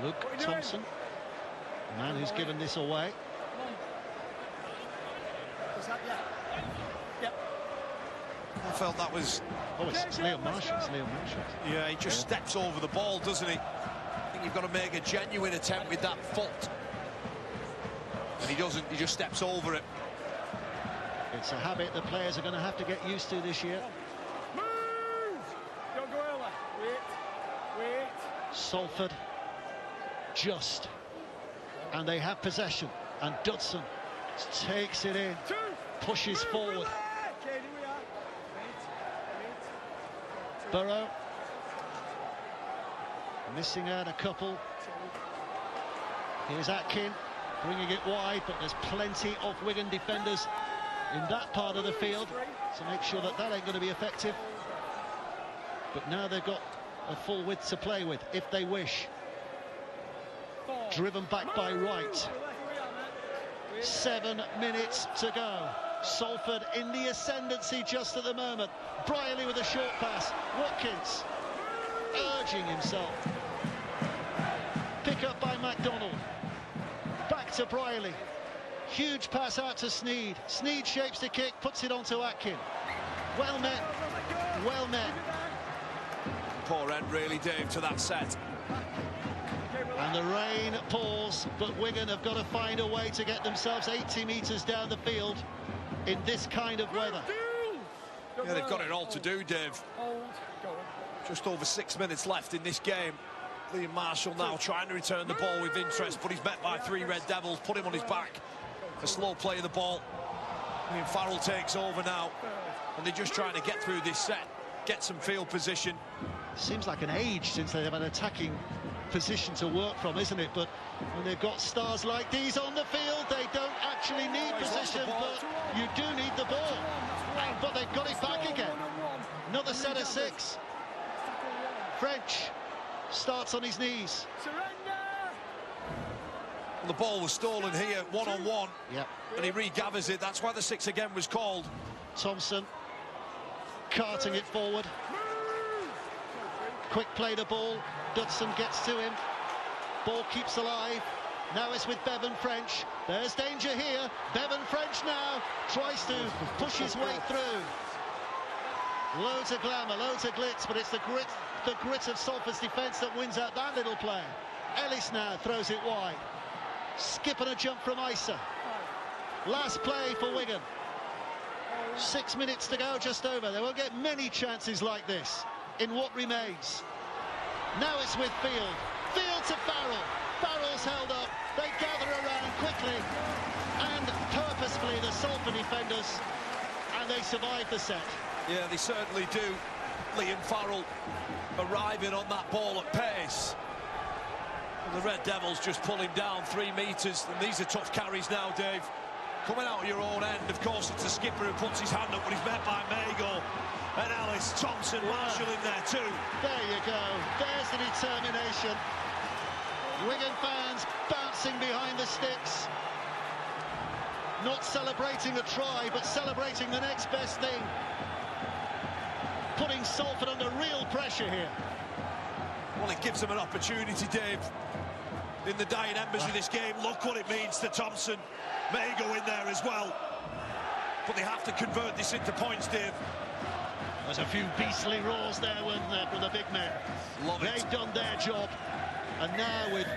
S9: Luke Thompson, the man who's given this away.
S12: I felt that was...
S9: Oh, it's Liam Marshall. It's Liam Marshall.
S12: Yeah, he just steps over the ball, doesn't he? I think you've got to make a genuine attempt with that foot. And he doesn't, he just steps over it.
S9: It's a habit the players are going to have to get used to this year.
S11: Move! Don't go early. Wait.
S9: Salford just. And they have possession. And Dudson takes it in. Pushes forward. Burrow. Missing out a couple. Here's Atkin. Bringing it wide, but there's plenty of Wigan defenders in that part of the field to make sure that that ain't going to be effective. But now they've got a full width to play with, if they wish. Driven back by Wright. 7 minutes to go. Salford in the ascendancy just at the moment. Brierley with a short pass. Watkins urging himself. Pick up by MacDonald. Back to Brierley. Huge pass out to Sneed. Sneed shapes the kick, puts it onto Atkin. Well met. Well met.
S12: Poor end, really, Dave, to that set.
S9: And the rain pours, but Wigan have got to find a way to get themselves 80 metres down the field in this kind of weather.
S12: Yeah, they've got it all to do, Dave. Just over 6 minutes left in this game. Liam Marshall now trying to return the ball with interest, but he's met by 3 Red Devils, put him on his back. A slow play of the ball. Liam Farrell takes over now, and they're just trying to get through this set, get some field position.
S9: Seems like an age since they have an attacking position to work from, isn't it? But when they've got stars like these on the field, they don't actually need position, but you do need the ball. But they've got it back again. Another set of 6. French starts on his knees.
S12: The ball was stolen here, one-on-one.
S9: Yep.
S12: And he regathers it. That's why the 6 again was called.
S9: Thompson carting it forward. Quick play the ball. Dudson gets to him. Ball keeps alive. Now it's with Bevan French. There's danger here. Bevan French now tries to push his way through. Loads of glamour, loads of glitz, but it's the grit of Salford's defence that wins out that little play. Ellis now throws it wide. Skip and a jump from Issa. Last play for Wigan. 6 minutes to go, just over. They won't get many chances like this in what remains. Now it's with Field. Field to Farrell. Farrell's held up. They gather around quickly and purposefully, the Salford defenders, and they survive the set.
S12: Yeah, they certainly do. Liam Farrell arriving on that ball at pace. And the Red Devils just pull him down 3 metres. And these are tough carries now, Dave. Coming out of your own end, of course, it's the skipper who puts his hand up, but he's met by Mago. And Ellis, Thompson, Marshall in there too.
S9: There you go. There's the determination. Wigan fans bouncing behind the sticks. Not celebrating a try, but celebrating the next best thing. Putting Salford under real pressure here.
S12: Well, it gives them an opportunity, Dave. In the dying embers of this game, look what it means to Thompson. Mago in there as well. But they have to convert this into points, Dave.
S9: There's a few beastly roars there, weren't there, from the big men.
S12: Love it.
S9: They've done their job. And now with,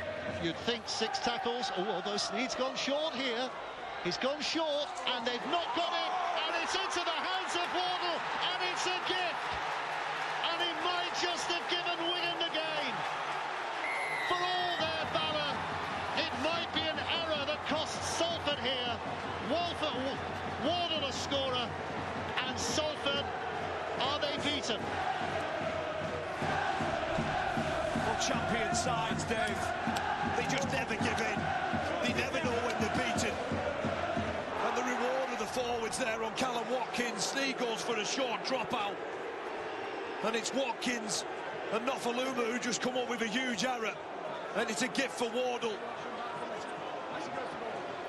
S9: you'd think, 6 tackles. Oh, although Sneed's gone short here. He's gone short, and they've not got it. And it's into the hands of Wardle, and it's a gift. And he might just have given Wigan the game. For all their valour, it might be an error that costs Salford here. Wardle a scorer, and Salford, are they beaten?
S12: Well, champion sides, Dave, they just never give in. They never know when they're beaten. And the reward of the forwards there on Callum Watkins. Sneed goes for a short dropout. And it's Watkins and Nofaluma who just come up with a huge error. And it's a gift for Wardle.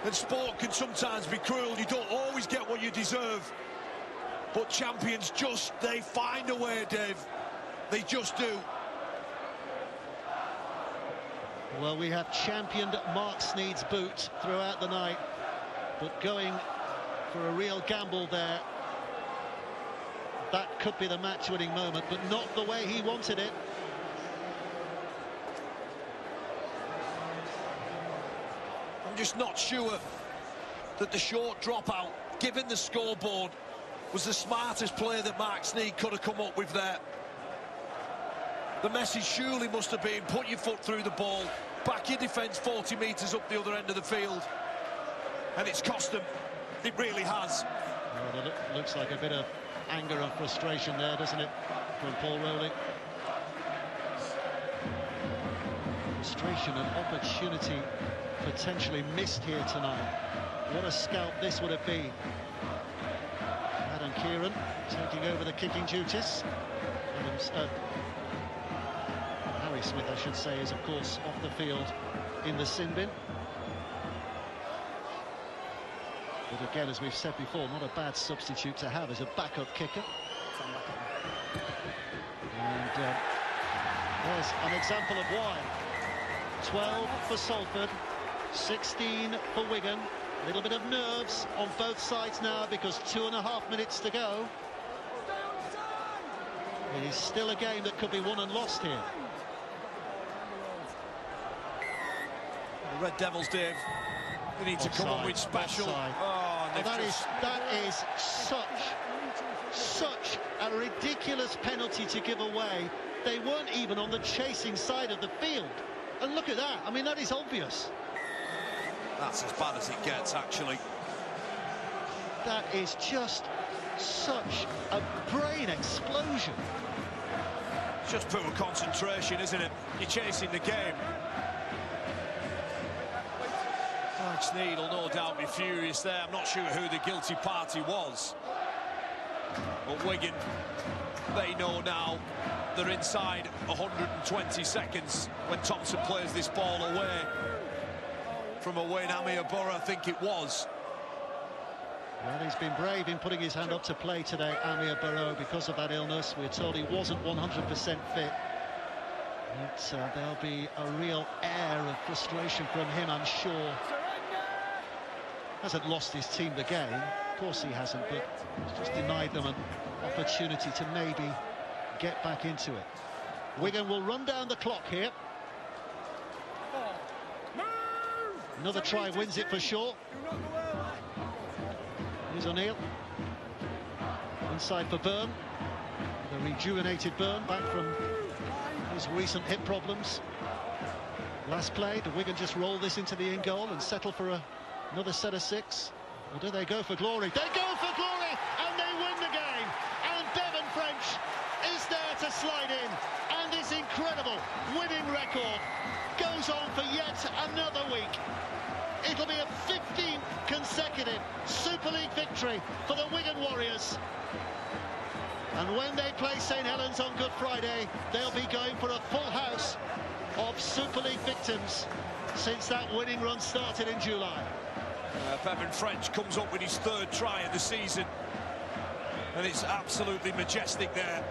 S12: And sport can sometimes be cruel. You don't always get what you deserve. But champions just, they find a way, Dave. They just do.
S9: Well, we have championed Mark Sneed's boot throughout the night, but going for a real gamble there. That could be the match-winning moment, but not the way he wanted it.
S12: I'm just not sure that the short dropout, given the scoreboard, was the smartest play that Mark Sneed could have come up with there. The message surely must have been, put your foot through the ball, back your defence 40 metres up the other end of the field. And it's cost them. It really has.
S9: Well, it looks like a bit of anger and frustration there, doesn't it, from Paul Rowley? Frustration and opportunity potentially missed here tonight. What a scalp this would have been. Adam Kieran taking over the kicking duties. Harry Smith, I should say, is of course off the field in the sin bin. But again, as we've said before, not a bad substitute to have as a backup kicker. And there's an example of why. 12 for Salford, 16 for Wigan. A little bit of nerves on both sides now because 2.5 minutes to go. It is still a game that could be won and lost here.
S12: The Red Devils, Dave, they need to come up with special.
S9: Oh, that is such a ridiculous penalty to give away. They weren't even on the chasing side of the field. And look at that. I mean, that is obvious.
S12: That's as bad as it gets, actually.
S9: That is just such a brain explosion.
S12: It's just poor concentration, isn't it? You're chasing the game. Mark Sneed will no doubt be furious there. I'm not sure who the guilty party was. But Wigan, they know now they're inside 120 seconds when Thompson plays this ball away from away in Amir Borough, I think it was.
S9: Well, he's been brave in putting his hand up to play today, Amir Borough, because of that illness. We're told he wasn't 100% fit. But there'll be a real air of frustration from him, I'm sure. Hasn't lost his team the game. Of course he hasn't, but he's just denied them an opportunity to maybe get back into it. Wigan will run down the clock here. Another try wins it for sure. Here's O'Neill. Inside for Byrne. The rejuvenated Byrne back from his recent hip problems. Last play, the Wigan just roll this into the in goal and settle for another set of 6? Or do they go for glory? They go for glory, and they win the game. And Devon French is there to slide in. And this incredible winning record goes on for yet another week. It'll be a 15th consecutive Super League victory for the Wigan Warriors. And when they play St Helens on Good Friday, they'll be going for a full house of Super League victims since that winning run started in July.
S5: Bevan French comes up with his 3rd try of the season, and it's absolutely majestic there.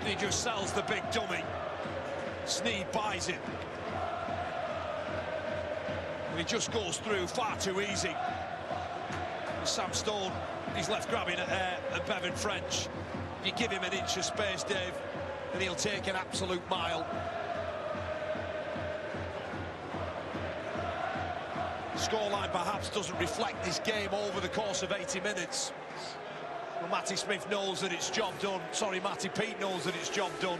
S5: He just sells the big dummy. Sneed buys it. And he just goes through far too easy. Sam Stone, he's left grabbing at Bevan French. You give him an inch of space, Dave, and he'll take an absolute mile. Scoreline perhaps doesn't reflect this game over the course of 80 minutes. Well, Matty Smith knows that it's job done. Sorry, Matty Pete knows that it's job done.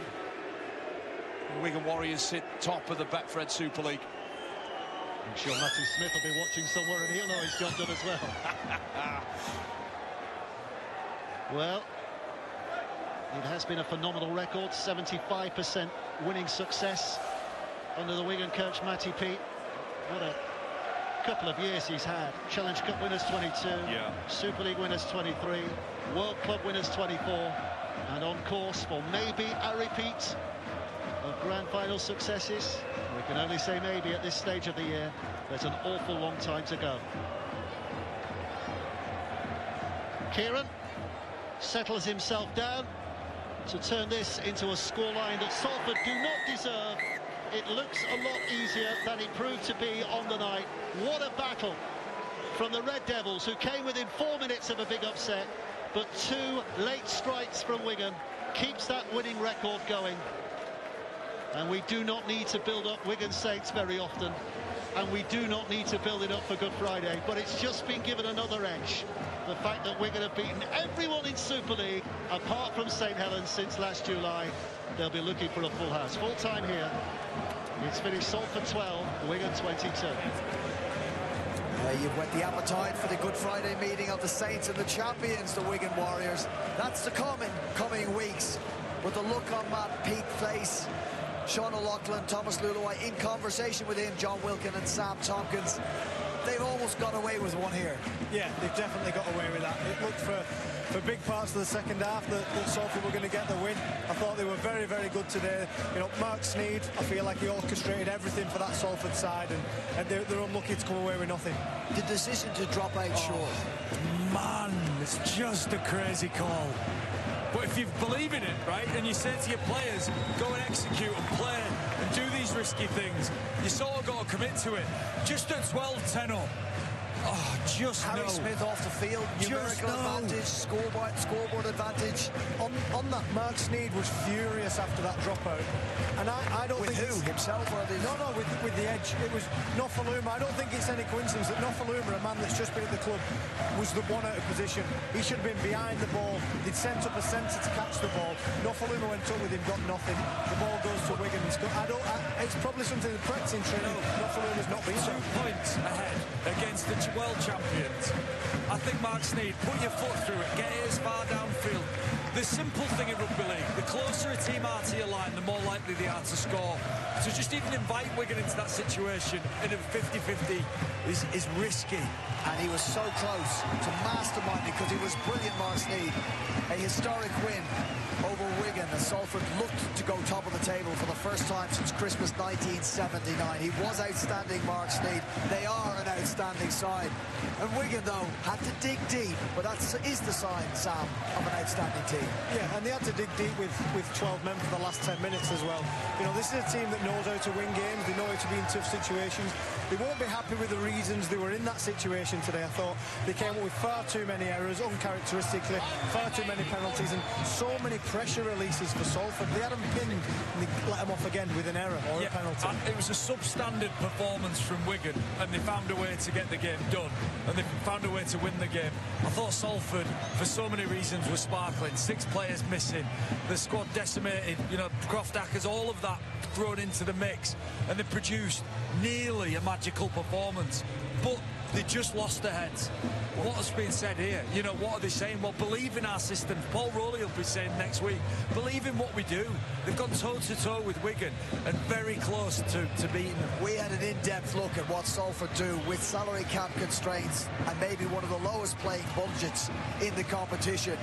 S5: The Wigan Warriors sit top of the Betfred Super League.
S9: I'm sure Matty Smith will be watching somewhere and he'll know his job done as well. Well, it has been a phenomenal record, 75% winning success under the Wigan coach Matty Pete. What a couple of years he's had. Challenge Cup winners 22, Super League winners 23, World Club winners 24, and on course for maybe a repeat of grand final successes. We can only say maybe at this stage of the year. There's an awful long time to go. Kieran settles himself down to turn this into a scoreline that Salford do not deserve. It looks a lot easier than it proved to be on the night. What a battle from the Red Devils, who came within 4 minutes of a big upset, but 2 late strikes from Wigan keeps that winning record going. And we do not need to build up Wigan Saints very often, and we do not need to build it up for Good Friday, but it's just been given another edge. The fact that Wigan have beaten everyone in Super League apart from St Helens since last July. They'll be looking for a full house. Full time here. It's finished Salford 12, Wigan 22.
S1: You've whet the appetite for the Good Friday meeting of the Saints and the champions, the Wigan Warriors. That's to come in coming weeks. With the look on Matt Pete's face, Sean O'Loughlin, Thomas Luluai in conversation with him, John Wilkin and Sam Tompkins. They've almost got away with one here.
S4: Yeah, they've definitely got away with that. It looked for big parts of the second half that Salford were going to get the win. I thought they were very, very good today. You know, Mark Sneed, I feel like he orchestrated everything for that Salford side, and they're unlucky to come away with nothing.
S1: The decision to drop out short.
S5: Man, it's just a crazy call. But if you believe in it, right, and you say to your players, go and execute and play and do these risky things, you sort of got to commit to it. Just at 12-10 up. Oh, just
S1: Harry Smith off the field, numerical advantage, scoreboard advantage.
S4: On that, Mark Sneed was furious after that dropout. And I don't think...
S1: With who? Himself or the...
S4: No, with the edge. It was Nofaluma. I don't think it's any coincidence that Nofaluma, a man that's just been at the club, was the one out of position. He should have been behind the ball. They'd sent up a centre to catch the ball. Nofaluma went up with him, got nothing. The ball goes to Wigan. It's probably something the practicing training. Nofaluma's not been
S5: 2 points ahead against the world champions. I think Mark Sneed, put your foot through it, get it as far downfield. The simple thing in rugby league, the closer a team are to your line, the more likely they are to score. So just even invite Wigan into that situation in a 50-50 is risky.
S1: And he was so close to masterminding, because he was brilliant, Mark Sneed. A historic win over Wigan as Salford looked to go top of the table for the first time since Christmas 1979. He was outstanding, Mark Sneed. They are an outstanding side. And Wigan, though, had to dig deep, but that is the sign, Sam, of an outstanding team.
S4: Yeah, and they had to dig deep with 12 men for the last 10 minutes as well. You know, this is a team that knows how to win games. They know how to be in tough situations. They won't be happy with the reasons they were in that situation today. I thought they came up with far too many errors, uncharacteristically, far too many penalties, and so many pressure releases for Salford. They had them pinned and they let them off again with an error or a penalty.
S5: It was a substandard performance from Wigan, and they found a way to get the game done. and they've found a way to win the game. I thought Salford, for so many reasons, were sparkling. 6 players missing, the squad decimated, you know, Croft-Ackers, all of that thrown into the mix, and they produced nearly a magical performance. But they just lost their heads. What has been said here? You know, what are they saying? Well, believe in our system. Paul Rowley will be saying next week, believe in what we do. They've gone toe-to-toe with Wigan and very close to beating them.
S1: We had an in-depth look at what Salford do with salary cap constraints and maybe one of the lowest playing budgets in the competition.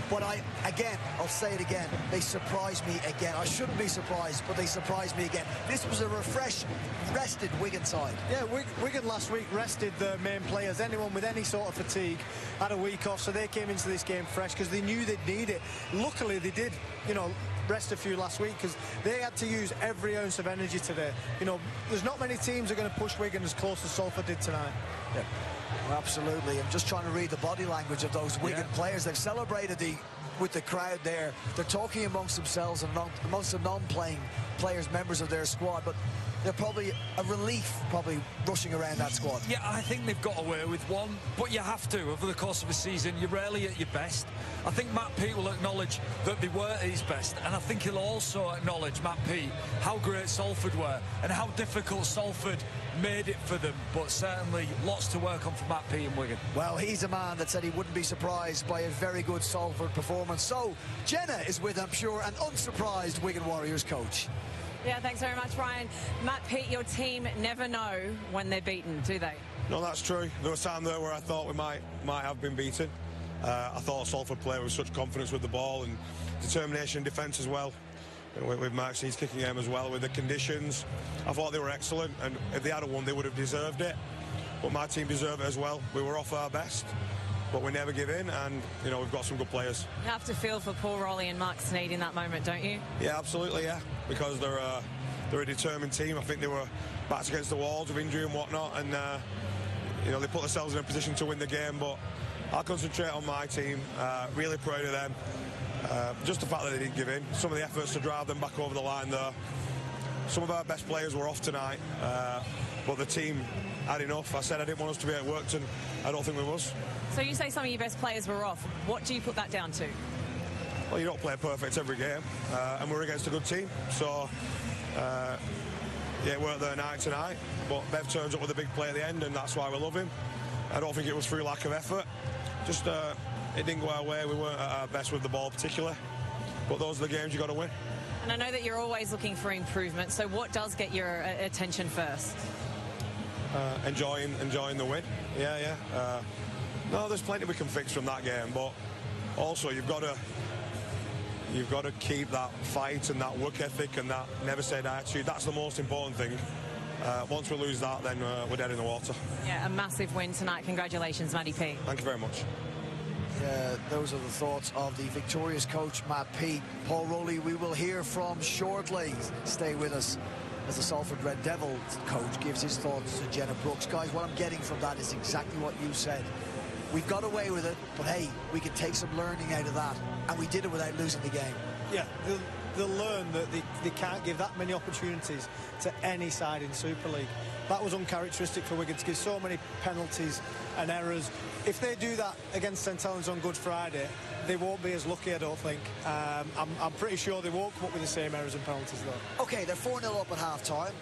S1: But I'll say it again, they surprised me again. I shouldn't be surprised, but they surprised me again. This was a refreshed, rested Wigan side.
S4: Yeah, Wigan last week rested their main players. Anyone with any sort of fatigue had a week off, so they came into this game fresh because they knew they'd need it. Luckily, they did, you know, rest a few last week because they had to use every ounce of energy today. You know, there's not many teams that are going to push Wigan as close as Salford did tonight.
S1: Yeah. Absolutely. I'm just trying to read the body language of those Wigan players. They've celebrated with the crowd there. They're talking amongst themselves and amongst the non-playing players, members of their squad, but they're probably a relief, probably rushing around that squad.
S5: Yeah, I think they've got away with one, but you have to. Over the course of a season, you're rarely at your best. I think Matt Peat will acknowledge that they were at his best, and I think he'll also acknowledge, Matt Peat, how great Salford were and how difficult Salford made it for them, but certainly lots to work on for Matt Peat and Wigan.
S1: Well, he's a man that said he wouldn't be surprised by a very good Salford performance. So, Jenna is with, I'm sure, an unsurprised Wigan Warriors coach.
S2: Yeah, thanks very much, Ryan. Matt Peat, your team never know when they're beaten, do they?
S8: No, that's true. There was time there where I thought we might have been beaten. I thought Salford played with such confidence with the ball and determination in defence as well. With Maxey's kicking game as well, with the conditions. I thought they were excellent, and if they had won, they would have deserved it. But my team deserved it as well. We were off our best, but we never give in, and you know, we've got some good players.
S2: You have to feel for Paul Rowley and Mark Sneed in that moment, don't you?
S8: Yeah, absolutely, yeah, because they're a determined team. I think they were backs against the walls with injury and whatnot, and you know, they put themselves in a position to win the game. But I'll concentrate on my team. Really proud of them. Just the fact that they didn't give in, some of the efforts to drive them back over the line there. Some of our best players were off tonight, but the team had enough. I said I didn't want us to be at work, and I don't think we was.
S2: So you say some of your best players were off. What do you put that down to?
S8: Well, you don't play perfect every game, and we're against a good team. So, yeah, it weren't their night tonight, but Bev turns up with a big play at the end, and that's why we love him. I don't think it was through lack of effort. Just it didn't go our way. We weren't at our best with the ball particularly, but those are the games you got to win.
S2: And I know that you're always looking for improvement, so what does get your attention first?
S8: Enjoying the win. Yeah. No, there's plenty we can fix from that game, but also you've got to keep that fight and that work ethic and that never say die attitude. That's the most important thing. Once we lose that, then we're dead in the water.
S2: Yeah, a massive win tonight. Congratulations, Matty P.
S8: Thank you very much.
S1: Those are the thoughts of the victorious coach, Matt Peat. Paul Rowley, we will hear from shortly. Stay with us as the Salford Red Devils coach gives his thoughts to Jenna Brooks. Guys, what I'm getting from that is exactly what you said. We've got away with it, but hey, we can take some learning out of that, and we did it without losing the game.
S4: Yeah, they'll learn that they can't give that many opportunities to any side in Super League. That was uncharacteristic for Wigan to give so many penalties and errors. If they do that against St Helens on Good Friday, they won't be as lucky, I don't think. I'm pretty sure they won't come up with the same errors and penalties, though.
S1: OK, they're 4-0 up at half-time.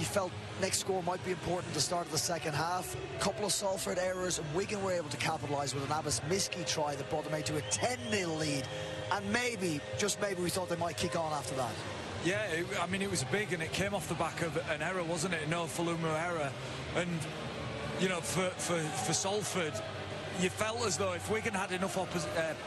S1: You felt next score might be important at the start of the second half. A couple of Salford errors, and Wigan were able to capitalise with an Abbas Miski try that brought them out to a 10-0 lead. And maybe, just maybe, we thought they might kick on after that.
S5: Yeah, I mean, it was big, and it came off the back of an error, wasn't it? No Faluma error. And, you know, for Salford, you felt as though if Wigan had enough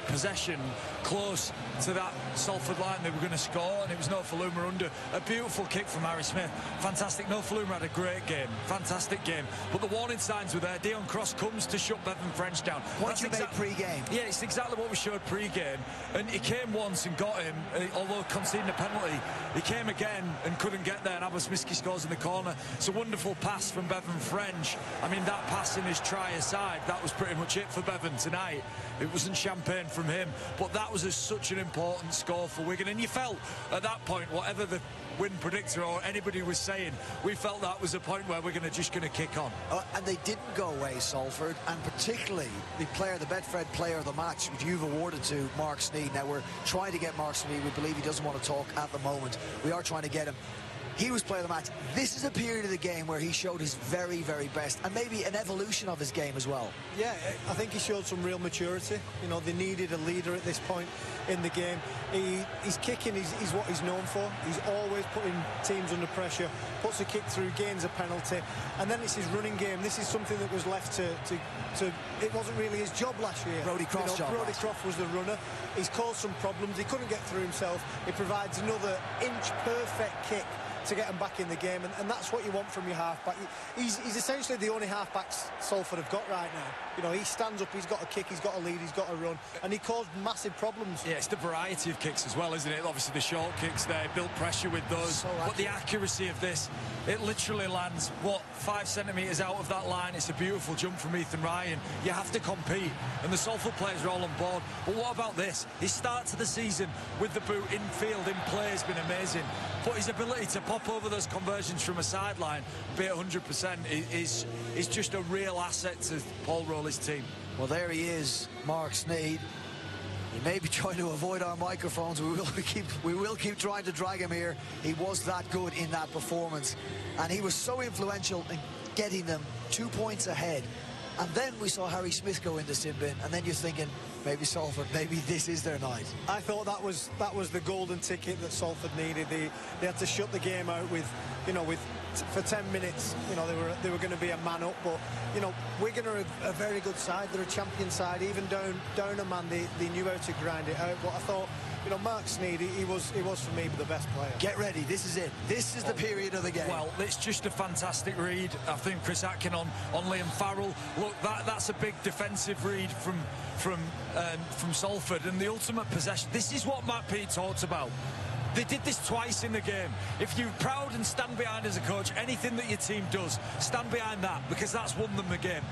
S5: possession close to that Salford line, they were going to score, and it was no Faluma under. A beautiful kick from Harry Smith. Fantastic. No Faluma had a great game. Fantastic game. But the warning signs were there. Dion Cross comes to shut Bevan French down.
S1: What you made pre-game?
S5: Yeah, it's exactly what we showed pre-game. And he came once and got him, although conceding a penalty. He came again and couldn't get there, and Abbas Miski scores in the corner. It's a wonderful pass from Bevan French. I mean, that pass in his try aside, that was pretty much it for Bevan tonight. It wasn't champagne from him, but that was such an important score for Wigan. And you felt at that point, whatever win predictor or anybody was saying, we felt that was a point where we're just going to kick on.
S1: And they didn't go away, Salford, and particularly the Betfred player of the match, which you've awarded to Mark Sneed. Now, we're trying to get Mark Sneed. We believe he doesn't want to talk at the moment. We are trying to get him. He was player of the match. This is a period of the game where he showed his very, very best, and maybe an evolution of his game as well.
S4: Yeah, I think he showed some real maturity. You know, they needed a leader at this point in the game. His kicking is what he's known for. He's always putting teams under pressure, puts a kick through, gains a penalty, and then it's his running game. This is something that was left to it wasn't really his job last year.
S1: Brodie Croft's job.
S4: Brodie Croft was the runner. He's caused some problems. He couldn't get through himself. He provides another inch-perfect kick to get him back in the game, and that's what you want from your halfback. He's essentially the only halfback Salford have got right now. You know, he stands up, he's got a kick, he's got a lead, he's got a run, and he caused massive problems.
S5: Yeah, it's the variety of kicks as well, isn't it? Obviously the short kicks there, built pressure with those, but the accuracy of this, it literally lands, 5 centimetres out of that line. It's a beautiful jump from Ethan Ryan. You have to compete, and the Salford players are all on board. But what about this? His start to the season with the boot in field, in play, has been amazing, but his ability to pop over those conversions from a sideline, be at 100%, is just a real asset to Paul Rowley's team.
S1: Well, there he is, Mark Sneed. He may be trying to avoid our microphones. We will keep trying to drag him here. He was that good in that performance, and he was so influential in getting them 2 points ahead. And then we saw Harry Smith go into sin bin, and then you're thinking, maybe Salford, maybe this is their night.
S4: I thought that was the golden ticket that Salford needed. They had to shut the game out for 10 minutes. You know, they were going to be a man up, but you know, Wigan are a very good side. They're a champion side. Even down a man, they knew how to grind it out. But I thought, you know, Mark Sneed, he was for me the best player.
S1: Get ready, this is it. This is the period of the game.
S5: Well, it's just a fantastic read. I think Chris Atkin on Liam Farrell. Look, that's a big defensive read from Salford, and the ultimate possession. This is what Matt Peet talked about. They did this twice in the game. If you're proud and stand behind as a coach, anything that your team does, stand behind that, because that's won them the game.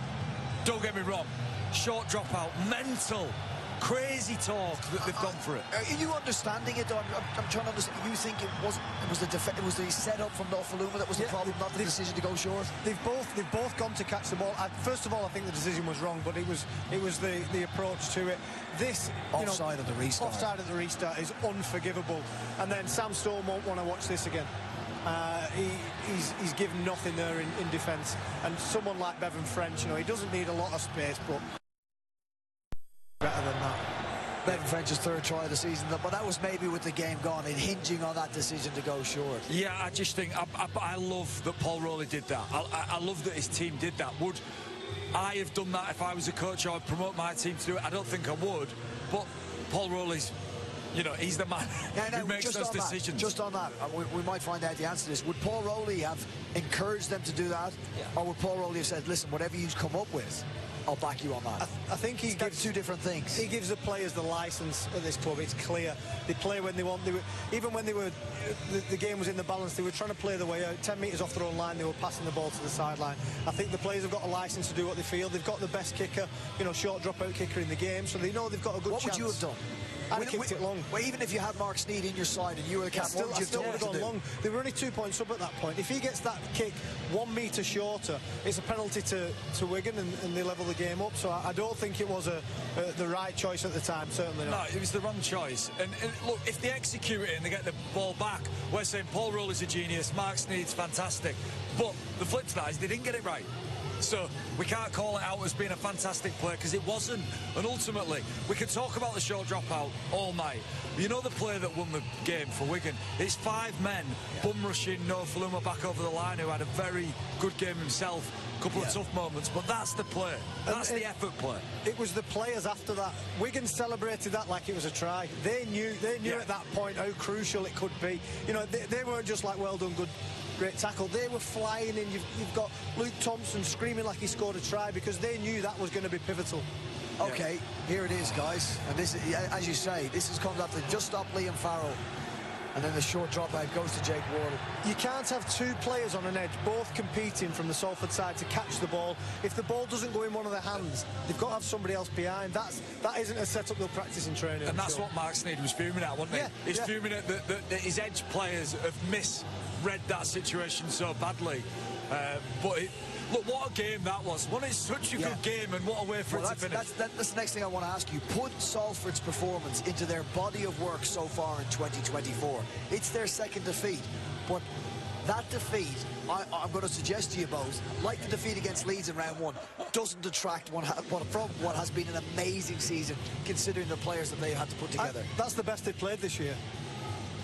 S5: Don't get me wrong. Short dropout, mental, crazy talk that they've gone for it.
S1: Are you understanding it? I'm trying to understand. You think it was the setup from Norfoluma that was the problem, not the decision to go short?
S4: They've both gone to catch the ball. First of all, I think the decision was wrong, but it was the approach to it. This
S1: offside at the restart.
S4: Offside at the restart is unforgivable. And then Sam Storm won't want to watch this again. He's given nothing there in defence. And someone like Bevan French, you know, he doesn't need a lot of space, but better than that.
S1: Bevan French's third try of the season, but that was maybe with the game gone and hinging on that decision to go short.
S5: Yeah, I just think I love that Paul Rowley did that. I love that his team did that. Would I have done that if I was a coach or I'd promote my team to do it? I don't think I would, but Paul Rowley's, you know, he's the man who makes those decisions.
S1: Just on that, we might find out the answer to this. Would Paul Rowley have encouraged them to do that? Yeah. Or would Paul Rowley have said, listen, whatever you come up with, I'll back you on that?
S4: I think he gives
S1: two different things.
S4: He gives the players the licence at this club. It's clear. They play when they want. Even when the game was in the balance, they were trying to play the way out. 10 metres off their own line, they were passing the ball to the sideline. I think the players have got a licence to do what they feel. They've got the best kicker, you know, short dropout kicker in the game, so they know they've got a good chance.
S1: What would you have done?
S4: I'd have kicked it long.
S1: Well, even if you had Mark Sneed in your side and you were the captain, what would you
S4: still would have gone long. They were only 2 points up at that point. If he gets that kick 1 metre shorter, it's a penalty to Wigan, and they level the game up. So I don't think it was the right choice at the time, certainly not.
S5: No, it was the wrong choice. And look, if they execute it and they get the ball back, we're saying Paul Rowley's a genius, Mark Sneed's fantastic. But the flip to that is they didn't get it right. So we can't call it out as being a fantastic play, because it wasn't. And ultimately, we could talk about the short dropout all night. You know the play that won the game for Wigan? It's 5 men bum rushing Norfoluma back over the line, who had a very good game himself. A couple of tough moments, but that's the play. That's the effort play.
S4: It was the players after that. Wigan celebrated that like it was a try. They knew at that point how crucial it could be. You know, they weren't just like, well done, good, great tackle. They were flying in. You've got Luke Thompson screaming like he scored a try, because they knew that was going to be pivotal.
S1: Okay, here it is, guys. And this, as you say, this comes after just stop Liam Farrell. And then the short dropout goes to Jake Wardle.
S4: You can't have two players on an edge, both competing from the Salford side to catch the ball. If the ball doesn't go in one of their hands, they've got to have somebody else behind. That isn't a setup they'll practice in training.
S5: And that's what Mark Sneyd was fuming at, wasn't he?
S4: Yeah,
S5: He's fuming at that his edge players have misread that situation so badly. Look, what a game that was. Wasn't it such a good game, and what a way for it to finish.
S1: That's the next thing I want to ask you. Put Salford's performance into their body of work so far in 2024. It's their second defeat, but that defeat, I'm going to suggest to you both, like the defeat against Leeds in round 1, doesn't detract from what has been an amazing season, considering the players that they had to put together.
S4: That's the best they've played this year.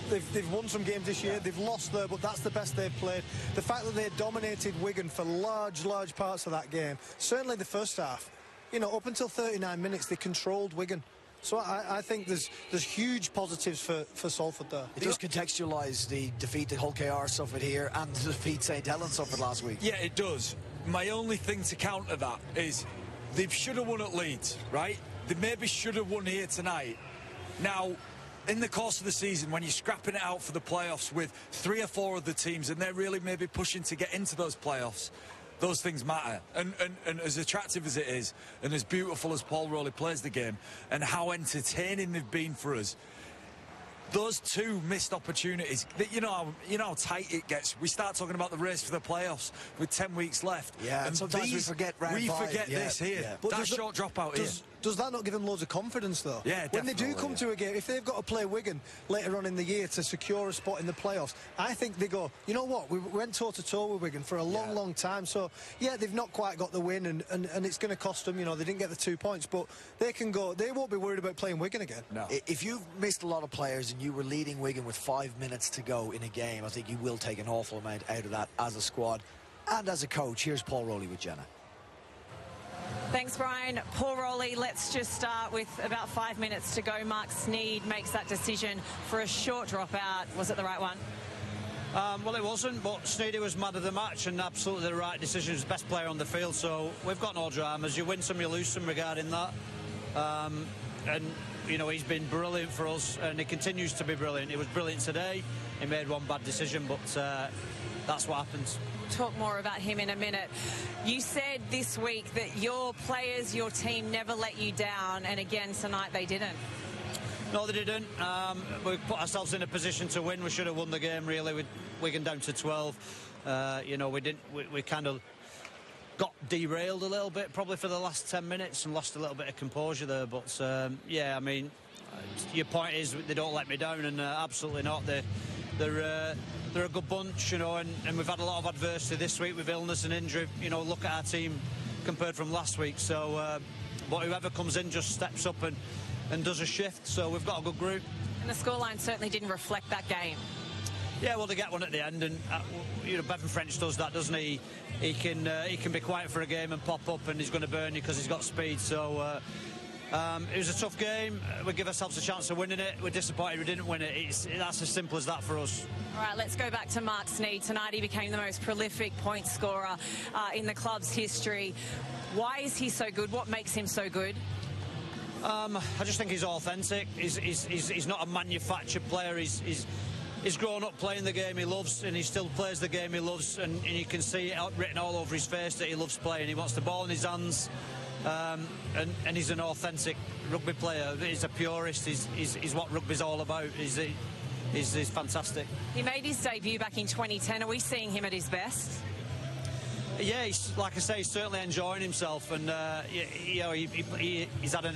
S4: They've won some games this year, they've lost there, but that's the best they've played. The fact that they dominated Wigan for large parts of that game, certainly the first half, you know, up until 39 minutes, they controlled Wigan. So I think there's huge positives for Salford there.
S1: It does contextualise the defeat that Hull KR suffered here and the defeat St Helens suffered last week.
S5: Yeah, it does. My only thing to counter that is they should have won at Leeds, right? They maybe should have won here tonight. Now, in the course of the season, when you're scrapping it out for the playoffs with 3 or 4 of the teams and they're really maybe pushing to get into those playoffs, those things matter. And as attractive as it is, and as beautiful as Paul Rowley plays the game, and how entertaining they've been for us, those 2 missed opportunities, you know how tight it gets. We start talking about the race for the playoffs with 10 weeks left.
S1: Yeah, and sometimes we forget round 5.
S5: We forget this here. Yeah. But that short dropout here.
S4: Does that not give them loads of confidence, though?
S5: Yeah, definitely.
S4: When they do come to a game, if they've got to play Wigan later on in the year to secure a spot in the playoffs, I think they go, you know what, we went toe-to-toe with Wigan for a long time. So, yeah, they've not quite got the win, and it's going to cost them. You know, they didn't get the 2 points, but they can go. They won't be worried about playing Wigan again.
S5: No.
S1: If you've missed a lot of players and you were leading Wigan with 5 minutes to go in a game, I think you will take an awful amount out of that as a squad and as a coach. Here's Paul Rowley with Jenna.
S2: Thanks, Brian. Paul Rowley, let's just start with about 5 minutes to go. Mark Sneyd makes that decision for a short dropout. Was it the right one?
S6: Well, it wasn't, but Sneedy was man of the match and absolutely the right decision. He was the best player on the field, so we've got no dramas. You win some, you lose some regarding that. And, you know, he's been brilliant for us, and he continues to be brilliant. He was brilliant today. He made one bad decision, but that's what happens.
S2: Talk more about him in a minute. You said this week that your players, your team never let you down, and again tonight they didn't.
S6: No, they didn't. We put ourselves in a position to win. We should have won the game, really, with Wigan down to 12. You know, we didn't. We kind of got derailed a little bit, probably for the last 10 minutes, and lost a little bit of composure there. But yeah, I mean, your point is they don't let me down, and absolutely not. They're a good bunch, you know, and we've had a lot of adversity this week with illness and injury. You know, look at our team compared from last week. So, but whoever comes in just steps up and does a shift. So we've got a good group.
S2: And the scoreline certainly didn't reflect that game.
S6: Yeah, well, they get one at the end, and you know, Bevan French does that, doesn't he? He can be quiet for a game and pop up, and he's going to burn you because he's got speed. So. It was a tough game. We give ourselves a chance of winning it. We're disappointed we didn't win it. That's as simple as that for us.
S2: All right, let's go back to Mark Sneyd. Tonight he became the most prolific point scorer in the club's history. Why is he so good? What makes him so good?
S6: I just think he's authentic. He's not a manufactured player. He's grown up playing the game he loves, and he still plays the game he loves, and you can see it written all over his face that he loves playing. He wants the ball in his hands. And he's an authentic rugby player. He's a purist. He's what rugby's all about. He's fantastic.
S2: He made his debut back in 2010. Are we seeing him at his best?
S6: Yeah, like I say, he's certainly enjoying himself, and you know, he's had a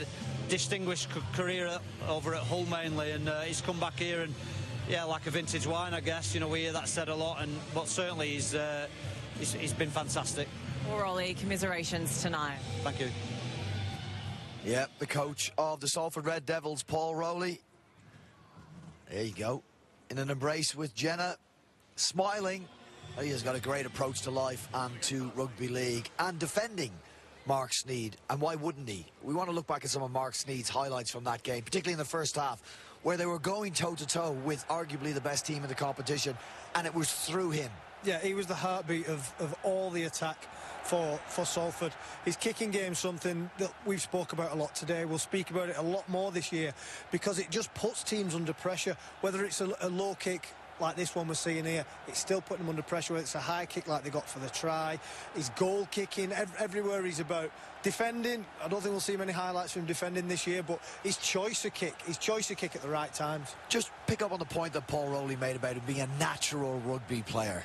S6: distinguished career over at Hull mainly, and he's come back here, and yeah, like a vintage wine, I guess. You know, we hear that said a lot, but certainly he's been fantastic.
S2: Rowley, commiserations tonight.
S6: Thank you.
S1: Yeah, the coach of the Salford Red Devils, Paul Rowley. There you go. In an embrace with Jenna, smiling. He has got a great approach to life and to rugby league, and defending Mark Sneyd. And why wouldn't he? We want to look back at some of Mark Sneyd's highlights from that game, particularly in the first half, where they were going toe-to-toe with arguably the best team in the competition, and it was through him.
S4: Yeah, he was the heartbeat of all the attack for Salford. His kicking game, something that we've spoke about a lot today. We'll speak about it a lot more this year, because it just puts teams under pressure. Whether it's a low kick like this one we're seeing here, it's still putting them under pressure. Whether it's a high kick like they got for the try, his goal kicking, everywhere he's about. Defending, I don't think we'll see many highlights from him defending this year, but his choice of kick at the right times.
S1: Just pick up on the point that Paul Rowley made about him being a natural rugby player.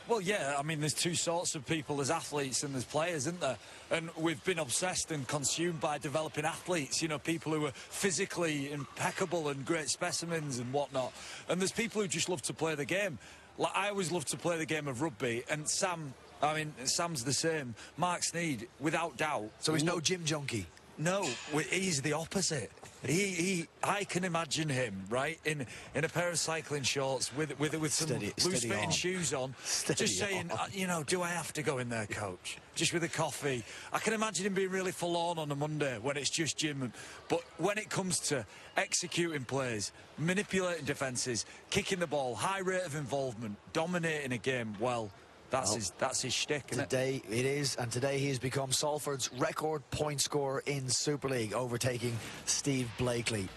S5: Well, yeah, I mean, there's two sorts of people. There's athletes and there's players, isn't there? And we've been obsessed and consumed by developing athletes, you know, people who are physically impeccable and great specimens and whatnot. And there's people who just love to play the game. Like, I always love to play the game of rugby, and Sam's the same. Mark Sneyd, without doubt.
S1: So he's no gym junkie?
S5: No, he's the opposite. I can imagine him, right, in a pair of cycling shorts with some loose-fitting shoes on, just saying, you know, do I have to go in there, coach? Just with a coffee. I can imagine him being really forlorn on a Monday when it's just gym. But when it comes to executing plays, manipulating defences, kicking the ball, high rate of involvement, dominating a game, well, that's his shtick, isn't it?
S1: Today it is, and today he has become Salford's record point scorer in Super League, overtaking Steve Blakely.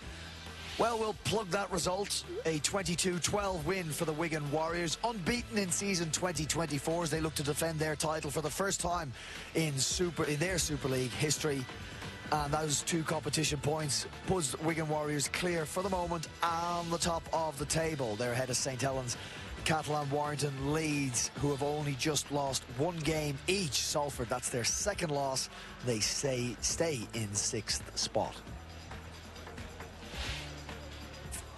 S1: Well, we'll plug that result. A 22-12 win for the Wigan Warriors, unbeaten in season 2024 as they look to defend their title for the first time in their Super League history. And those 2 competition points puts Wigan Warriors clear for the moment on the top of the table. They're ahead of St Helens, Catalan, Warrington, Leeds, who have only just lost 1 game each. Salford, that's their 2nd loss. They stay in 6th spot.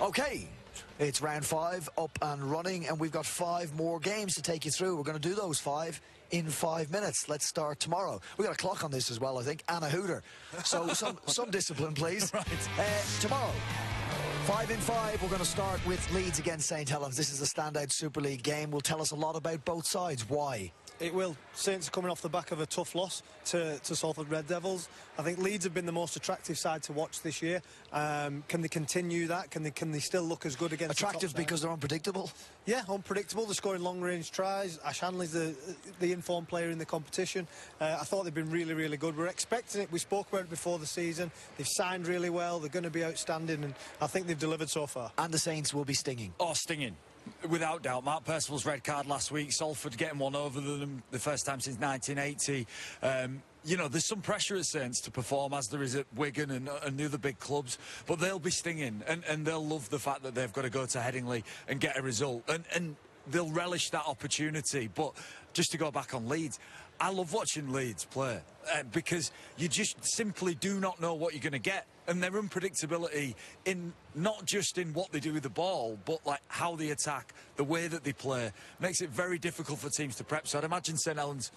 S1: Okay, it's round 5 up and running, and we've got 5 more games to take you through. We're going to do those 5 in 5 minutes. Let's start tomorrow. We've got a clock on this as well, I think, and a hooter. So some discipline, please. Right. Tomorrow, 5 in 5, we're going to start with Leeds against St Helens. This is a standout Super League game. Will tell us a lot about both sides. Why?
S4: It will. Saints are coming off the back of a tough loss to Salford Red Devils. I think Leeds have been the most attractive side to watch this year. Can they continue that? Can they still look as good against
S1: attractive
S4: the top
S1: because they're unpredictable?
S4: Yeah, unpredictable. They're scoring long-range tries. Ash Hanley's the informed player in the competition. I thought they've been really, really good. We're expecting it. We spoke about it before the season. They've signed really well. They're going to be outstanding, and I think they've delivered so far.
S1: And the Saints will be stinging.
S5: Oh, stinging. Without doubt. Mark Percival's red card last week, Salford getting one over them the first time since 1980. You know, there's some pressure at Saints to perform, as there is at Wigan and the other big clubs, but they'll be stinging, and they'll love the fact that they've got to go to Headingley and get a result, and they'll relish that opportunity. But just to go back on Leeds, I love watching Leeds play because you just simply do not know what you're going to get. And their unpredictability in not just in what they do with the ball, but like how they attack, the way that they play, makes it very difficult for teams to prep. So I'd imagine St Helens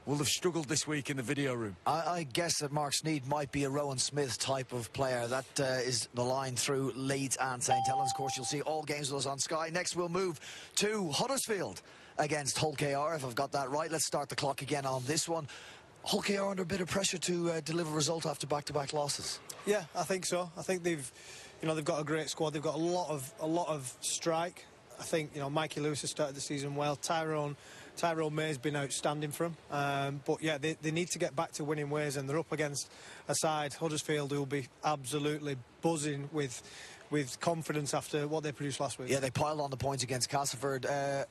S5: will have struggled this week in the video room.
S1: I guess that Mark Sneyd might be a Rowan Smith type of player. That is the line through Leeds and St Helens. Of course, you'll see all games with us on Sky. Next, we'll move to Huddersfield against Hull KR, if I've got that right. Let's start the clock again on this one. Hull KR under a bit of pressure to deliver a result after back-to-back losses.
S4: Yeah, I think so. I think they've got a great squad. They've got a lot of strike. I think, you know, Mikey Lewis has started the season well. Tyrone May's been outstanding for them. But yeah, they need to get back to winning ways, and they're up against a side, Huddersfield, who will be absolutely buzzing with confidence after what they produced last week.
S1: Yeah, they piled on the points against Castleford.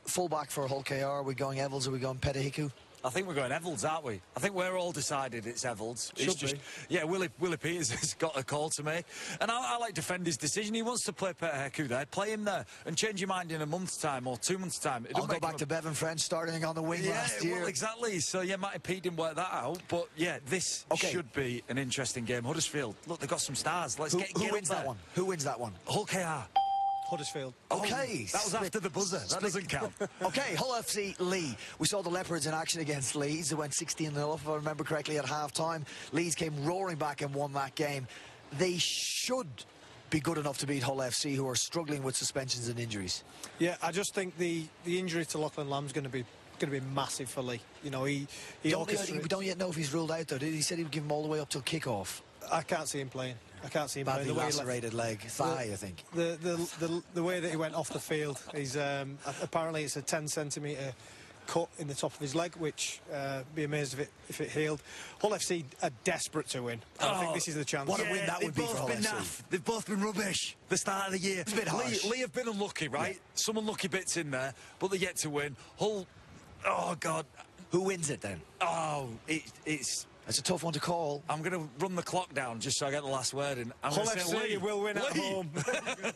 S1: Fullback for Hull KR, are we going Evans, are we going Petahiku?
S5: I think we're going Evalds, aren't we? I think we're all decided it's Evalds.
S4: Should be.
S5: Yeah, Willie Peters has got a call to make. And I like defend his decision. He wants to play Petahiku there. Play him there and change your mind in a month's time or 2 months' time.
S1: I'll go back to Bevan French starting on the wing last year.
S5: Well, exactly. So, yeah, Matty Pete didn't work that out. But, yeah, this should be an interesting game. Huddersfield, look, they've got some stars. Let's get
S1: who wins that one? Who wins that one?
S5: Hull KR.
S4: Huddersfield.
S1: Okay.
S5: That was after the buzzer. That doesn't count.
S1: Okay, Hull FC Lee. We saw the Leopards in action against Leeds. They went 16-0 if I remember correctly at half-time. Leeds came roaring back and won that game. They should be good enough to beat Hull FC, who are struggling with suspensions and injuries.
S4: Yeah, I just think the injury to Lachlan Lamb's going to be massive for Lee. You know, we
S1: don't yet know if he's ruled out, though. He said he would give him all the way up till kick-off.
S4: I can't see him playing. I can't see him playing.
S1: Badly lacerated leg, thigh, I think.
S4: The way that he went off the field, he's apparently it's a 10 centimetre cut in the top of his leg, which be amazed if it healed. Hull FC are desperate to win. I think this is the chance.
S1: What a win that would be for Hull FC.
S5: They've both been rubbish the start of the year.
S1: It's a bit harsh.
S5: Lee have been unlucky, right?
S1: Yeah.
S5: Some unlucky bits in there, but they get to win. Hull, oh God.
S1: Who wins it then?
S5: Oh, it's
S1: a tough one to call.
S5: I'm going to run the clock down just so I get the last word in.
S4: Hull FC will win at home.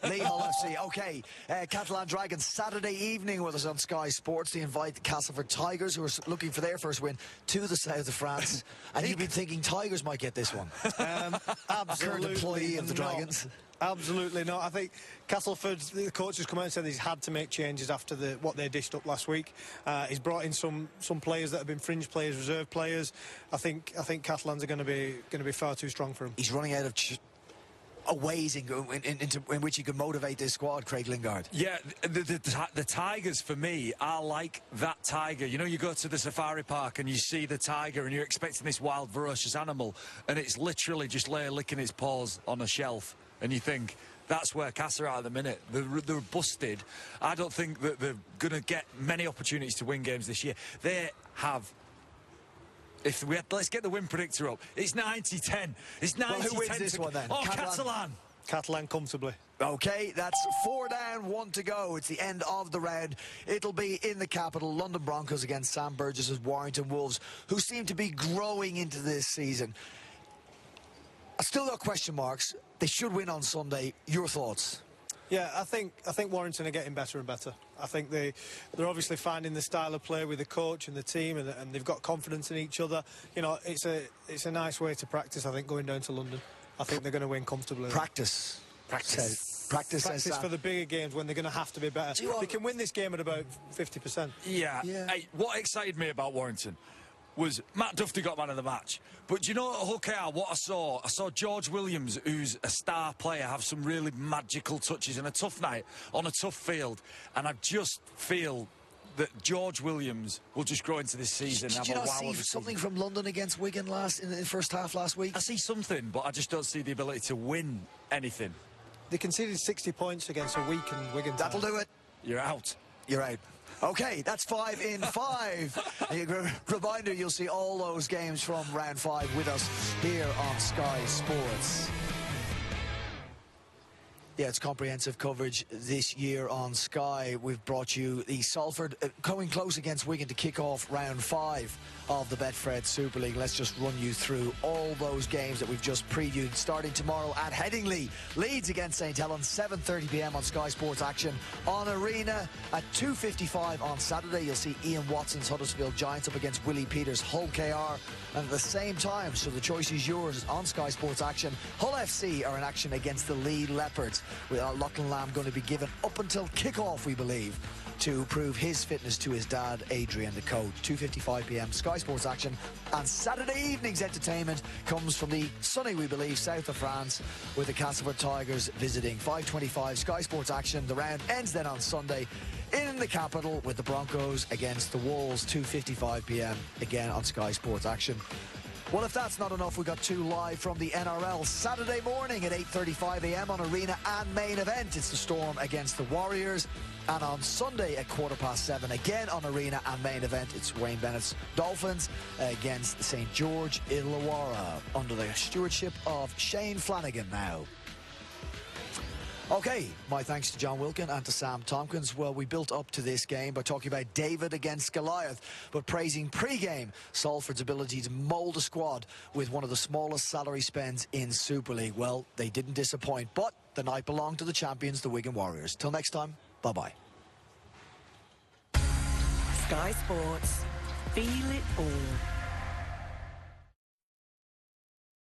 S1: Lee, Hull FC. OK, Catalan Dragons Saturday evening with us on Sky Sports. They invite the Castleford Tigers, who are looking for their first win, to the south of France. And you've been thinking Tigers might get this one.
S4: Absolutely.
S1: Current employee of the Dragons.
S4: Absolutely not. I think Castleford, the coach has come out and said he's had to make changes after what they dished up last week. He's brought in some players that have been fringe players, reserve players. I think Catalans are going to be far too strong for him.
S1: He's running out of ways in which he can motivate this squad, Craig Lingard.
S5: Yeah, the Tigers for me are like that tiger. You know, you go to the safari park and you see the tiger and you're expecting this wild, ferocious animal, and it's literally just licking its paws on a shelf. And you think, that's where Casa are at the minute. They're busted. I don't think that they're going to get many opportunities to win games this year. They have... let's get the win predictor up. It's 90-10. It's 90-10.
S1: Well, who wins this one then?
S5: Oh, Catalan.
S4: Catalan comfortably.
S1: OK, that's 4 down, 1 to go. It's the end of the round. It'll be in the capital. London Broncos against Sam Burgess's Warrington Wolves, who seem to be growing into this season. I still got question marks. They should win on Sunday. Your thoughts?
S4: Yeah, I think Warrington are getting better and better. I think they're obviously finding the style of play with the coach and the team, and they've got confidence in each other. You know, it's a nice way to practice. I think going down to London, I think they're going to win comfortably.
S1: Practice
S4: for the bigger games when they're going to have to be better. They can win this game at about 50%.
S5: Yeah. Hey, what excited me about Warrington was Matt Duffy got man of the match. But do you know what I saw? I saw George Williams, who's a star player, have some really magical touches in a tough night on a tough field. And I just feel that George Williams will just grow into this season.
S1: Did you not see something from London against Wigan in the first half last week?
S5: I see something, but I just don't see the ability to win anything.
S4: They conceded 60 points against a weakened Wigan team.
S1: That'll do it.
S5: You're out.
S1: You're out. OK, that's 5 in 5. A reminder, you'll see all those games from round 5 with us here on Sky Sports. Yeah, it's comprehensive coverage this year on Sky. We've brought you the Salford coming close against Wigan to kick off round 5 of the Betfred Super League. Let's just run you through all those games that we've just previewed. Starting tomorrow at Headingley, Leeds against St Helens, 7:30 p.m. on Sky Sports Action. On Arena at 2:55 on Saturday, you'll see Ian Watson's Huddersfield Giants up against Willie Peters' Hull KR. And at the same time, so the choice is yours on Sky Sports Action, Hull FC are in action against the Leigh Leopards, with Lachlan Lamb going to be given up until kick-off, we believe, to prove his fitness to his dad, Adrian, the coach. 2:55 p.m. Sky Sports Action. And Saturday evening's entertainment comes from the sunny, we believe, south of France, with the Castleford Tigers visiting. 5:25 Sky Sports Action. The round ends then on Sunday in the capital with the Broncos against the Wolves. 2:55 p.m. again on Sky Sports Action. Well, if that's not enough, we got 2 live from the NRL Saturday morning at 8:35 a.m. on Arena and Main Event. It's the Storm against the Warriors. And on Sunday at 7:15 again on Arena and Main Event, it's Wayne Bennett's Dolphins against St George Illawarra under the stewardship of Shane Flanagan now. OK, my thanks to John Wilkin and to Sam Tompkins. Well, we built up to this game by talking about David against Goliath, but praising pre-game Salford's ability to mould a squad with one of the smallest salary spends in Super League. Well, they didn't disappoint, but the night belonged to the champions, the Wigan Warriors. Till next time, bye-bye.
S15: Sky Sports. Feel it all.